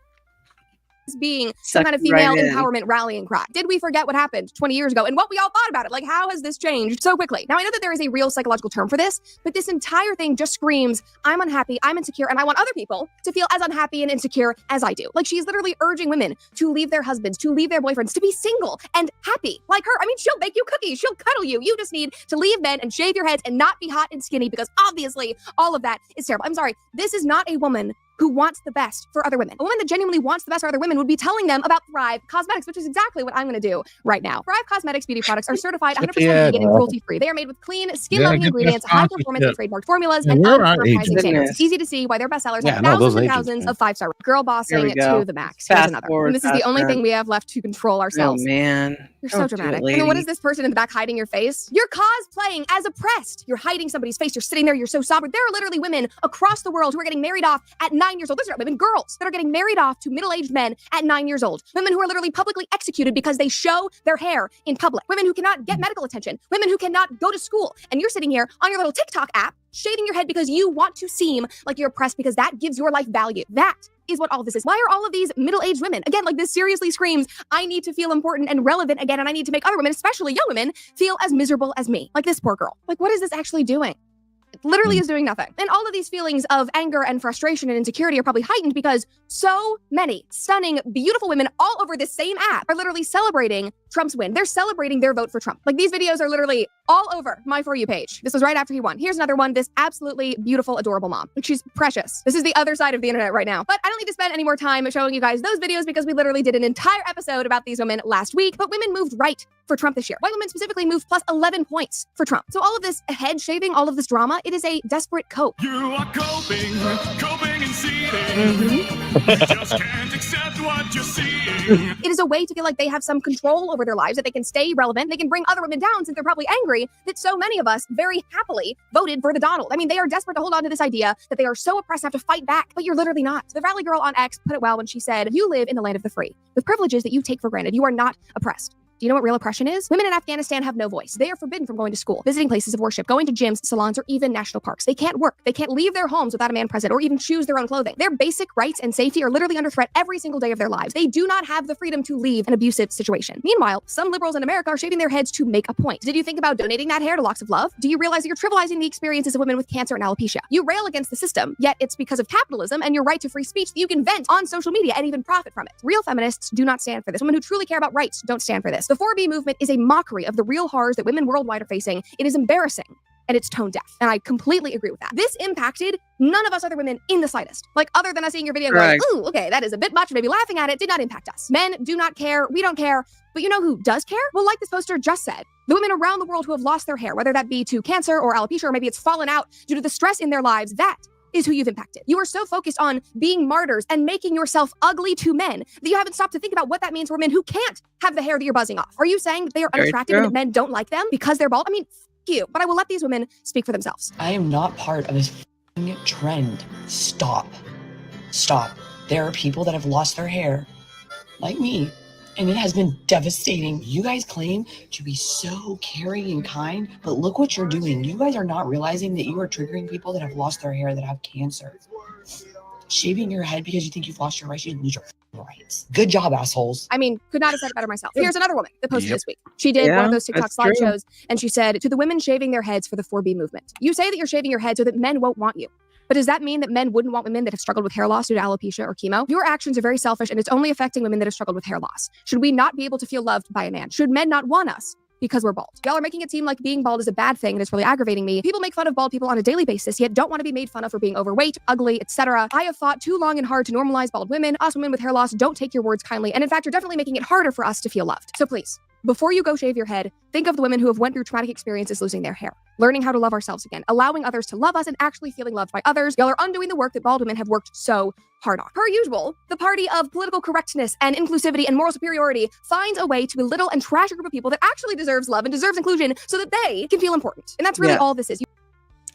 Being some kind of female empowerment rallying cry. Did we forget what happened 20 years ago and what we all thought about it? Like, how has this changed so quickly? Now, I know that there is a real psychological term for this, but this entire thing just screams, I'm unhappy, I'm insecure, and I want other people to feel as unhappy and insecure as I do. Like, she's literally urging women to leave their husbands, to leave their boyfriends, to be single and happy like her. I mean, she'll bake you cookies, she'll cuddle you. You just need to leave men and shave your heads and not be hot and skinny, because obviously all of that is terrible. I'm sorry, this is not a woman who wants the best for other women. A woman that genuinely wants the best for other women would be telling them about Thrive Cosmetics, which is exactly what I'm going to do right now. Thrive Cosmetics beauty products are certified 100% vegan and cruelty-free. They are made with clean, skin-loving ingredients, high-performance and trademarked formulas, and unsurprising standards. It's easy to see why their bestsellers have thousands and thousands of five-star girl bossing to the max. Here's another. And this is the only thing we have left to control ourselves. Oh, man. You're so dramatic. I mean, what is this person in the back hiding your face? You're cosplaying as oppressed. You're hiding somebody's face. You're sitting there. You're so somber. There are literally women across the world who are getting married off at 9 years old. Those are women, girls that are getting married off to middle-aged men at 9 years old. Women who are literally publicly executed because they show their hair in public. Women who cannot get medical attention. Women who cannot go to school. And you're sitting here on your little TikTok app shaving your head because you want to seem like you're oppressed, because that gives your life value. That is what all of this is. Why are all of these middle-aged women, again, like, this seriously screams, I need to feel important and relevant again, and I need to make other women, especially young women, feel as miserable as me. Like this poor girl. Like, what is this actually doing? It literally is doing nothing. And all of these feelings of anger and frustration and insecurity are probably heightened because so many stunning, beautiful women all over this same app are literally celebrating Trump's win. They're celebrating their vote for Trump. Like, these videos are literally all over my For You page. This was right after he won. Here's another one. This absolutely beautiful, adorable mom. She's precious. This is the other side of the internet right now. But I don't need to spend any more time showing you guys those videos because we literally did an entire episode about these women last week. But women moved right for Trump this year. White women specifically moved plus 11 points for Trump. So all of this head shaving, all of this drama, it is a desperate cope. You are coping and seething. You just can't accept what you're seeing. It is a way to feel like they have some control over their lives, that they can stay relevant, they can bring other women down, since they're probably angry that so many of us very happily voted for the Donald. I mean, they are desperate to hold on to this idea that they are so oppressed and have to fight back, but you're literally not. The Valley Girl on X put it well when she said, you live in the land of the free, with privileges that you take for granted. You are not oppressed. Do you know what real oppression is? Women in Afghanistan have no voice. They are forbidden from going to school, visiting places of worship, going to gyms, salons, or even national parks. They can't work. They can't leave their homes without a man present or even choose their own clothing. Their basic rights and safety are literally under threat every single day of their lives. They do not have the freedom to leave an abusive situation. Meanwhile, some liberals in America are shaving their heads to make a point. Did you think about donating that hair to Locks of Love? Do you realize that you're trivializing the experiences of women with cancer and alopecia? You rail against the system, yet it's because of capitalism and your right to free speech that you can vent on social media and even profit from it. Real feminists do not stand for this. Women who truly care about rights don't stand for this. The 4B movement is a mockery of the real horrors that women worldwide are facing. It is embarrassing and it's tone deaf. And I completely agree with that. This impacted none of us other women in the slightest. Like, other than us seeing your video and going, ooh, okay, that is a bit much, maybe laughing at it, did not impact us. Men do not care. We don't care. But you know who does care? Well, like this poster just said, the women around the world who have lost their hair, whether that be to cancer or alopecia, or maybe it's fallen out due to the stress in their lives, that is who you've impacted. You are so focused on being martyrs and making yourself ugly to men that you haven't stopped to think about what that means for men who can't have the hair that you're buzzing off. Are you saying that they are Very unattractive and true. that men don't like them because they're bald? I mean, f you. But I will let these women speak for themselves. I am not part of this f***ing trend. Stop. Stop. There are people that have lost their hair, like me, and it has been devastating. You guys claim to be so caring and kind, but look what you're doing. You guys are not realizing that you are triggering people that have lost their hair, that have cancer. Shaving your head because you think you've lost your rights, you lose your f***ing rights. Good job, assholes. I mean, could not have said it better myself. Here's another woman that posted Yep. this week. She did one of those TikTok that's true. slideshows, and she said, to the women shaving their heads for the 4B movement, you say that you're shaving your head so that men won't want you. But does that mean that men wouldn't want women that have struggled with hair loss due to alopecia or chemo? Your actions are very selfish, and it's only affecting women that have struggled with hair loss. Should we not be able to feel loved by a man? Should men not want us because we're bald? Y'all are making it seem like being bald is a bad thing, and it's really aggravating me. People make fun of bald people on a daily basis, yet don't want to be made fun of for being overweight, ugly, etc. I have fought too long and hard to normalize bald women. Us women with hair loss don't take your words kindly, and in fact, you're definitely making it harder for us to feel loved. So please, before you go shave your head, think of the women who have went through traumatic experiences losing their hair, learning how to love ourselves again, allowing others to love us, and actually feeling loved by others. Y'all are undoing the work that bald women have worked so hard on. Per usual, the party of political correctness and inclusivity and moral superiority finds a way to belittle and trash a group of people that actually deserves love and deserves inclusion so that they can feel important. And that's really Yeah. all this is.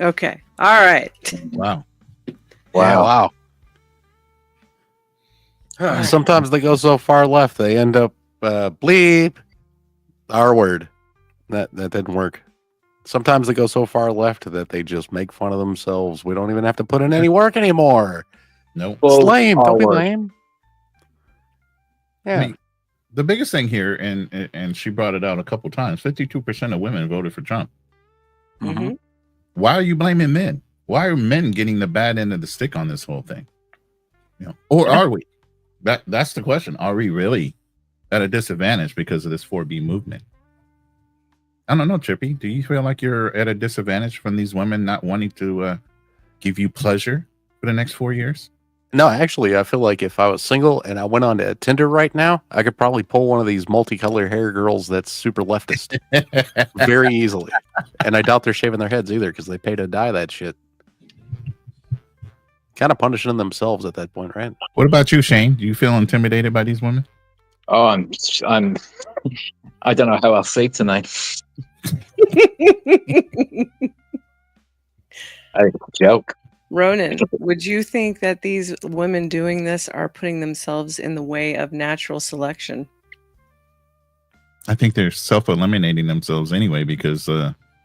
Okay. All right. Wow. Wow. Sometimes they go so far left, they end up bleep R word. That didn't work. Sometimes they go so far left that they just make fun of themselves. We don't even have to put in any work anymore. Nope. It's lame. Don't be lame. Yeah. I mean, the biggest thing here, and she brought it out a couple times, 52% of women voted for Trump. Mhm. Why are you blaming men? Why are men getting the bad end of the stick on this whole thing? You know, or are we? That's the question. Are we really at a disadvantage because of this 4B movement? I don't know, Trippy. Do you feel like you're at a disadvantage from these women not wanting to give you pleasure for the next 4 years? No, actually, I feel like if I was single and I went on to Tinder right now, I could probably pull one of these multicolored hair girls that's super leftist very easily. And I doubt they're shaving their heads either because they pay to dye that shit. Kind of punishing themselves at that point, right? What about you, Shane? Do you feel intimidated by these women? Oh, I don't know how I'll sleep tonight. I joke. Ronan, would you think that these women doing this are putting themselves in the way of natural selection? I think they're self-eliminating themselves anyway because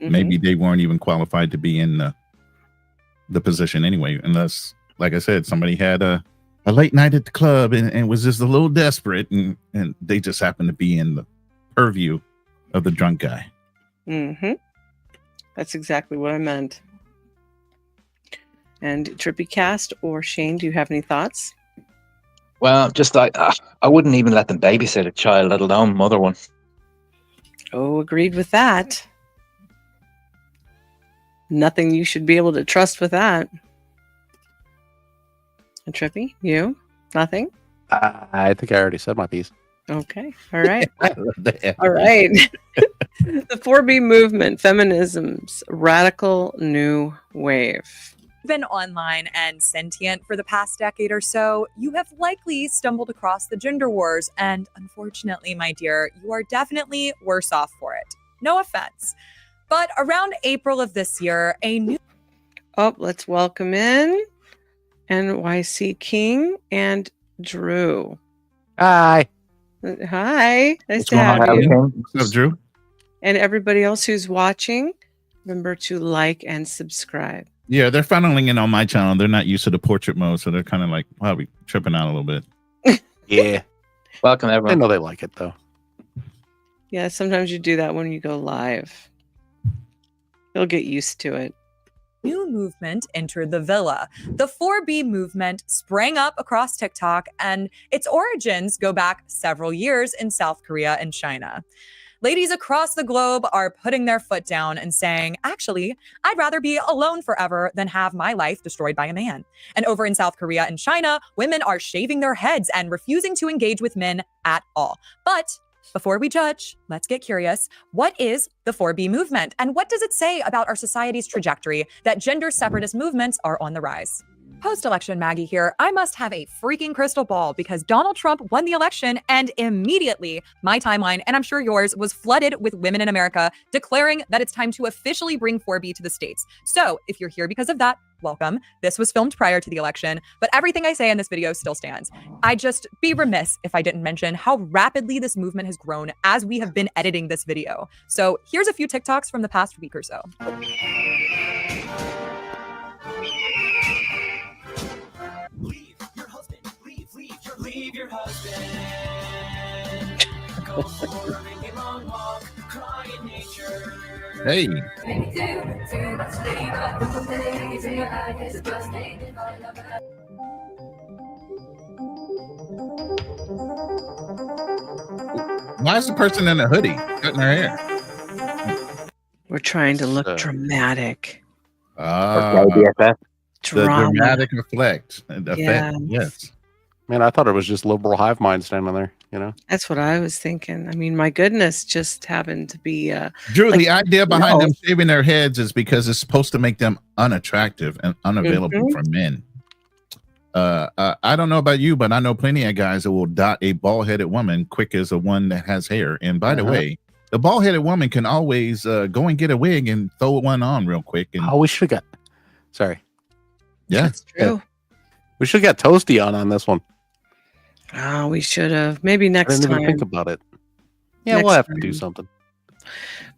maybe they weren't even qualified to be in the position anyway, unless, like I said, somebody had a late night at the club and was just a little desperate, and they just happened to be in the purview of the drunk guy. Mm-hmm. That's exactly what I meant. And Trippy Cast or Shane, do you have any thoughts? Well, just I wouldn't even let them babysit a child, let alone mother one. Oh, agreed with that. Nothing you should be able to trust with that. And Trippy, you? Nothing? I think I already said my piece. Okay. All right. All right. The 4B movement, feminism's radical new wave. Been online and sentient for the past decade or so, you have likely stumbled across the gender wars, and unfortunately, my dear, you are definitely worse off for it. No offense. But around April of this year, a new... Oh, let's welcome in NYC King and Drew. Hi. Hi. Nice to going have on, you. What's up, Drew? And everybody else who's watching, remember to like and subscribe. Yeah, they're funneling in on my channel. They're not used to the portrait mode, so they're kind of like, wow, we tripping out a little bit. Yeah. Welcome, everyone. I know they like it, though. Yeah, sometimes you do that when you go live. You'll get used to it. New movement entered the villa. The 4B movement sprang up across TikTok, and its origins go back several years in South Korea and China. Ladies across the globe are putting their foot down and saying, actually, I'd rather be alone forever than have my life destroyed by a man. And over in South Korea and China, women are shaving their heads and refusing to engage with men at all. But before we judge, let's get curious. What is the 4B movement? And what does it say about our society's trajectory that gender separatist movements are on the rise? Post-election Maggie here. I must have a freaking crystal ball because Donald Trump won the election and immediately my timeline, and I'm sure yours, was flooded with women in America declaring that it's time to officially bring 4B to the States. So if you're here because of that, welcome. This was filmed prior to the election, but everything I say in this video still stands. I'd just be remiss if I didn't mention how rapidly this movement has grown as we have been editing this video. So here's a few TikToks from the past week or so. Leave your husband. Go for a big long walk. Cry in nature. Hey. Why is the person in a hoodie cutting her hair? We're trying to look dramatic. The Drama. dramatic effect. Yeah. Yes. Man, I thought it was just liberal hive mind standing there, you know? That's what I was thinking. I mean, my goodness, just happened to be Drew, like, the idea behind no. them shaving their heads is because it's supposed to make them unattractive and unavailable for men. I don't know about you, but I know plenty of guys that will dot a bald-headed woman quick as a one that has hair. And by the way, the bald-headed woman can always go and get a wig and throw one on real quick. And we should have got. Sorry. Yeah, that's true. We should have got Toasty on this one. Oh, we should have. Maybe next I didn't time. even think about it. Yeah, Next we'll have to time. do something.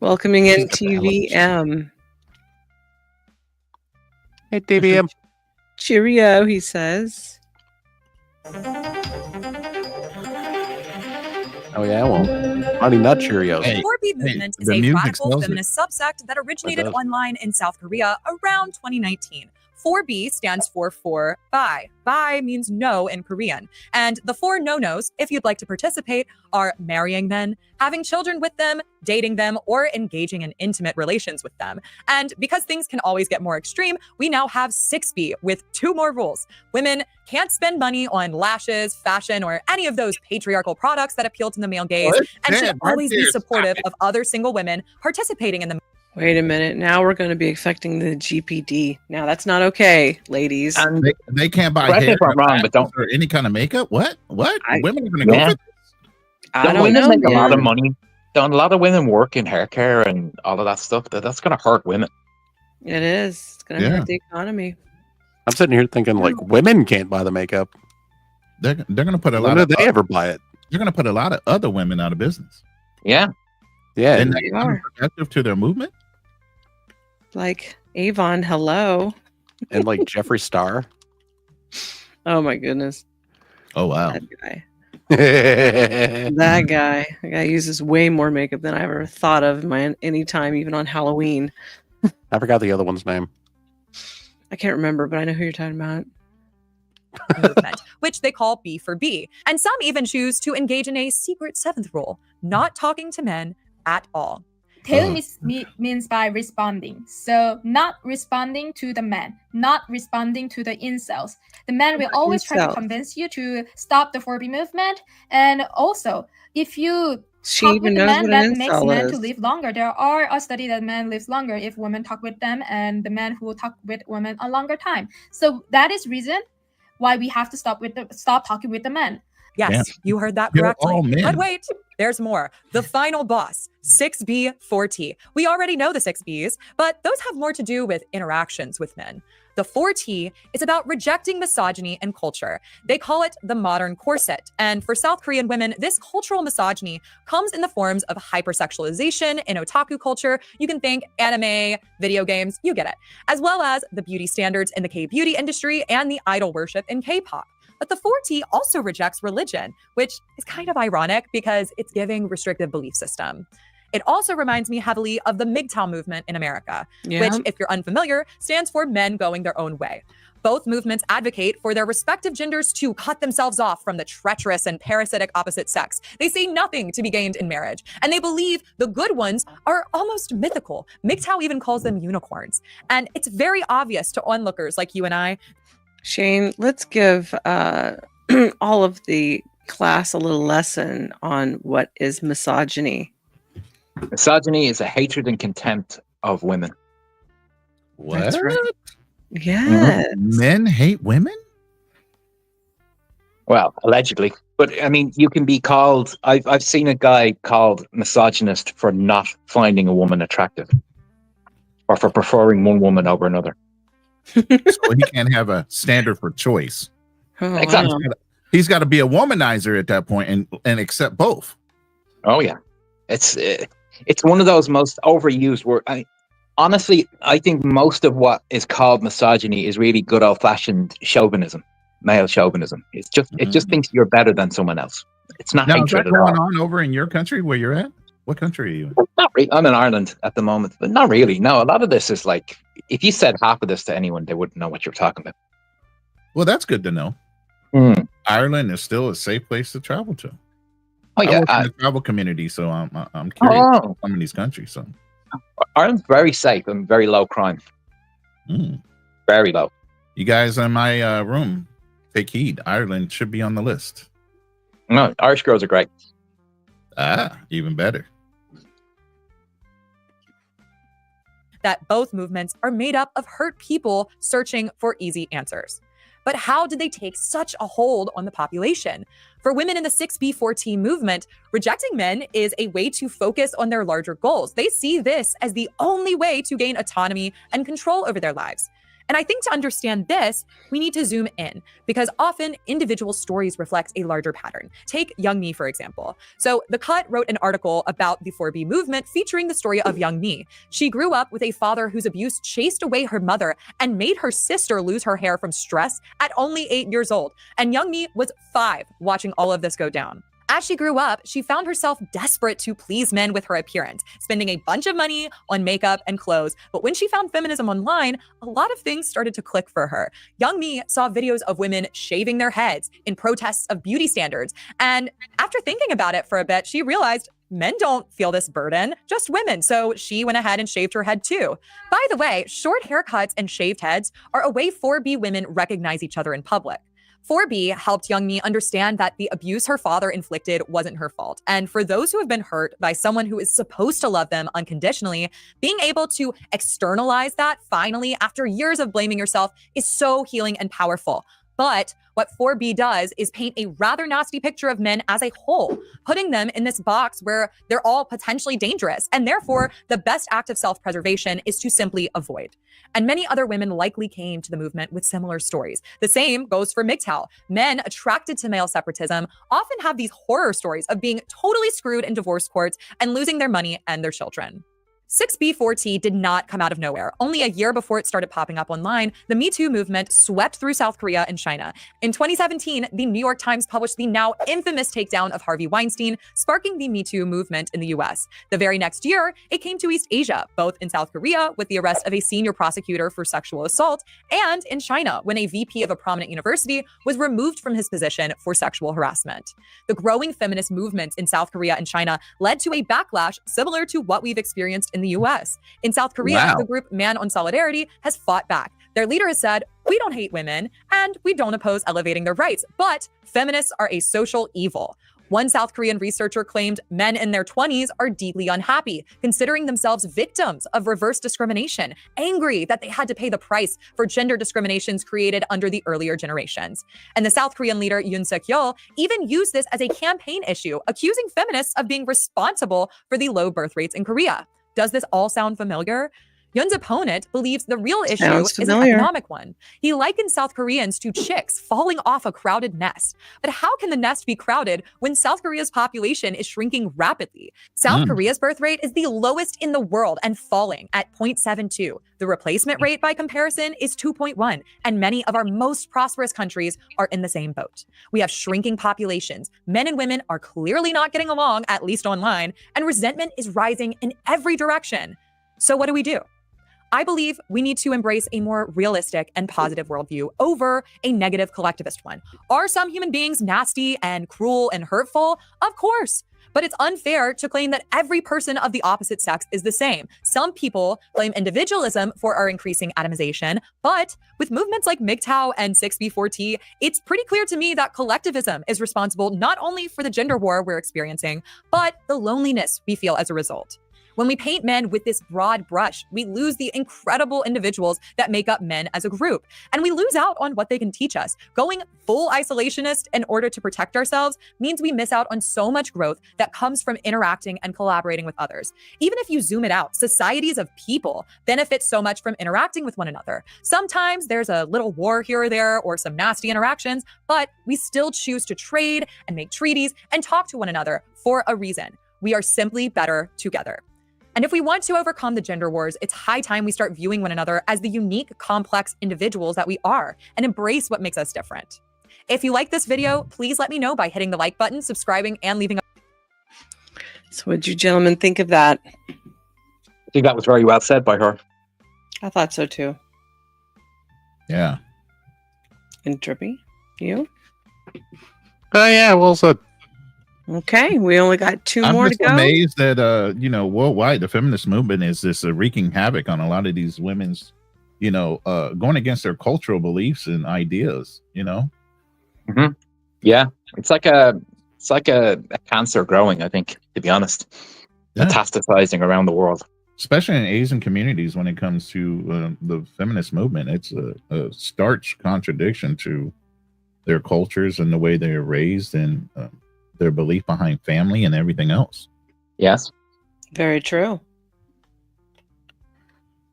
Welcoming in Just got the TVM. Hey, TVM. Cheerio, he says. Oh, yeah, well, Honey Nut Cheerios. The 4B movement is the a music radical sells it. feminist subsect that originated does. online in South Korea around 2019. 4B stands for bi. Bi means no in Korean. And the 4 no-nos, if you'd like to participate, are marrying men, having children with them, dating them, or engaging in intimate relations with them. And because things can always get more extreme, we now have 6B with 2 more rules. Women can't spend money on lashes, fashion, or any of those patriarchal products that appeal to the male gaze, and should always be supportive of other single women participating in the Wait a minute. Now we're going to be affecting the GPD. Now that's not okay, ladies. And they can't buy Correct me hair if I'm wrong, but don't- or any kind of makeup. What? Women are going to Yeah. go for this? I Don't don't women know, make a lot of man. money? Don't a lot of women work in hair care and all of that stuff? That's going to hurt women. It is. It's going to Yeah. hurt the economy. I'm sitting here thinking, like, women can't buy the makeup. They're going to put a When lot did of they ever buy it? They're going to put a lot of other women out of business. Yeah. Yeah. And They that's are. unproductive to their movement. Like Avon, hello. And like Jeffree Star. Oh my goodness. Oh wow. That guy. That guy uses way more makeup than I ever thought of in my any time, even on Halloween. I forgot the other one's name. I can't remember, but I know who you're talking about. movement, which they call B for B. And some even choose to engage in a secret 7th rule, not talking to men at all. Tail means by responding. So not responding to the man, not responding to the incels. The man will always try to Incels. convince you to stop the 4B movement. And also, if you She talk even with the knows man, what that an makes incel men to is. live longer. There are a study that men lives longer if women talk with them, and the men who talk with women a longer time. So that is reason why we have to stop talking with the men. Yes, Yeah. you heard that You're correctly. all men. But wait, there's more. The final boss, 6B4T. We already know the 6Bs, but those have more to do with interactions with men. The 4T is about rejecting misogyny and culture. They call it the modern corset. And for South Korean women, this cultural misogyny comes in the forms of hypersexualization in otaku culture. You can think anime, video games, you get it. As well as the beauty standards in the K-beauty industry and the idol worship in K-pop. But the 4T also rejects religion, which is kind of ironic because it's giving restrictive belief system. It also reminds me heavily of the MGTOW movement in America, Yeah. which, if you're unfamiliar, stands for men going their own way. Both movements advocate for their respective genders to cut themselves off from the treacherous and parasitic opposite sex. They see nothing to be gained in marriage, and they believe the good ones are almost mythical. MGTOW even calls them unicorns. And it's very obvious to onlookers like you and I. Shane, let's give all of the class a little lesson on what is misogyny. Misogyny is a hatred and contempt of women. What? That's right. Yes. Men hate women? Well, allegedly. But I mean, you can be called, I've seen a guy called misogynist for not finding a woman attractive or for preferring one woman over another. So he can't have a standard for choice. Oh, Exactly. wow. He's got to be a womanizer at that point and accept both. Oh yeah, it's one of those most overused words. Honestly, I think most of what is called misogyny is really good old fashioned chauvinism, male chauvinism. It just thinks you're better than someone else. It's not Now, is that hatred at going all. on over in your country where you're at? What country are you in? Not really. I'm in Ireland at the moment, but not really. No, a lot of this is like, if you said half of this to anyone, they wouldn't know what you're talking about. Well, that's good to know. Mm. Ireland is still a safe place to travel to. Oh I yeah, work in the travel community, so I'm curious about some of these countries. So Ireland's very safe and very low crime. Very low. you guys in my room, take heed. Ireland should be on the list. No, Irish girls are great. Ah, even better. That both movements are made up of hurt people searching for easy answers. But how did they take such a hold on the population? For women in the 6B14 movement, rejecting men is a way to focus on their larger goals. They see this as the only way to gain autonomy and control over their lives. And I think to understand this, we need to zoom in because often individual stories reflect a larger pattern. Take Young Me, for example. So The Cut wrote an article about the 4B movement featuring the story of Young Me. She grew up with a father whose abuse chased away her mother and made her sister lose her hair from stress at only 8 years old. And Young Me was 5 watching all of this go down. As she grew up, she found herself desperate to please men with her appearance, spending a bunch of money on makeup and clothes. But when she found feminism online, a lot of things started to click for her. Young Me saw videos of women shaving their heads in protests of beauty standards. And after thinking about it for a bit, she realized men don't feel this burden, just women. So she went ahead and shaved her head too. By the way, short haircuts and shaved heads are a way 4B women recognize each other in public. 4B helped Young Me understand that the abuse her father inflicted wasn't her fault. And for those who have been hurt by someone who is supposed to love them unconditionally, being able to externalize that finally after years of blaming yourself is so healing and powerful. But what 4B does is paint a rather nasty picture of men as a whole, putting them in this box where they're all potentially dangerous. And therefore, the best act of self-preservation is to simply avoid. And many other women likely came to the movement with similar stories. The same goes for MGTOW. Men attracted to male separatism often have these horror stories of being totally screwed in divorce courts and losing their money and their children. 6B4T did not come out of nowhere. Only a year before it started popping up online, the Me Too movement swept through South Korea and China. In 2017, the New York Times published the now infamous takedown of Harvey Weinstein, sparking the Me Too movement in the US. The very next year, it came to East Asia, both in South Korea with the arrest of a senior prosecutor for sexual assault, and in China when a VP of a prominent university was removed from his position for sexual harassment. The growing feminist movements in South Korea and China led to a backlash similar to what we've experienced in the US. In South Korea, the group Man on Solidarity has fought back. Their leader has said, "We don't hate women and we don't oppose elevating their rights, but feminists are a social evil." One South Korean researcher claimed men in their 20s are deeply unhappy, considering themselves victims of reverse discrimination, angry that they had to pay the price for gender discriminations created under the earlier generations. And the South Korean leader Yoon Suk-yeol even used this as a campaign issue, accusing feminists of being responsible for the low birth rates in Korea. Does this all sound familiar? Yoon's opponent believes the real issue is an economic one. He likens South Koreans to chicks falling off a crowded nest. But how can the nest be crowded when South Korea's population is shrinking rapidly? South Korea's birth rate is the lowest in the world and falling at 0.72. The replacement rate by comparison is 2.1, and many of our most prosperous countries are in the same boat. We have shrinking populations. Men and women are clearly not getting along, at least online, and resentment is rising in every direction. So what do we do? I believe we need to embrace a more realistic and positive worldview over a negative collectivist one. Are some human beings nasty and cruel and hurtful? Of course. But it's unfair to claim that every person of the opposite sex is the same. Some people blame individualism for our increasing atomization, but with movements like MGTOW and 6B4T, it's pretty clear to me that collectivism is responsible not only for the gender war we're experiencing, but the loneliness we feel as a result. When we paint men with this broad brush, we lose the incredible individuals that make up men as a group, and we lose out on what they can teach us. Going full isolationist in order to protect ourselves means we miss out on so much growth that comes from interacting and collaborating with others. Even if you zoom it out, societies of people benefit so much from interacting with one another. Sometimes there's a little war here or there or some nasty interactions, but we still choose to trade and make treaties and talk to one another for a reason. We are simply better together. And if we want to overcome the gender wars, it's high time we start viewing one another as the unique, complex individuals that we are and embrace what makes us different. If you like this video, please let me know by hitting the like button, subscribing, and leaving a... So what did you gentlemen think of that? I think that was very well said by her. I thought so too. Yeah. And Drippy, you? Oh yeah, well said. Okay, we only got two I'm more just to go. amazed that worldwide the feminist movement is this wreaking havoc on a lot of these women's, going against their cultural beliefs and ideas. Mm-hmm. Yeah, it's like a cancer growing. I think, to be honest, metastasizing around the world, especially in Asian communities. When it comes to the feminist movement, it's a stark contradiction to their cultures and the way they are raised and their belief behind family and everything else. Yes. Very true.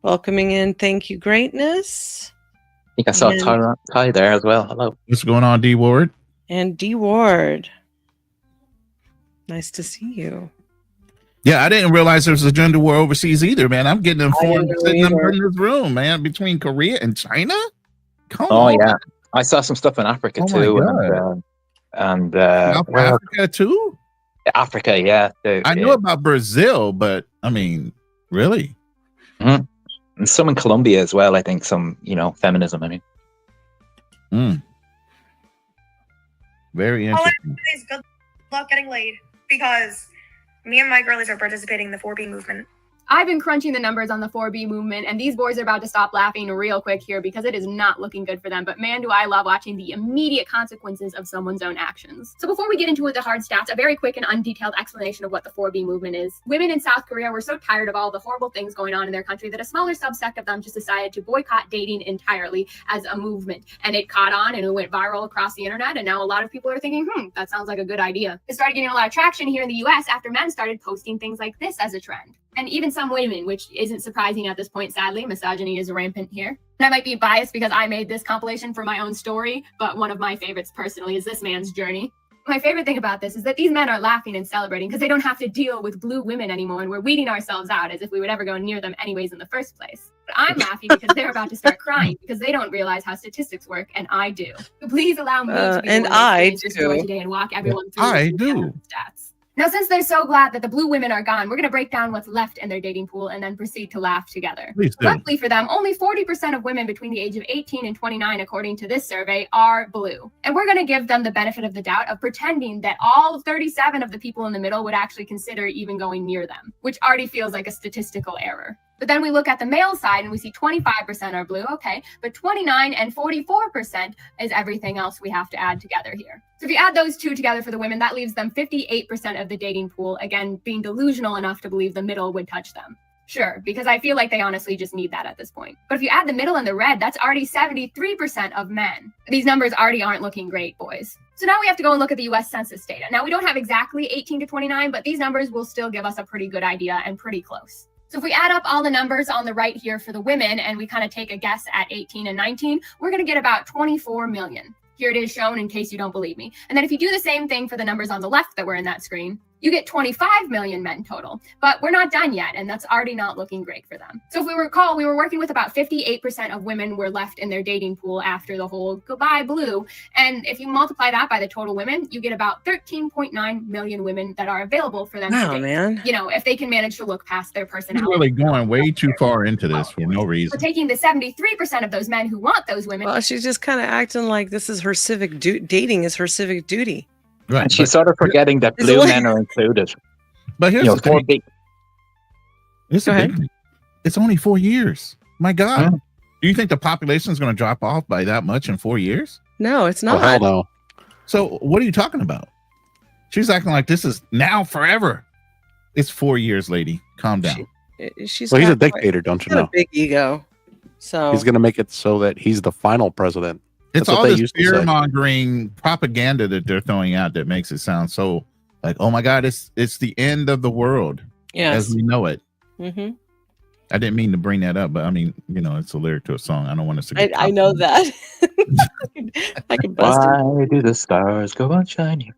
Welcoming in, thank you, greatness. I think I saw Ty there as well. Hello. What's going on, D Ward? And D Ward. Nice to see you. Yeah, I didn't realize there was a gender war overseas either, man. I'm getting informed sitting in this room, man, between Korea and China. Come on. Yeah. I saw some stuff in Africa too. And South Africa too? Africa, yeah. I knew about Brazil, but I mean, really? Mm-hmm. And some in Colombia as well, I think. Some, feminism, I mean. Very All I interesting. have to say is good luck getting laid, because me and my girlies are participating in the 4B movement. I've been crunching the numbers on the 4B movement, and these boys are about to stop laughing real quick here because it is not looking good for them. But man, do I love watching the immediate consequences of someone's own actions. So before we get into the hard stats, a very quick and undetailed explanation of what the 4B movement is. Women in South Korea were so tired of all the horrible things going on in their country that a smaller subsect of them just decided to boycott dating entirely as a movement. And it caught on and it went viral across the internet. And now a lot of people are thinking, that sounds like a good idea. It started getting a lot of traction here in the US after men started posting things like this as a trend. And even some women, which isn't surprising at this point, sadly, misogyny is rampant here. And I might be biased because I made this compilation for my own story, but one of my favorites personally is this man's journey. My favorite thing about this is that these men are laughing and celebrating because they don't have to deal with blue women anymore, and we're weeding ourselves out as if we would ever go near them anyways in the first place. But I'm laughing because they're about to start crying because they don't realize how statistics work, and I do. So please allow me to be and the one I to experience this story do. today and walk everyone through I the do. stats. Now, since they're so glad that the blue women are gone, we're going to break down what's left in their dating pool and then proceed to laugh together. Please do. Luckily for them, only 40% of women between the age of 18 and 29, according to this survey, are blue. And we're going to give them the benefit of the doubt of pretending that all 37 of the people in the middle would actually consider even going near them, which already feels like a statistical error. But then we look at the male side and we see 25% are blue, okay, but 29 and 44% is everything else we have to add together here. So if you add those two together for the women, that leaves them 58% of the dating pool, again, being delusional enough to believe the middle would touch them. Sure, because I feel like they honestly just need that at this point. But if you add the middle and the red, that's already 73% of men. These numbers already aren't looking great, boys. So now we have to go and look at the US Census data. Now we don't have exactly 18 to 29, but these numbers will still give us a pretty good idea and pretty close. So if we add up all the numbers on the right here for the women and we kind of take a guess at 18 and 19, we're going to get about 24 million. Here it is shown in case you don't believe me. And then if you do the same thing for the numbers on the left that were in that screen, you get 25 million men total. But we're not done yet, and that's already not looking great for them. So if we recall, we were working with about 58% of women were left in their dating pool after the whole goodbye blue. And if you multiply that by the total women, you get about 13.9 million women that are available for them to Wow, date. man. You know, if they can manage to look past their You're personality. really going way too far into this for no So reason. taking the 73% of those men who want those women. Well, she's just kind of acting like this is her civic dating is her civic duty. Right. And she's sort of forgetting that It's blue like- men are included. But here's You know, the four thing. big. It's Go a ahead. big thing. It's only 4 years. My God. Do you think the population is going to drop off by that much in 4 years? No, it's Oh, not. hell no. So what are you talking about? She's acting like this is now forever. It's 4 years, lady. Calm down. She's Well, he's a got- dictator, don't she's you got know? a big ego. So He's going to make it so that he's the final president. It's That's what all they this used to say. fear mongering propaganda that they're throwing out that makes it sound so like, oh my God, it's the end of the world Yes. as we know it. Mhm. I didn't mean to bring that up, but I mean, you know, it's a lyric to a song. I don't want us to get I know that. I can bust it. Why do the stars go on shining?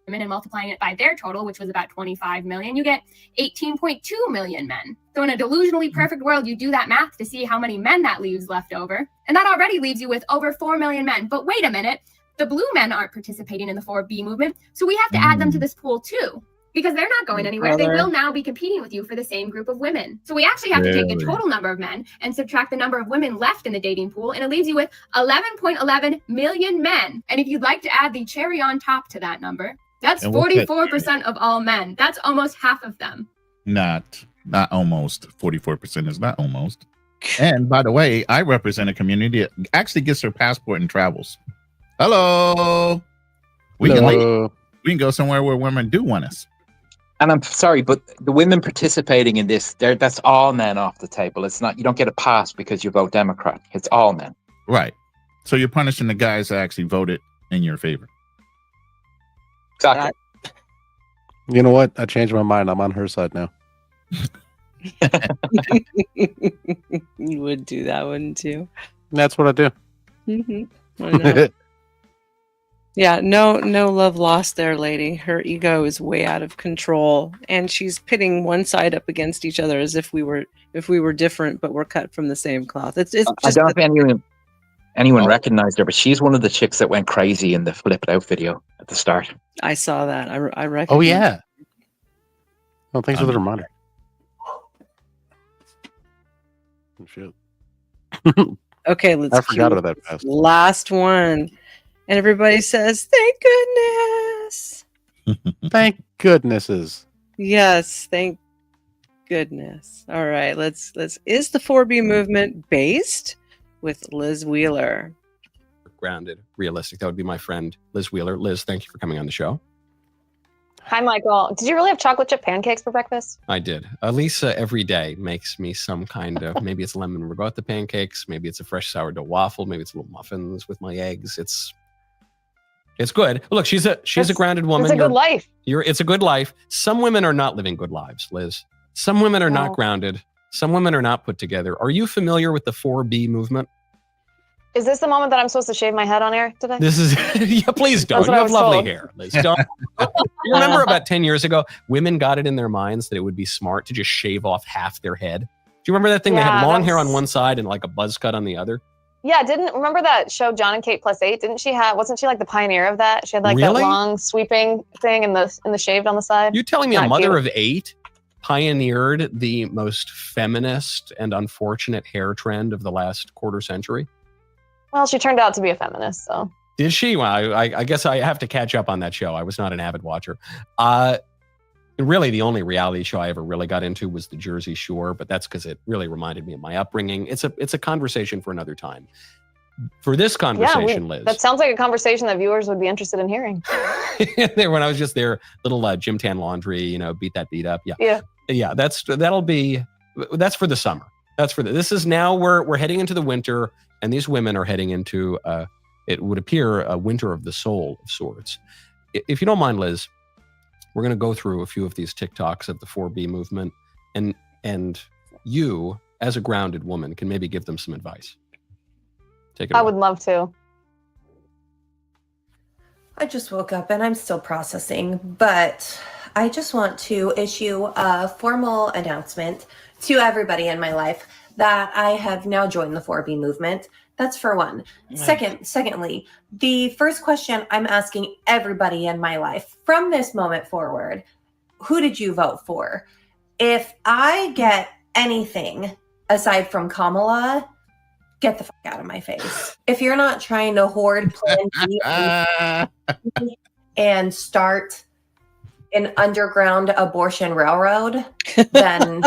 women and multiplying it by their total, which was about 25 million, you get 18.2 million men. So in a delusionally perfect world, you do that math to see how many men that leaves left over. And that already leaves you with over 4 million men. But wait a minute, the blue men aren't participating in the 4B movement. So we have to add them to this pool too, because they're not going anywhere. They will now be competing with you for the same group of women. So we actually have to take the Really? total number of men and subtract the number of women left in the dating pool, and it leaves you with 11.11 million men. And if you'd like to add the cherry on top to that number, that's And what's that? 44% of all men. That's almost half of them. Not almost. 44% is not almost. And by the way, I represent a community that actually gets their passport and travels. Hello. We can go somewhere where women do want us. And I'm sorry, but the women participating in this, that's all men off the table. It's not, you don't get a pass because you vote Democrat. It's all men. Right. So you're punishing the guys that actually voted in your favor. Exactly. You know what? I changed my mind. I'm on her side now. You would do that, wouldn't you? That's what I do. Mm-hmm. I know. Yeah, no love lost there, lady. Her ego is way out of control, and she's pitting one side up against each other as if we were different, but we're cut from the same cloth. It's I just don't know if anyone recognized her, but she's one of the chicks that went crazy in the Flip It Out video at the start. I saw that. I recognize. Oh yeah. Oh, thanks for the reminder. Oh, shit. Okay, let's. I forgot cue of that fast. Last one, and everybody says, "Thank goodness." Thank goodnesses. Yes, thank goodness. All right, let's. Is the 4B movement based with Liz Wheeler? Grounded, realistic. That would be my friend Liz Wheeler. Liz, thank you for coming on the show. Hi, Michael. Did you really have chocolate chip pancakes for breakfast? I did. Lisa every day makes me some kind of, maybe it's lemon ricotta pancakes, maybe it's a fresh sourdough waffle, maybe it's little muffins with my eggs. It's good. Look, she's a grounded woman. It's a good life. It's a good life. Some women are not living good lives, Liz. Some women are not grounded. Some women are not put together. Are you familiar with the 4B movement? Is this the moment that I'm supposed to shave my head on air today? This is yeah. Please don't. That's You what I have was lovely told. hair, Liz. Don't. You remember about 10 years ago, women got it in their minds that it would be smart to just shave off half their head. Do you remember that thing? They had Yeah, long hair that's- on one side and like a buzz cut on the other. Yeah, remember that show John and Kate +8? Wasn't she like the pioneer of that? She had like Really? that long sweeping thing and the shaved on the side. You telling me a Not mother cute. of 8 pioneered the most feminist and unfortunate hair trend of the last quarter century? Well, she turned out to be a feminist, so. Did she? Well, I guess I have to catch up on that show. I was not an avid watcher. Really, the only reality show I ever really got into was The Jersey Shore, but that's because it really reminded me of my upbringing. It's a conversation for another time. For this conversation, Liz, That sounds like a conversation that viewers would be interested in hearing. when I was just there, little Gym Tan Laundry, beat that beat up. Yeah. That's for the summer. This is now we're heading into the winter, and these women are heading into it would appear a winter of the soul of sorts. If you don't mind, Liz, we're going to go through a few of these TikToks of the 4B movement, and you, as a grounded woman, can maybe give them some advice. Take it I away. would love to. I just woke up and I'm still processing, but I just want to issue a formal announcement to everybody in my life that I have now joined the 4B movement. That's for one. Secondly, the first question I'm asking everybody in my life from this moment forward, who did you vote for? If I get anything aside from Kamala, get the fuck out of my face. If you're not trying to hoard Plan B and start an underground abortion railroad, then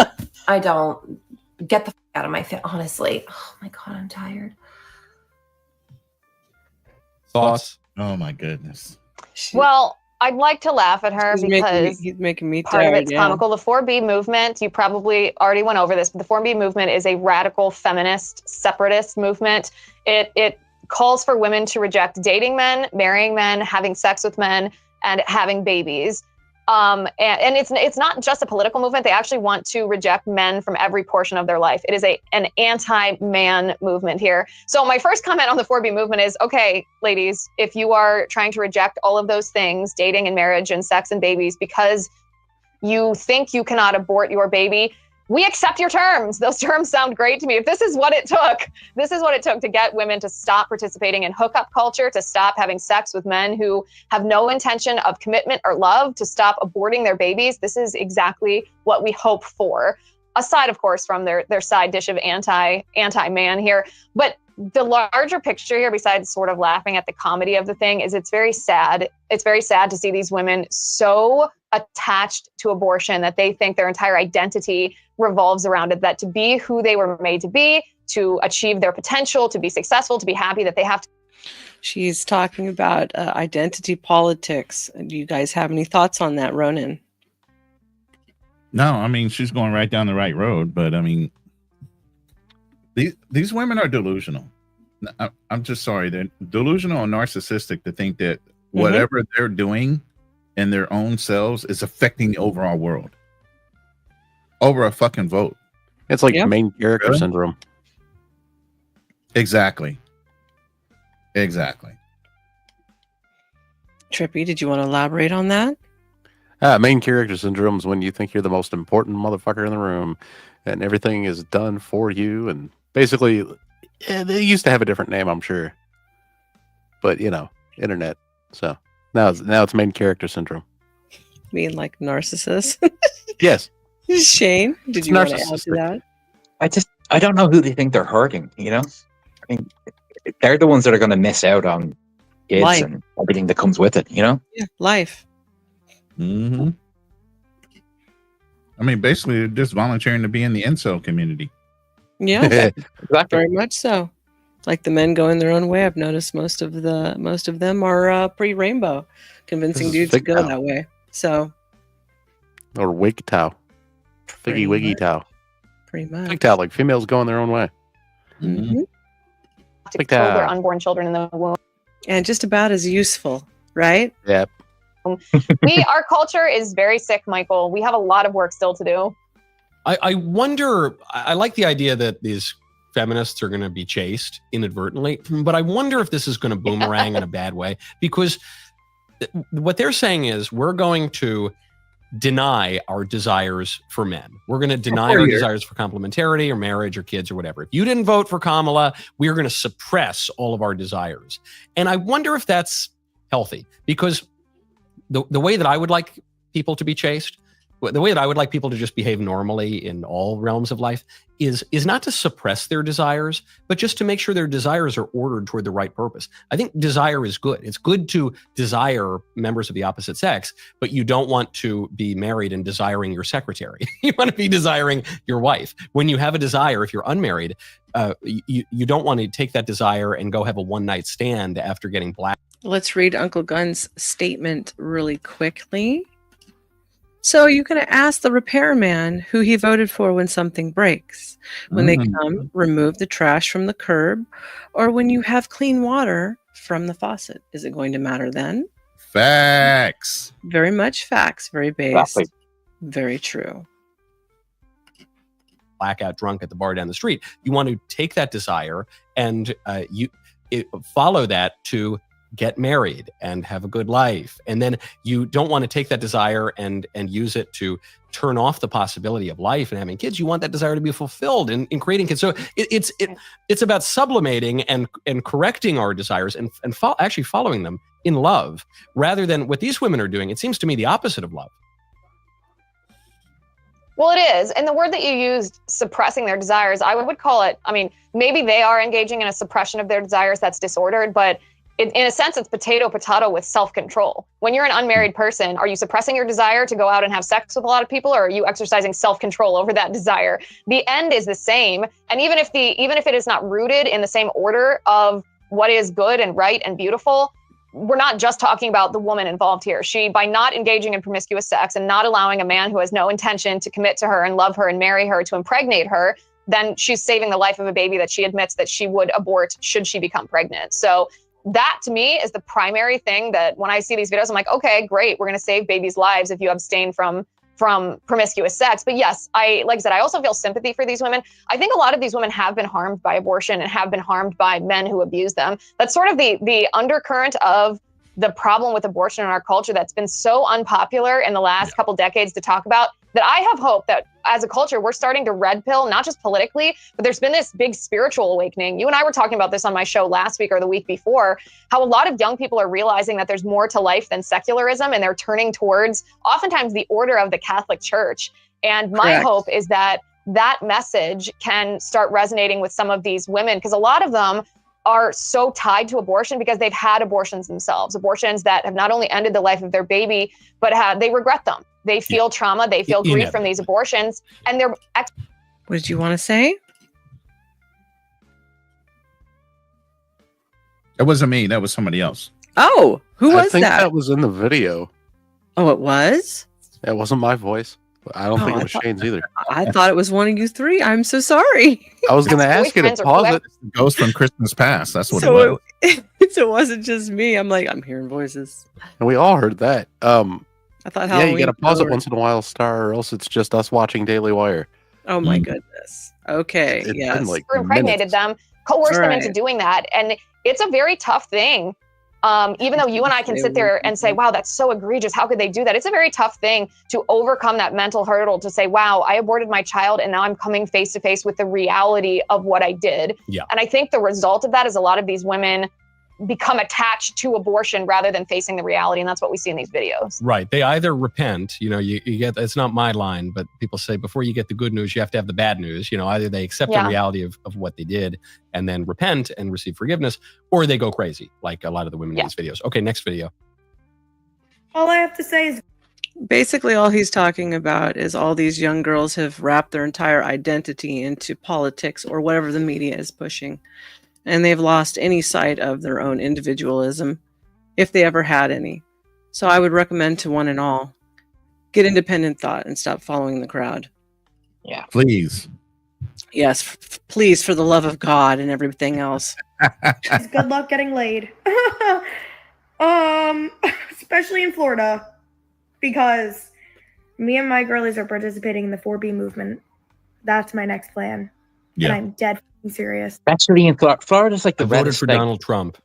I don't get the fuck out of my face. Honestly, oh my God, I'm tired. Thoughts? Oh my goodness. Well, I'd like to laugh at her because he's making me part tired. of it's comical. The 4B movement, you probably already went over this, but the 4B movement is a radical feminist separatist movement. It calls for women to reject dating men, marrying men, having sex with men, and having babies. And it's not just a political movement. They actually want to reject men from every portion of their life. It is an anti-man movement here. So my first comment on the 4B movement is, okay, ladies, if you are trying to reject all of those things, dating and marriage and sex and babies, because you think you cannot abort your baby, we accept your terms. Those terms sound great to me. If this is what it took to get women to stop participating in hookup culture, to stop having sex with men who have no intention of commitment or love, to stop aborting their babies, this is exactly what we hope for. Aside, of course, from their side dish of anti-man here. But the larger picture here, besides sort of laughing at the comedy of the thing, is it's very sad. It's very sad to see these women so attached to abortion that they think their entire identity revolves around it, that to be who they were made to be, to achieve their potential, to be successful, to be happy, that they have to. She's talking about identity politics. Do you guys have any thoughts on that, Ronan? No, I mean, she's going right down the right road, but I mean, these women are delusional. I'm just sorry. They're delusional and narcissistic to think that whatever they're doing in their own selves is affecting the overall world over a fucking vote. It's like main character syndrome. Exactly. Trippy, did you want to elaborate on that? Main character syndrome is when you think you're the most important motherfucker in the room and everything is done for you. And basically, they used to have a different name, I'm sure. But, internet. So now it's main character syndrome. Being like narcissist? Yes. Shane, did you want to add to that? I don't know who they think they're hurting, I mean, they're the ones that are going to miss out on kids Life. and everything that comes with it, Yeah, life. Mm-hmm. I mean, basically, they're just volunteering to be in the incel community. Yeah, exactly. Very much so. Like the men going their own way. I've noticed most of them are pre-rainbow, convincing dudes to go that way. So, or WGTOW. Figgy wiggy tow. Pretty much. WGTOW, like females going their own way. Mm-hmm. To kill their unborn children in the womb. And just about as useful, right? Yep. Our culture is very sick, Michael. We have a lot of work still to do. I wonder, I like the idea that these feminists are going to be chased inadvertently, but I wonder if this is going to boomerang in a bad way, because what they're saying is we're going to deny our desires for men. We're going to deny our desires for complementarity or marriage or kids or whatever. If you didn't vote for Kamala, we're going to suppress all of our desires. And I wonder if that's healthy, because the way that I would like people to be chased, the way that I would like people to just behave normally in all realms of life is not to suppress their desires, but just to make sure their desires are ordered toward the right purpose. I think desire is good. It's good to desire members of the opposite sex, but you don't want to be married and desiring your secretary. You want to be desiring your wife. When you have a desire, if you're unmarried, you don't want to take that desire and go have a one-night stand after getting black. Let's read Uncle Gunn's statement really quickly. So you can ask the repairman who he voted for when something breaks. When they come, remove the trash from the curb, or when you have clean water from the faucet. Is it going to matter then? Facts. Very much facts. Very based. Exactly. Very true. Blackout drunk at the bar down the street. You want to take that desire and follow that to get married and have a good life. And then you don't want to take that desire and use it to turn off the possibility of life and having kids. You want that desire to be fulfilled in creating kids. So it's about sublimating and correcting our desires and actually following them in love, rather than what these women are doing. It seems to me the opposite of love. Well, it is. And the word that you used, suppressing their desires, I would call it, I mean, maybe they are engaging in a suppression of their desires that's disordered, but in a sense, it's potato with self-control. When you're an unmarried person, are you suppressing your desire to go out and have sex with a lot of people, or are you exercising self-control over that desire? The end is the same. And even if it is not rooted in the same order of what is good and right and beautiful, we're not just talking about the woman involved here. She, by not engaging in promiscuous sex and not allowing a man who has no intention to commit to her and love her and marry her to impregnate her, then she's saving the life of a baby that she admits that she would abort should she become pregnant. So that to me is the primary thing that when I see these videos, I'm like, okay, great. We're going to save babies' lives if you abstain from promiscuous sex. But yes, like I said, I also feel sympathy for these women. I think a lot of these women have been harmed by abortion and have been harmed by men who abuse them. That's sort of the undercurrent of the problem with abortion in our culture that's been so unpopular in the last couple decades to talk about, that I have hope that as a culture, we're starting to red pill, not just politically, but there's been this big spiritual awakening. You and I were talking about this on my show last week or the week before, how a lot of young people are realizing that there's more to life than secularism, and they're turning towards oftentimes the order of the Catholic Church. And my hope is that that message can start resonating with some of these women, because a lot of them are so tied to abortion because they've had abortions themselves, abortions that have not only ended the life of their baby, but they regret them. They feel trauma, they feel grief from these abortions, and they're... What did you want to say? It wasn't me. That was somebody else. Oh, who was I think that? that was in the video. Oh, it was? It wasn't my voice. I don't think it was Shane's either. I thought it was one of you three. I'm so sorry. I was going to ask you to pause it. Ghost from Christmas Past. That's what So it was. So it wasn't just me. I'm like, I'm hearing voices. And we all heard that. I thought Yeah, you Halloween got to pause it Horror- once in a while, Star, or else it's just us watching Daily Wire. Oh my goodness. Okay. It's yes. been like or impregnated them, coerced them into Right. doing that. And it's a very tough thing. Even though you and I can sit there and say, wow, that's so egregious. How could they do that? It's a very tough thing to overcome that mental hurdle to say, wow, I aborted my child and now I'm coming face to face with the reality of what I did. Yeah. And I think the result of that is a lot of these women become attached to abortion rather than facing the reality. And that's what we see in these videos. Right. They either repent, you get, it's not my line, but people say before you get the good news, you have to have the bad news. Either they accept the reality of what they did and then repent and receive forgiveness, or they go crazy, like a lot of the women in these videos. Okay, next video. All I have to say is Basically, all he's talking about is all these young girls have wrapped their entire identity into politics or whatever the media is pushing. And they've lost any sight of their own individualism, if they ever had any. So I would recommend to one and all, get independent thought and stop following the crowd. Yeah. Please. Yes, please, for the love of God and everything else. good luck getting laid. Especially in Florida, because me and my girlies are participating in the 4B movement. That's my next plan. Yeah. And I'm dead f***ing serious. Actually, in Florida's like the I voted reddest for state. Donald Trump.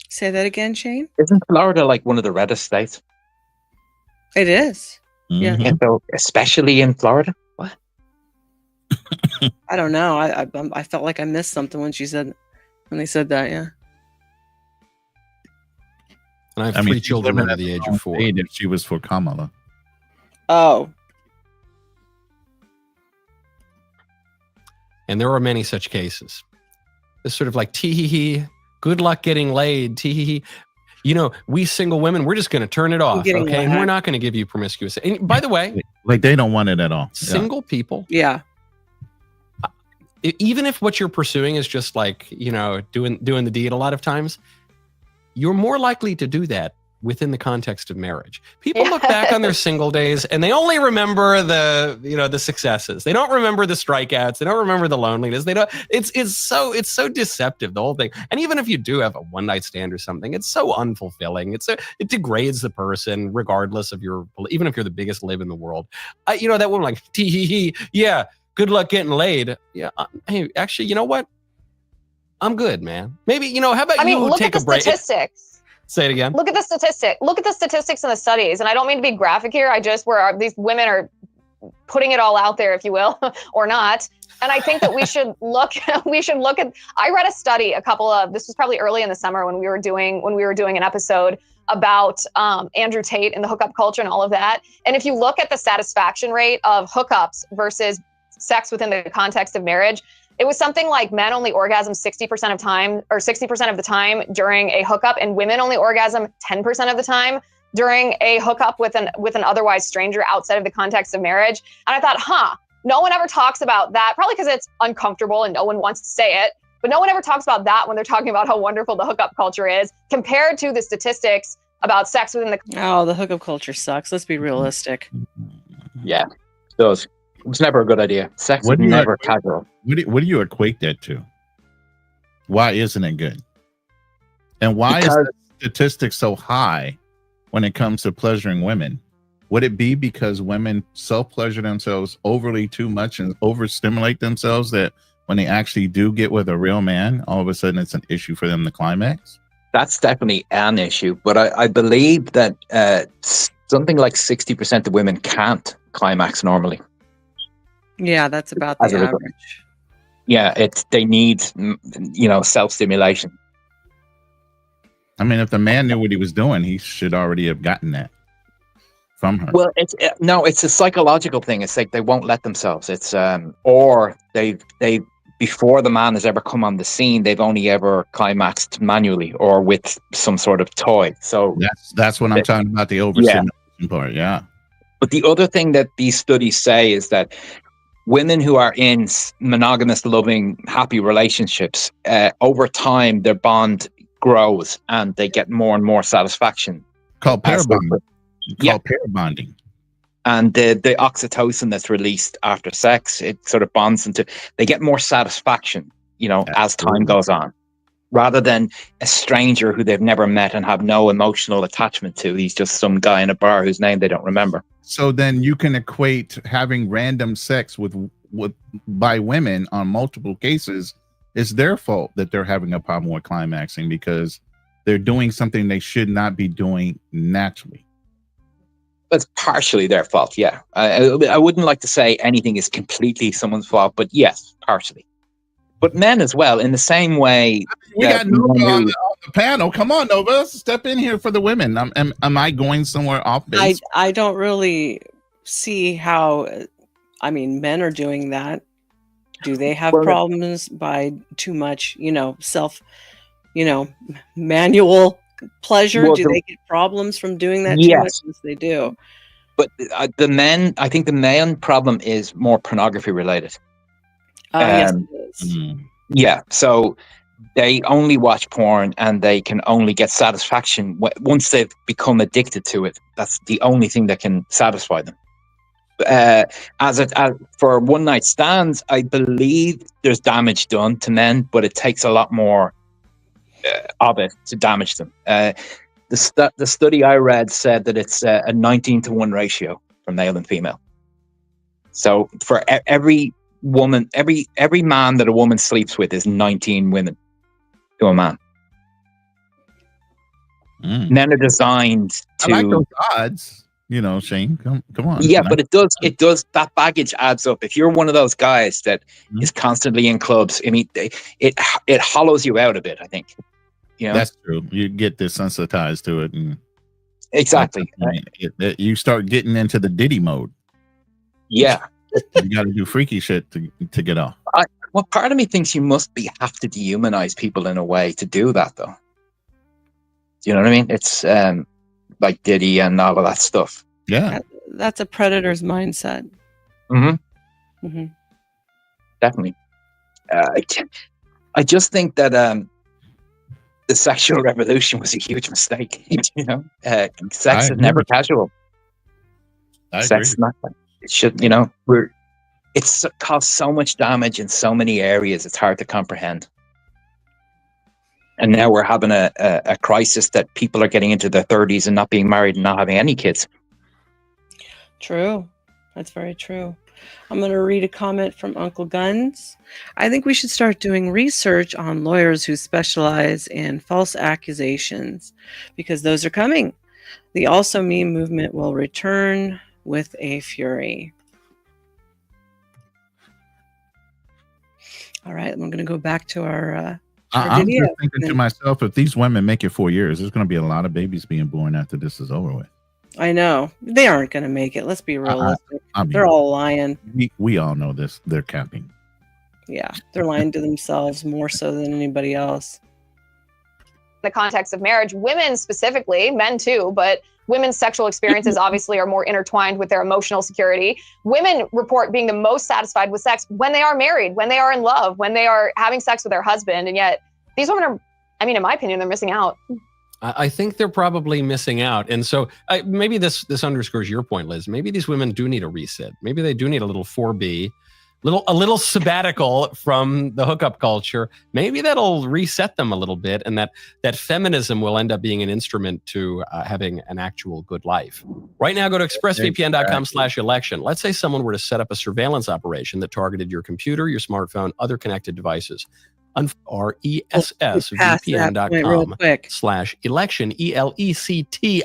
Say that again, Shane? Isn't Florida like one of the reddest states? It is. Yeah. And so, especially in Florida? What? I don't know. I felt like I missed something when they said that. Yeah. And I have three children under the age of 4. If she was for Kamala. Oh. And there are many such cases. It's sort of like, tee-hee-hee, good luck getting laid, tee-hee-hee. We single women, we're just going to turn it off, getting okay? And we're whacked. not going to give you promiscuous. And by the way, Like they don't want it at all. single people, yeah, even if what you're pursuing is just like, doing the deed, a lot of times, you're more likely to do that within the context of marriage. People look back on their single days and they only remember the successes. They don't remember the strikeouts. They don't remember the loneliness. It's so deceptive, the whole thing. And even if you do have a one night stand or something, it's so unfulfilling. It degrades the person regardless of even if you're the biggest lib in the world. That woman like, tee-hee-hee, yeah, good luck getting laid. Yeah. Hey, actually, you know what? I'm good, man. Maybe, how about you look take at the a break? statistics. Say it again. Look at the statistics in the studies. And I don't mean to be graphic here. I just where these women are putting it all out there, if you will, or not. And I think that we should look at, I read a study this was probably early in the summer when we were doing an episode about Andrew Tate and the hookup culture and all of that. And if you look at the satisfaction rate of hookups versus sex within the context of marriage, it was something like men only orgasm 60% of the time during a hookup, and women only orgasm 10% of the time during a hookup with an otherwise stranger outside of the context of marriage. And I thought, no one ever talks about that, probably because it's uncomfortable and no one wants to say it, but no one ever talks about that when they're talking about how wonderful the hookup culture is compared to the statistics about sex within the... Oh, the hookup culture sucks. Let's be realistic. Yeah, it does. It was never a good idea. Sex was never casual. What do you equate that to? Why isn't it good? And why is the statistic so high when it comes to pleasuring women? Would it be because women self-pleasure themselves overly too much and overstimulate themselves that when they actually do get with a real man, all of a sudden it's an issue for them to climax? That's definitely an issue. But I believe that something like 60% of women can't climax normally. Yeah, that's about the average. Yeah, they need, self-stimulation. I mean, if the man knew what he was doing, he should already have gotten that from her. Well, it's a psychological thing. It's like they won't let themselves. It's or they before the man has ever come on the scene, they've only ever climaxed manually or with some sort of toy. So that's what I'm talking about, the overstimulation part. Yeah. But the other thing that these studies say is that women who are in monogamous, loving, happy relationships, over time, their bond grows and they get more and more satisfaction. Called pair bonding. Pair bonding. And the oxytocin that's released after sex, it sort of bonds into, they get more satisfaction, as time goes on, rather than a stranger who they've never met and have no emotional attachment to. He's just some guy in a bar whose name they don't remember. So then you can equate having random sex by women on multiple cases. It's their fault that they're having a problem with climaxing because they're doing something they should not be doing naturally. It's partially their fault, yeah. I wouldn't like to say anything is completely someone's fault, but yes, partially. But men as well, in the same way. We got Nova on the panel. Come on, Nova, step in here for the women. Am I going somewhere off base? I don't really see how. I mean, men are doing that. Do they have problems by too much, manual pleasure? Do they get problems from doing that too much? Yes, they do. But I think the men problem is more pornography related. Yes, it is. Yeah, so they only watch porn and they can only get satisfaction once they've become addicted to it. That's the only thing that can satisfy them. For one night stands, I believe there's damage done to men, but it takes a lot more of it to damage them. The study I read said that it's a 19-to-1 ratio for male and female. So for every woman, every man that a woman sleeps with is 19 women to a man. Men are designed to. I like those odds. Shane, come on. Yeah, but it does. That baggage adds up. If you're one of those guys that is constantly in clubs, I mean, it hollows you out a bit, I think. That's true. You get desensitized to it, and exactly, you start getting into the Diddy mode. Yeah, you got to do freaky shit to get off. Well, part of me thinks you must have to dehumanize people in a way to do that, though. Do you know what I mean? It's like Diddy and all of that stuff. Yeah, that's a predator's mindset. Definitely. I just think that the sexual revolution was a huge mistake. Sex is never casual. Sex is not. It should. It's caused so much damage in so many areas. It's hard to comprehend. And now we're having a crisis that people are getting into their 30s and not being married and not having any kids. True. That's very true. I'm going to read a comment from Uncle Guns. I think we should start doing research on lawyers who specialize in false accusations because those are coming. The Also Me movement will return with a fury. All right, I'm going to go back to our I'm video. just thinking to myself, if these women make it 4 years, there's going to be a lot of babies being born after this is over with. I know. They aren't going to make it. Let's be realistic. I mean, they're all lying. We all know this. They're capping. Yeah, they're lying to themselves more so than anybody else. The context of marriage, women specifically, men too, but women's sexual experiences obviously are more intertwined with their emotional security. Women report being the most satisfied with sex when they are married, when they are in love, when they are having sex with their husband. And yet these women are, I mean, in my opinion, they're missing out. I think they're probably missing out. And so maybe this underscores your point, Liz. Maybe these women do need a reset. Maybe they do need a little 4B, a little sabbatical from the hookup culture. Maybe that'll reset them a little bit, and that feminism will end up being an instrument to having an actual good life. Right now, go to expressvpn.com/election. Let's say someone were to set up a surveillance operation that targeted your computer, your smartphone, other connected devices. RESSVPN.com/election, ELECT.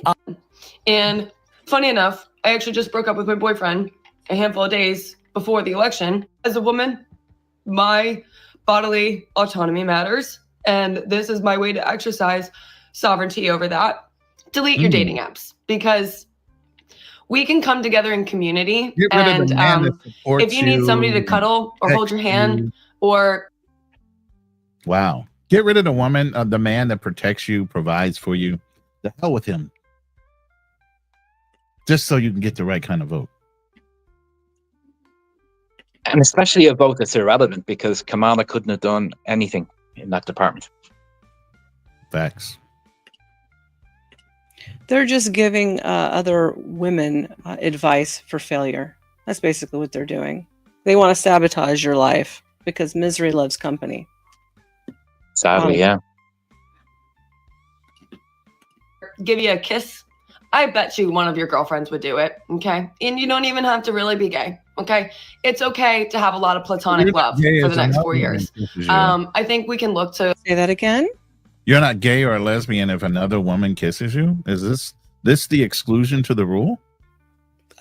And funny enough, I actually just broke up with my boyfriend a handful of days before the election. As a woman, my bodily autonomy matters, and this is my way to exercise sovereignty over that. Delete your dating apps, because we can come together in community, and if you need somebody to cuddle or hold your hand or wow, get rid of the woman, the man that protects you, provides for you. The hell with him, just so you can get the right kind of vote. And especially a vote that's irrelevant, because Kamala couldn't have done anything in that department. Facts. They're just giving other women advice for failure. That's basically what they're doing. They want to sabotage your life because misery loves company. Sadly, yeah. give you a kiss, I bet you one of your girlfriends would do it. Okay. And you don't even have to really be gay. Okay. It's okay to have a lot of platonic love for the next 4 years. I think we can look to say that again. You're not gay or a lesbian if another woman kisses you? Is this the exclusion to the rule?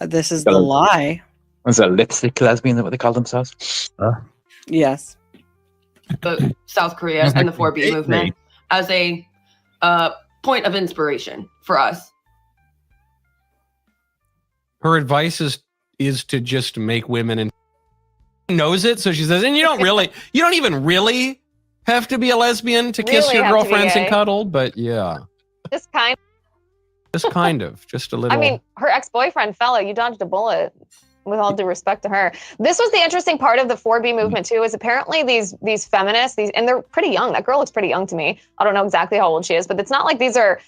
This is the lie. Was a lipstick lesbian, that what they call themselves? Yes. the South Korea and the 4B movement as a point of inspiration for us. Her advice is to just make women and knows it. So she says, and you don't even really have to be a lesbian to kiss Really your have to be girlfriends and gay. cuddle, but yeah, Just kind. just a little. I mean, her ex-boyfriend fella, you dodged a bullet. With all due respect to her, this was the interesting part of the 4B movement too. Is apparently these feminists, and they're pretty young. That girl looks pretty young to me. I don't know exactly how old she is, but it's not like these are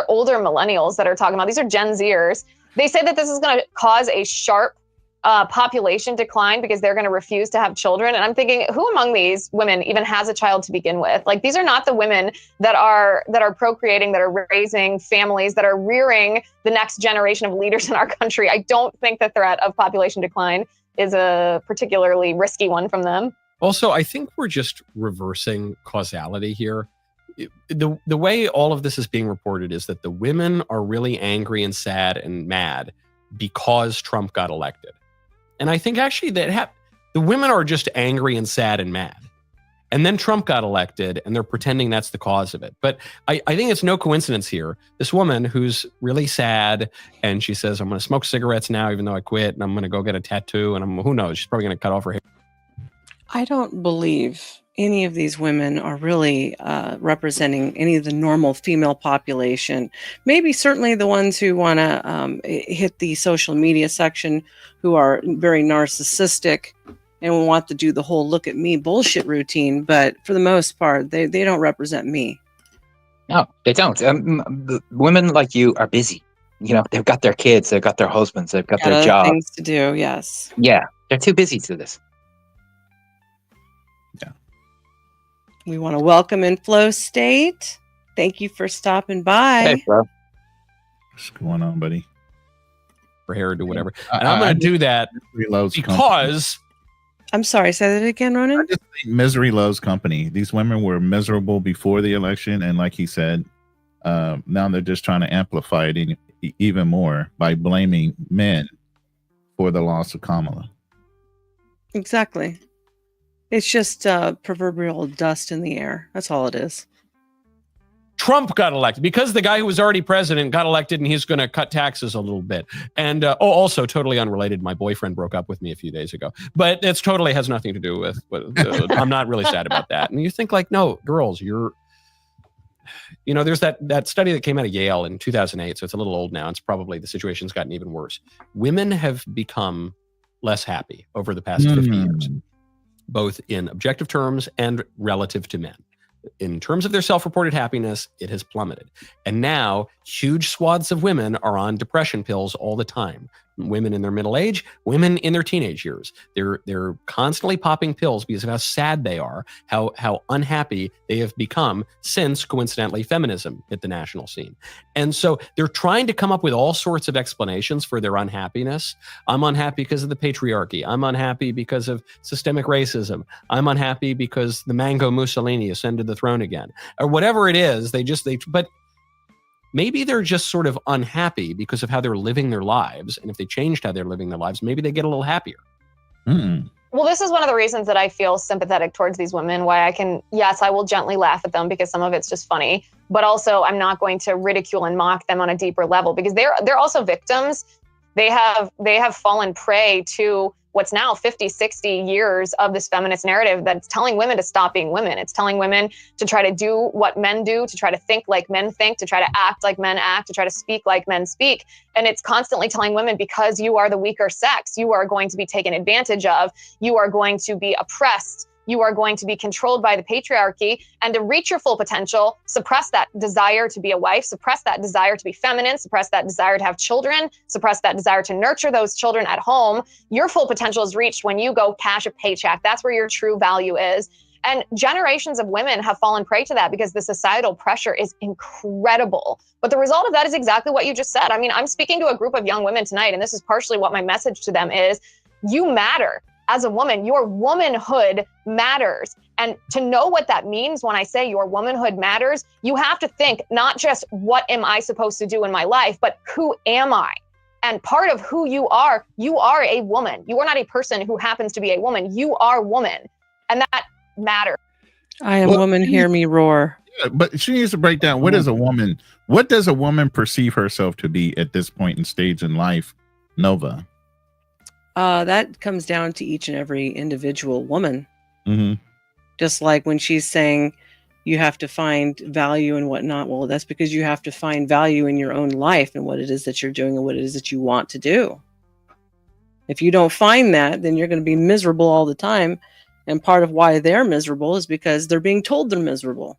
older millennials that are talking about. These are Gen Zers. They say that this is going to cause a sharp population decline because they're going to refuse to have children. And I'm thinking, who among these women even has a child to begin with? Like, these are not the women that are procreating, that are raising families, that are rearing the next generation of leaders in our country. I don't think the threat of population decline is a particularly risky one from them. Also, I think we're just reversing causality here. The way all of this is being reported is that the women are really angry and sad and mad because Trump got elected. And I think actually the women are just angry and sad and mad. And then Trump got elected and they're pretending that's the cause of it. But I think it's no coincidence here. This woman who's really sad and she says, I'm going to smoke cigarettes now, even though I quit, and I'm going to go get a tattoo. And who knows, she's probably going to cut off her hair. I don't believe any of these women are really representing any of the normal female population. Maybe certainly the ones who want to hit the social media section, who are very narcissistic and want to do the whole look at me bullshit routine. But for the most part, they don't represent me. No, they don't. Women like you are busy. You know, they've got their kids, they've got their husbands, they've got Got their other jobs. things to do. Yes. Yeah, they're too busy to this. We want to welcome in Flow State. Thank you for stopping by. Hey, bro. What's going on, buddy? her hair or do whatever. And I'm going to do that because I'm sorry, say that again, Ronan. I just think misery loves company. These women were miserable before the election, and like he said, now they're just trying to amplify it even more by blaming men for the loss of Kamala. Exactly. It's just proverbial dust in the air. That's all it is. Trump got elected because the guy who was already president got elected, and he's going to cut taxes a little bit. And also totally unrelated, my boyfriend broke up with me a few days ago, but it's totally has nothing to do with I'm not really sad about that. And you think like, no, girls, there's that study that came out of Yale in 2008. So it's a little old now. It's probably the situation's gotten even worse. Women have become less happy over the past 50 years, both in objective terms and relative to men. In terms of their self-reported happiness, it has plummeted. And now huge swaths of women are on depression pills all the time. Women in their middle age, women in their teenage years. They're constantly popping pills because of how sad they are, how unhappy they have become since, coincidentally, feminism hit the national scene. And so they're trying to come up with all sorts of explanations for their unhappiness. I'm unhappy because of the patriarchy. I'm unhappy because of systemic racism. I'm unhappy because the Mango Mussolini ascended the throne again. Or whatever it is, but maybe they're just sort of unhappy because of how they're living their lives. And if they changed how they're living their lives, maybe they get a little happier. Well, this is one of the reasons that I feel sympathetic towards these women, why I will gently laugh at them because some of it's just funny, but also I'm not going to ridicule and mock them on a deeper level because they're also victims. They have fallen prey to what's now 50, 60 years of this feminist narrative that's telling women to stop being women. It's telling women to try to do what men do, to try to think like men think, to try to act like men act, to try to speak like men speak. And it's constantly telling women, because you are the weaker sex, you are going to be taken advantage of, you are going to be oppressed, you are going to be controlled by the patriarchy, and to reach your full potential, suppress that desire to be a wife, suppress that desire to be feminine, suppress that desire to have children, suppress that desire to nurture those children at home. Your full potential is reached when you go cash a paycheck. That's where your true value is. And generations of women have fallen prey to that because the societal pressure is incredible. But the result of that is exactly what you just said. I mean, I'm speaking to a group of young women tonight, and this is partially what my message to them is: you matter. As a woman, your womanhood matters. And to know what that means when I say your womanhood matters, you have to think not just what am I supposed to do in my life, but who am I? And part of who you are a woman. You are not a person who happens to be a woman. You are woman. And that matters. I am woman, hear me roar. Yeah, but she needs to break down what is a woman? What does a woman perceive herself to be at this point in stage in life, Nova? That comes down to each and every individual woman. Mm-hmm. Just like when she's saying you have to find value and whatnot. Well, that's because you have to find value in your own life and what it is that you're doing and what it is that you want to do. If you don't find that, then you're going to be miserable all the time. And part of why they're miserable is because they're being told they're miserable.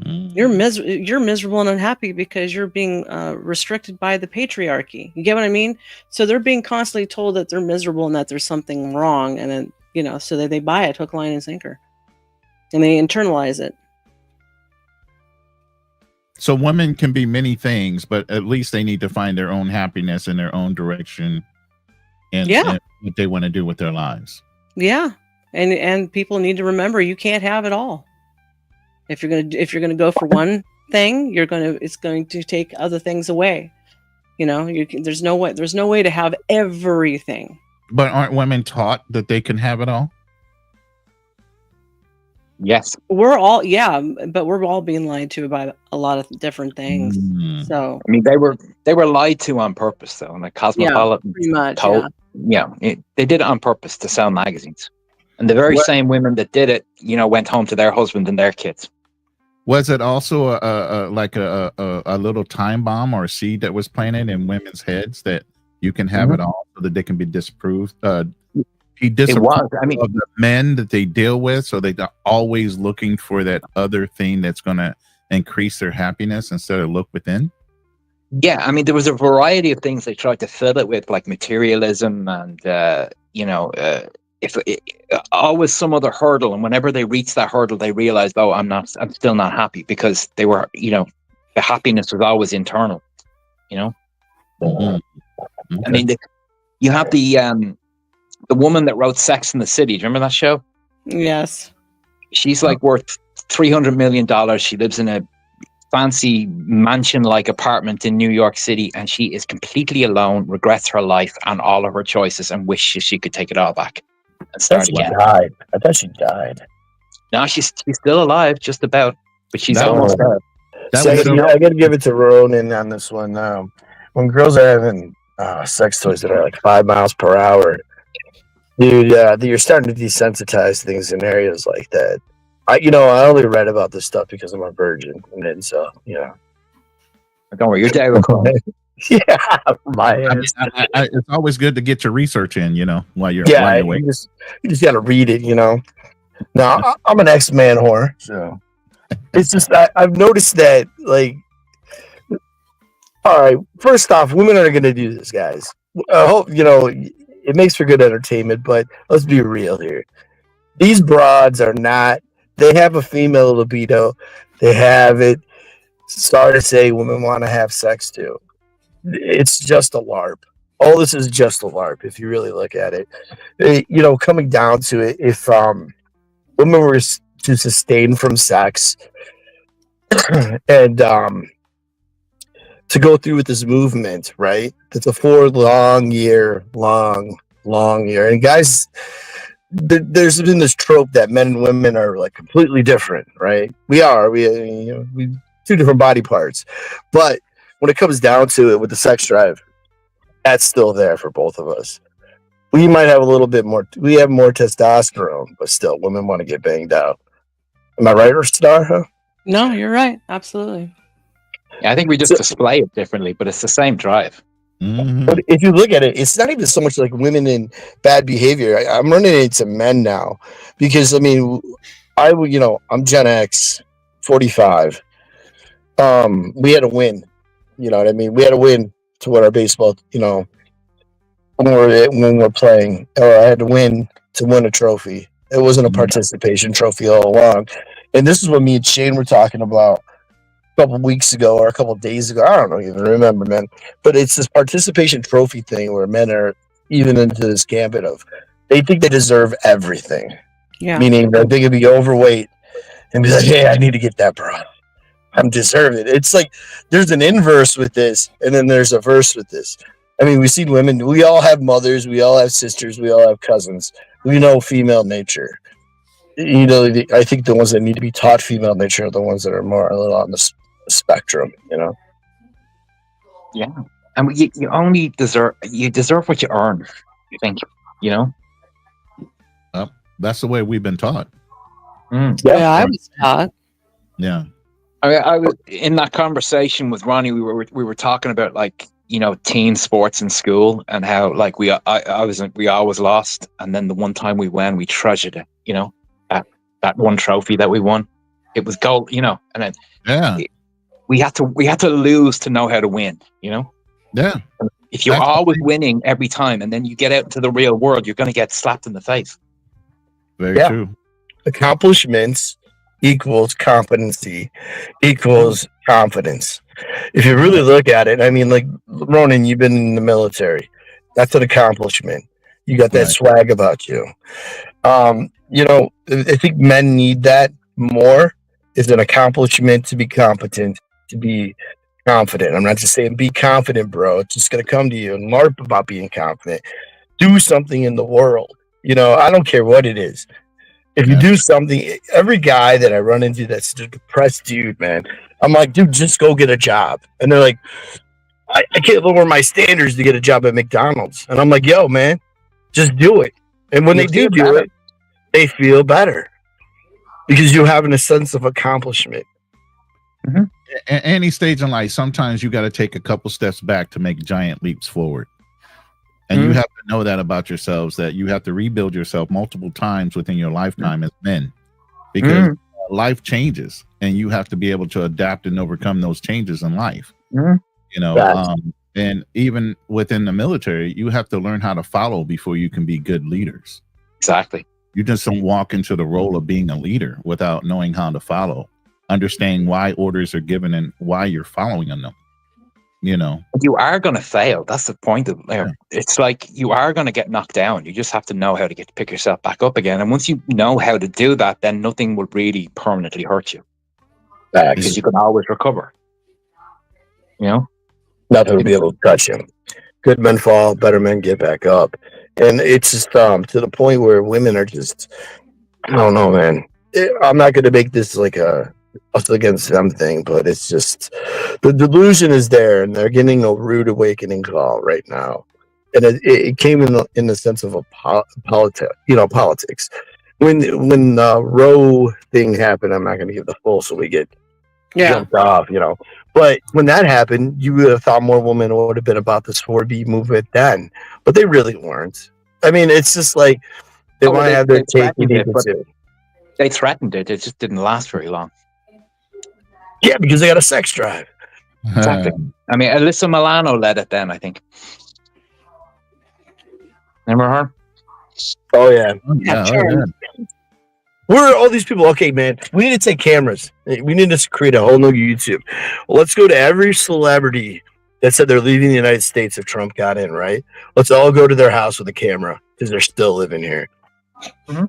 You're miserable and unhappy because you're being restricted by the patriarchy. You get what I mean? So they're being constantly told that they're miserable and that there's something wrong, and then so that they buy it hook, line, and sinker, and they internalize it. So women can be many things, but at least they need to find their own happiness in their own direction, and what they want to do with their lives. Yeah, and people need to remember you can't have it all. If you're gonna go for one thing, it's going to take other things away. There's no way to have everything. But aren't women taught that they can have it all? Yes. But we're all being lied to about a lot of different things. So I mean, they were lied to on purpose, though. And the Cosmopolitan pretty much, they did it on purpose to sell magazines. And the very same women that did it, went home to their husband and their kids. Was it also a little time bomb or a seed that was planted in women's heads that you can have it all so that they can be disapproved? He disapproved of the men that they deal with, so they're always looking for that other thing that's going to increase their happiness instead of look within. Yeah, I mean, there was a variety of things they tried to fill it with, like materialism and if always some other hurdle, and whenever they reached that hurdle, they realized, I'm still not happy, because they were, the happiness was always internal, Mm-hmm. I mean, you have the woman that wrote Sex in the City. Do you remember that show? Yes. She's like worth $300 million. She lives in a fancy mansion-like apartment in New York City, and she is completely alone, regrets her life and all of her choices, and wishes she could take it all back and start again. Died. I thought she died. No, she's still alive, just about, but she's That almost was- dead. See, I gotta give it to Ronan on this one. When girls are having sex toys that are like 5 miles per hour, dude, you're starting to desensitize things in areas like that. I only read about this stuff because I'm a virgin, and then so don't worry, you're dead. Yeah, my ass. It's always good to get your research in, while you're Yeah, awake. you just gotta read it, Now I'm an ex-man whore, so it's just I've noticed that, like, all right, first off, women are gonna do this, guys. I hope it makes for good entertainment, but let's be real here. These broads are not. They have a female libido. They have it. Sorry to say, women want to have sex too. It's just a LARP. All this is just a LARP if you really look at it. Coming down to it, if women were to sustain from sex and to go through with this movement, right? It's a 4 long year. And guys, there's been this trope that men and women are like completely different, right? We two different body parts, but when it comes down to it with the sex drive, that's still there for both of us. We might have a little bit more, we have more testosterone, but still women want to get banged out. Am I right, or Star? Huh? No, you're right. Absolutely. Yeah, I think we just display it differently, but it's the same drive. But if you look at it, it's not even so much like women in bad behavior. I'm running into men now because I'm Gen X, 45. We had to win. You know what I mean? We had to win to win our baseball. When we're playing, or I had to win to win a trophy. It wasn't a participation trophy all along. And this is what me and Shane were talking about a couple weeks ago or a couple days ago. I don't even remember, man. But it's this participation trophy thing where men are even into this gambit of they think they deserve everything. Yeah. Meaning that they could be overweight and be like, hey, I need to get that, bro. I'm deserving. It's like there's an inverse with this, and then there's a verse with this. I mean, we see women, we all have mothers, we all have sisters, we all have cousins. We know female nature. I think the ones that need to be taught female nature are the ones that are more a little on the spectrum, Yeah, and you only deserve what you earn. I think That's the way we've been taught. Yeah, I was taught. Yeah. I was in that conversation with Ronnie. We were talking about teen sports in school and how we always lost, and then the one time we won, we treasured it. That one trophy that we won, it was gold. And then we had to lose to know how to win. Yeah. If you're always winning every time, and then you get out into the real world, you're going to get slapped in the face. Very true. Accomplishments equals competency equals confidence. If you really look at it, I mean, like Ronan, you've been in the military. That's an accomplishment. You got that swag about you. I think men need that more. Is an accomplishment to be competent, to be confident. I'm not just saying be confident, bro. It's just gonna come to you and LARP about being confident. Do something in the world. I don't care what it is. If you do something, every guy that I run into that's a depressed dude, man, I'm like, dude, just go get a job. And they're like, I can't lower my standards to get a job at McDonald's. And I'm like, yo, man, just do it. And when they do it, they feel better because you're having a sense of accomplishment. Mm-hmm. At any stage in life, sometimes you got to take a couple steps back to make giant leaps forward. And you have to know that about yourselves, that you have to rebuild yourself multiple times within your lifetime as men, because life changes and you have to be able to adapt and overcome those changes in life. And even within the military, you have to learn how to follow before you can be good leaders. Exactly. You just don't walk into the role of being a leader without knowing how to follow, understanding why orders are given and why you're following them. You know, You are going to fail. That's the point of there. It's like you are going to get knocked down. You just have to know how to pick yourself back up again. And once you know how to do that, then nothing will really permanently hurt you because you can always recover. You know, nothing will be able to touch him. Good men fall, better men get back up, and it's just to the point where women are just, I don't know, man. I'm not going to make this like a us against them thing, but it's just the delusion is there, and they're getting a rude awakening call right now, and it came in the sense of a politics. When Roe thing happened, I'm not going to give the full, so we get jumped off, But when that happened, you would have thought more women would have been about this 4B movement then, but they really weren't. I mean, it's just like they want to have their cake and eat it too. They threatened it. It just didn't last very long. Yeah, because they got a sex drive. Exactly. I mean, Alyssa Milano led it then, I think. Remember her? Oh, yeah. Yeah. Where are all these people? Okay, man, we need to take cameras. We need to create a whole new YouTube. Let's go to every celebrity that said they're leaving the United States if Trump got in, right? Let's all go to their house with a camera because they're still living here. Mm-hmm.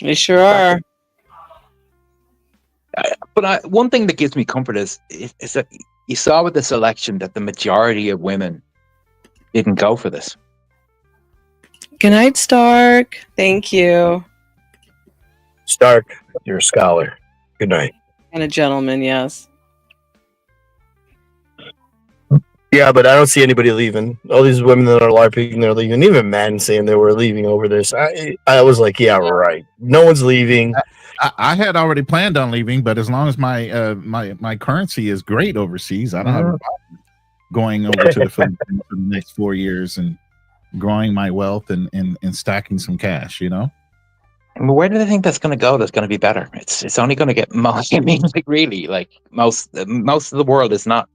They sure are. But one thing that gives me comfort is that you saw with this election that the majority of women didn't go for this. Good night, Stark. Thank you. Stark, you're a scholar. Good night. And a gentleman, yes. Yeah, but I don't see anybody leaving. All these women that are LARPing, they're leaving. Even men saying they were leaving over this. I was like, yeah, we're right. No one's leaving. I had already planned on leaving, but as long as my currency is great overseas, I don't have a problem going over to the Philippines for the next 4 years and growing my wealth and stacking some cash, Well, where do they think that's going to go? That's going to be better. It's only going to get most. I mean, like really, like most of the world is not,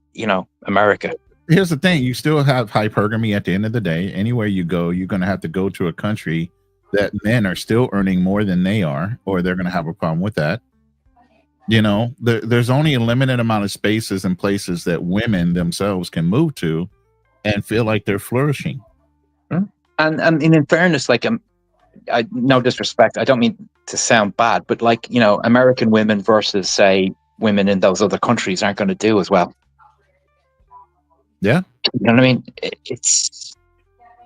America. Here's the thing: you still have hypergamy at the end of the day. Anywhere you go, you're going to have to go to a country that men are still earning more than they are, or they're going to have a problem with that. There's only a limited amount of spaces and places that women themselves can move to and feel like they're flourishing. And in fairness, like no disrespect, I don't mean to sound bad, but like American women versus say women in those other countries aren't going to do as well. Yeah, you know what I mean. It's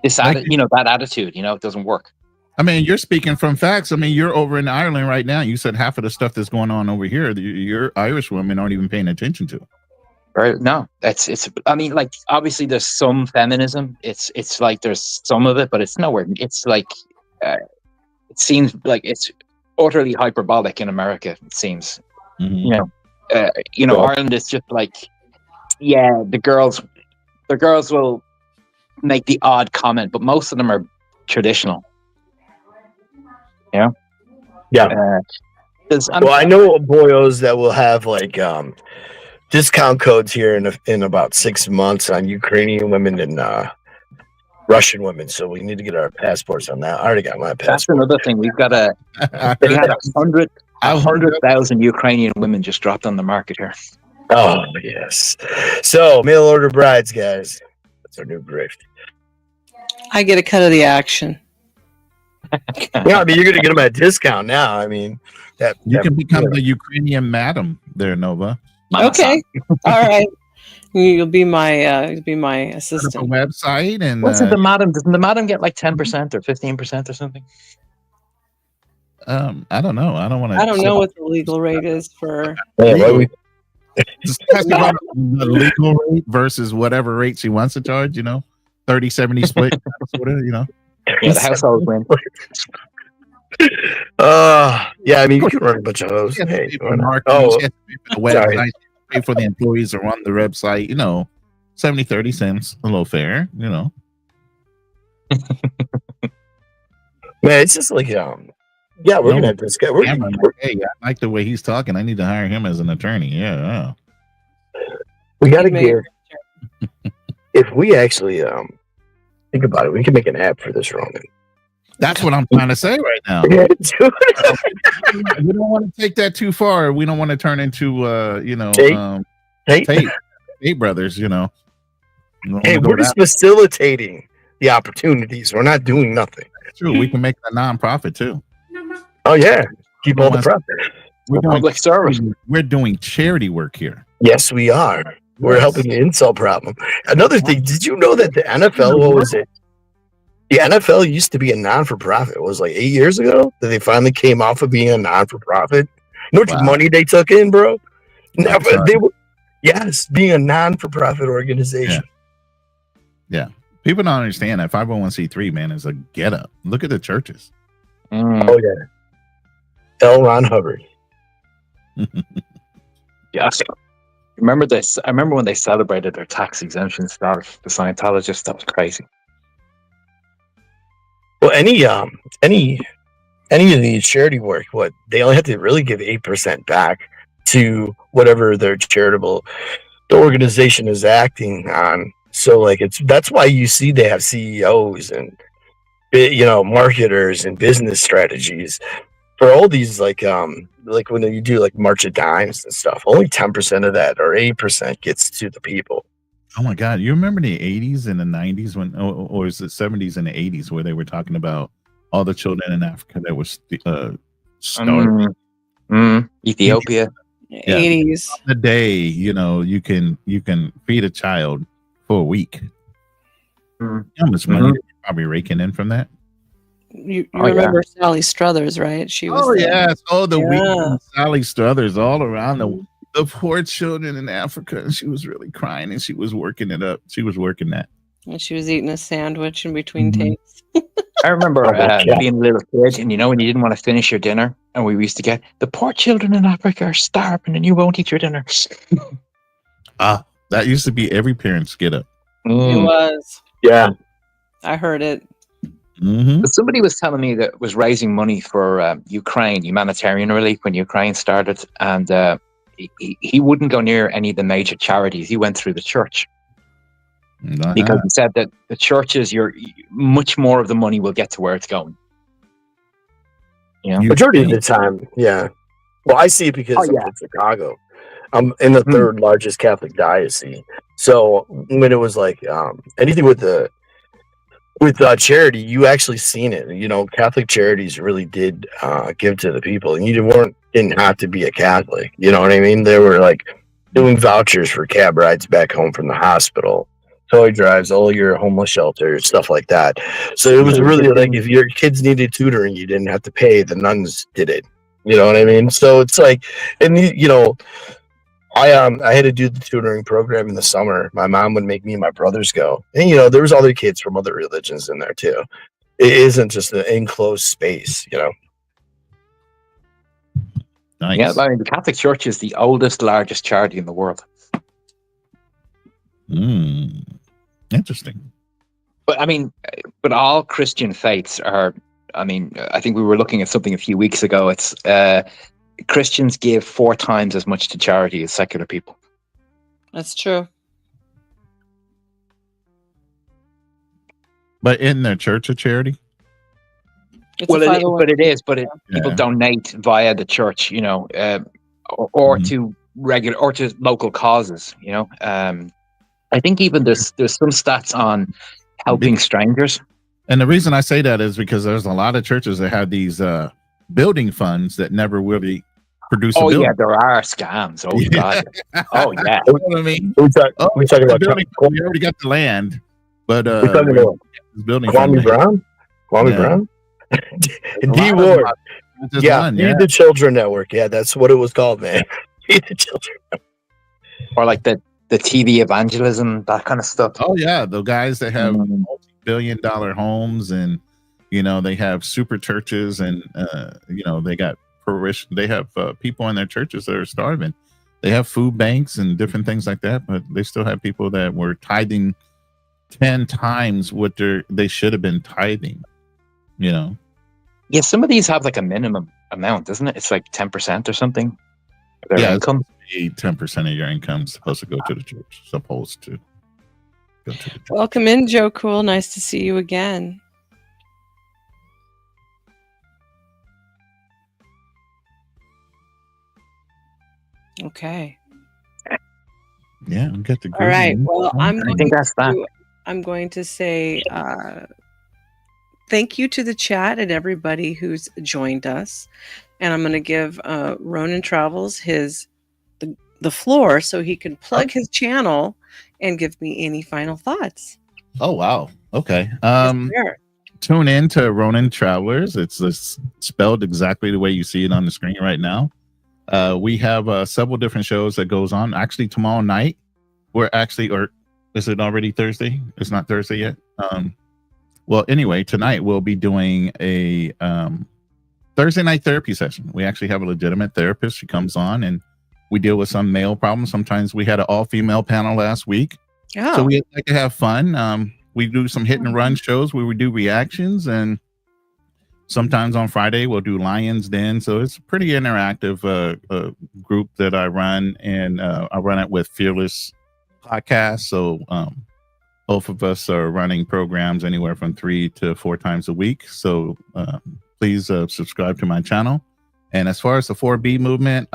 that attitude. It doesn't work. I mean, you're speaking from facts. I mean, you're over in Ireland right now. You said half of the stuff that's going on over here, your Irish women aren't even paying attention to. Right? No, it's. I mean, like obviously there's some feminism. It's like there's some of it, but it's nowhere. It's like it seems like it's utterly hyperbolic in America. It seems. Mm-hmm. Ireland is just like, yeah, the girls will make the odd comment, but most of them are traditional. Yeah. Well, I know boyos that will have like discount codes here in about 6 months on Ukrainian women and Russian women. So we need to get our passports on that. I already got my passport. That's another thing. We've got they had 100,000 Ukrainian women just dropped on the market here. Oh yes. So mail order brides, guys. That's our new grift. I get a cut of the action. Yeah, I mean, you're going to get them at a discount now. I mean, you can become the Ukrainian madam there, Nova. Okay, all right. You'll be my assistant. A website and what's it? The madam? Doesn't the madam get like 10% or 15% or something? I don't know. I don't want to. I don't know what the legal rate is for. The legal rate versus whatever rate she wants to charge. 30-70 split. Yeah, the household win. Yeah, I mean, you can run a bunch of those. Hey, website, pay for the employees to run the website. 70-30 cents, a little fair. Man, it's just like yeah, we're gonna have this guy. Hey, I like the way he's talking. I need to hire him as an attorney. Yeah, we got to get. If we actually think about it, we can make an app for this, Ronan. That's what I'm trying to say right now. We don't want to take that too far. We don't want to turn into Tate Brothers. Hey, we're just facilitating the opportunities. We're not doing nothing. That's true. We can make it a non-profit too. Oh yeah, keep all the profit. We're doing public service. We're doing charity work here. Yes, we are. We're Yes. helping the insult problem. Another thing, did you know that the NFL, what was it? The NFL used to be a non-for-profit. It was like 8 years ago that they finally came off of being a non-for-profit. You know how much money they took in, bro? Never, they were, yes, being a non-for-profit organization. Yeah. People don't understand that 501c3, man, is a get up. Look at the churches. Oh yeah. L. Ron Hubbard. Yes. Remember this? I remember when they celebrated their tax exemption status, the Scientologists. That was crazy. Well, any of the charity work, what they only have to really give 8% back to whatever their charitable the organization is acting on. So like that's why you see they have CEOs and marketers and business strategies for all these like when you do like March of Dimes and stuff. Only 10% of that or 8% gets to the people. Oh my God. You remember the 80s and the 90s when, or is it 70s and the 80s where they were talking about all the children in Africa that was starving? Ethiopia. 80s. The day, you can feed a child for a week. How much money they're probably raking in from that? You remember Sally Struthers, right? She was. Yes. Oh, the week from Sally Struthers all around the poor children in Africa. And she was really crying and she was working it up. She was working that. And she was eating a sandwich in between takes. I remember being a little kid, and when you didn't want to finish your dinner, and we used to get the poor children in Africa are starving, and you won't eat your dinner. That used to be every parent's get up. It was. Yeah, I heard it. But somebody was telling me that was raising money for Ukraine, humanitarian relief when Ukraine started, and he wouldn't go near any of the major charities. He went through the church. Because he said that the churches, much more of the money will get to where it's going. Majority of the time, yeah. Well, I see it because I'm in Chicago. I'm in the third largest Catholic diocese. So when it was like anything with charity, you actually seen it. Catholic charities really did give to the people, and you didn't have to be a Catholic. You know what I mean? They were like doing vouchers for cab rides back home from the hospital. Toy drives, all your homeless shelters, stuff like that. So it was really like if your kids needed tutoring, you didn't have to pay. The nuns did it. You know what I mean? So it's like, and I had to do the tutoring program in the summer. My mom would make me and my brothers go, and there was other kids from other religions in there too. It isn't just an enclosed space, Nice. Yeah, the Catholic Church is the oldest, largest charity in the world. Interesting. But all Christian faiths are. I think we were looking at something a few weeks ago. It's Christians give 4 times as much to charity as secular people. That's true. But in their church, a charity? But it is. People donate via the church, or to regular or to local causes. I think even there's some stats on helping strangers. And the reason I say that is because there's a lot of churches that have these building funds that never really produce a building. Yeah, there are scams. Oh, God. Oh, yeah. You know what I mean? We talking about building, we already got the land, but we're talking about building Kwame Brown? Kwame Brown? D Ward. Feed the Children Network. Yeah, that's what it was called, man. Feed the Children. Or like the TV evangelism, that kind of stuff. Oh, yeah. The guys that have multi-billion-dollar homes and, they have super churches and, they got they have people in their churches that are starving. They have food banks and different things like that, but they still have people that were tithing 10 times what they should have been tithing, Yeah, some of these have like a minimum amount, doesn't it? It's like 10% or something. Their income. 10% of your income is supposed to go to the church. Supposed to go to the church. Welcome in, Joe Cool. Nice to see you again. Okay. Yeah, we got the All right. groove. Well, I'm that. I'm going to say thank you to the chat and everybody who's joined us, and I'm going to give Ronan Travels the floor so he can plug his channel and give me any final thoughts. Oh wow. Okay. Sir. Tune in to Ronin Travelers. It's spelled exactly the way you see it on the screen right now. We have several different shows that goes on. Actually, tomorrow night, or is it already Thursday? It's not Thursday yet. Well, anyway, tonight we'll be doing a Thursday night therapy session. We actually have a legitimate therapist. She comes on and we deal with some male problems. Sometimes we had an all-female panel last week. Oh. So we like to have fun. We do some hit and run shows where we do reactions, and sometimes on Friday we'll do Lions Den. So it's a pretty interactive group that I run, and I run it with Fearless Podcast. So both of us are running programs anywhere from 3 to 4 times a week. So please subscribe to my channel. And as far as the 4B movement,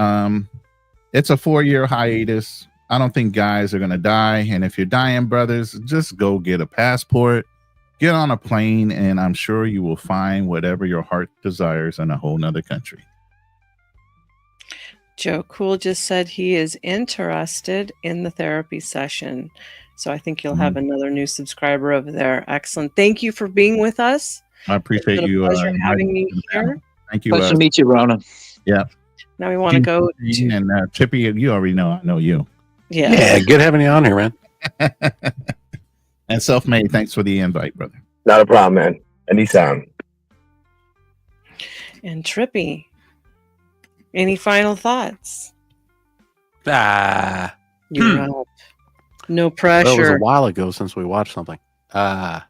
it's a 4-year hiatus. I don't think guys are going to die. And if you're dying, brothers, just go get a passport, get on a plane, and I'm sure you will find whatever your heart desires in a whole nother country. Joe Cool just said he is interested in the therapy session. So I think you'll have another new subscriber over there. Excellent. Thank you for being with us. I appreciate It's been you. a pleasure having me here. Thank you. Nice to meet you, Ronan. Yeah. Now we want to go to... And Chippy, you already know I know you. Yeah. Good having you on here, man. And Self-Made, thanks for the invite, brother. Not a problem, man. Anytime. And Trippy, any final thoughts? You're up. No pressure. Well, it was a while ago since we watched something. I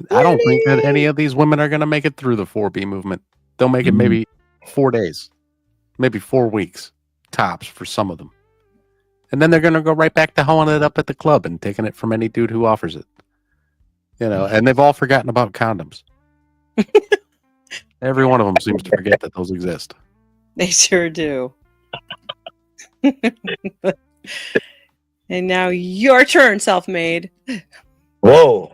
don't think that any of these women are going to make it through the 4B movement. They'll make it maybe 4 days, maybe 4 weeks tops for some of them. And then they're going to go right back to hoeing it up at the club and taking it from any dude who offers it. And they've all forgotten about condoms. Every one of them seems to forget that those exist. They sure do. And now your turn, Self-Made. Whoa.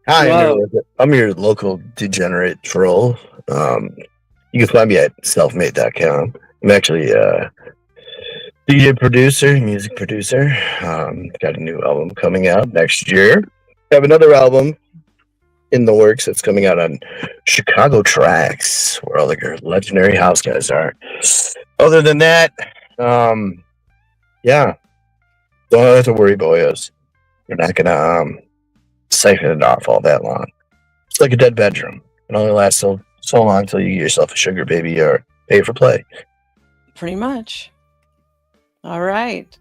Hi, Whoa. I'm your local degenerate troll. You can find me at selfmade.com. I'm actually a DJ producer, music producer. Got a new album coming out next year. Have another album in the works that's coming out on Chicago Tracks, where all the legendary house guys are. Other than that, yeah, don't have to worry, boyos. You're not gonna siphon it off all that long. It's like a dead bedroom. It only lasts so long until you get yourself a sugar baby or pay for play. Pretty much. All right.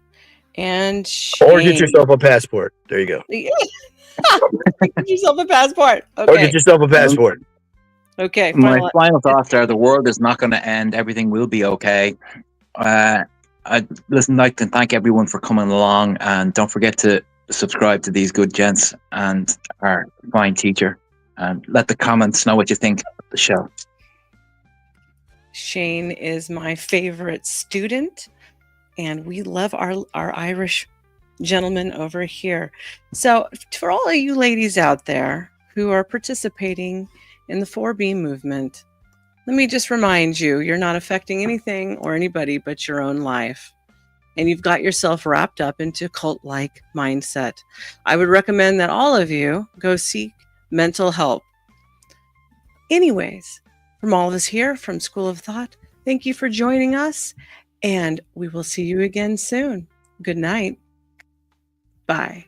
And Or get yourself a passport. There you go. Get yourself a passport. Or Okay. get yourself a passport. Okay. My final thoughts are: the world is not going to end. Everything will be okay. I'd like to thank everyone for coming along, and don't forget to subscribe to these good gents and our fine teacher, and let the comments know what you think of the show. Shane is my favorite student, and we love our Irish gentleman over here. So for all of you ladies out there who are participating in the 4B movement, let me just remind you, you're not affecting anything or anybody but your own life. And you've got yourself wrapped up into cult-like mindset. I would recommend that all of you go seek mental help. Anyways, from all of us here from School of Thought, thank you for joining us, and we will see you again soon. Good night. Bye.